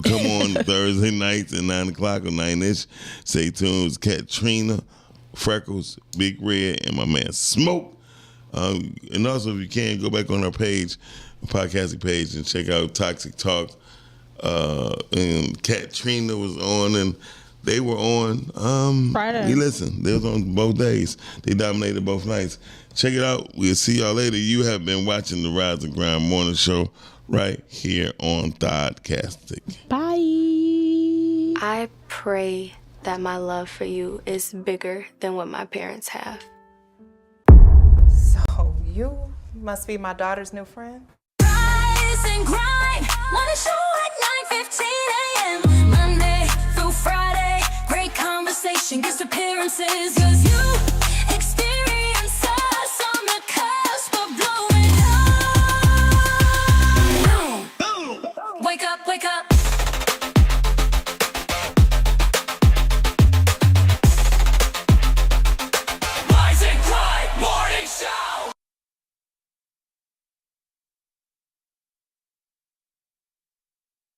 S2: Come on Thursday nights at 9 o'clock or 9-ish. Stay tuned. It's Katrina, Freckles, Big Red, and my man Smoke. And also, if you can, go back on our page, podcasting page, and check out Toxic Talk. And Katrina was on, and they were on
S11: Friday.
S2: You listen, they was on both days. They dominated both nights. Check it out. We'll see y'all later. You have been watching the Rise and Grind Morning Show right here on Thoughtcastic.
S11: Bye.
S20: I pray that my love for you is bigger than what my parents have.
S21: So you must be my daughter's new friend?
S9: Rise and grind, morning show at 9:15 a.m. Monday through Friday, great conversation, guest appearances, 'cause you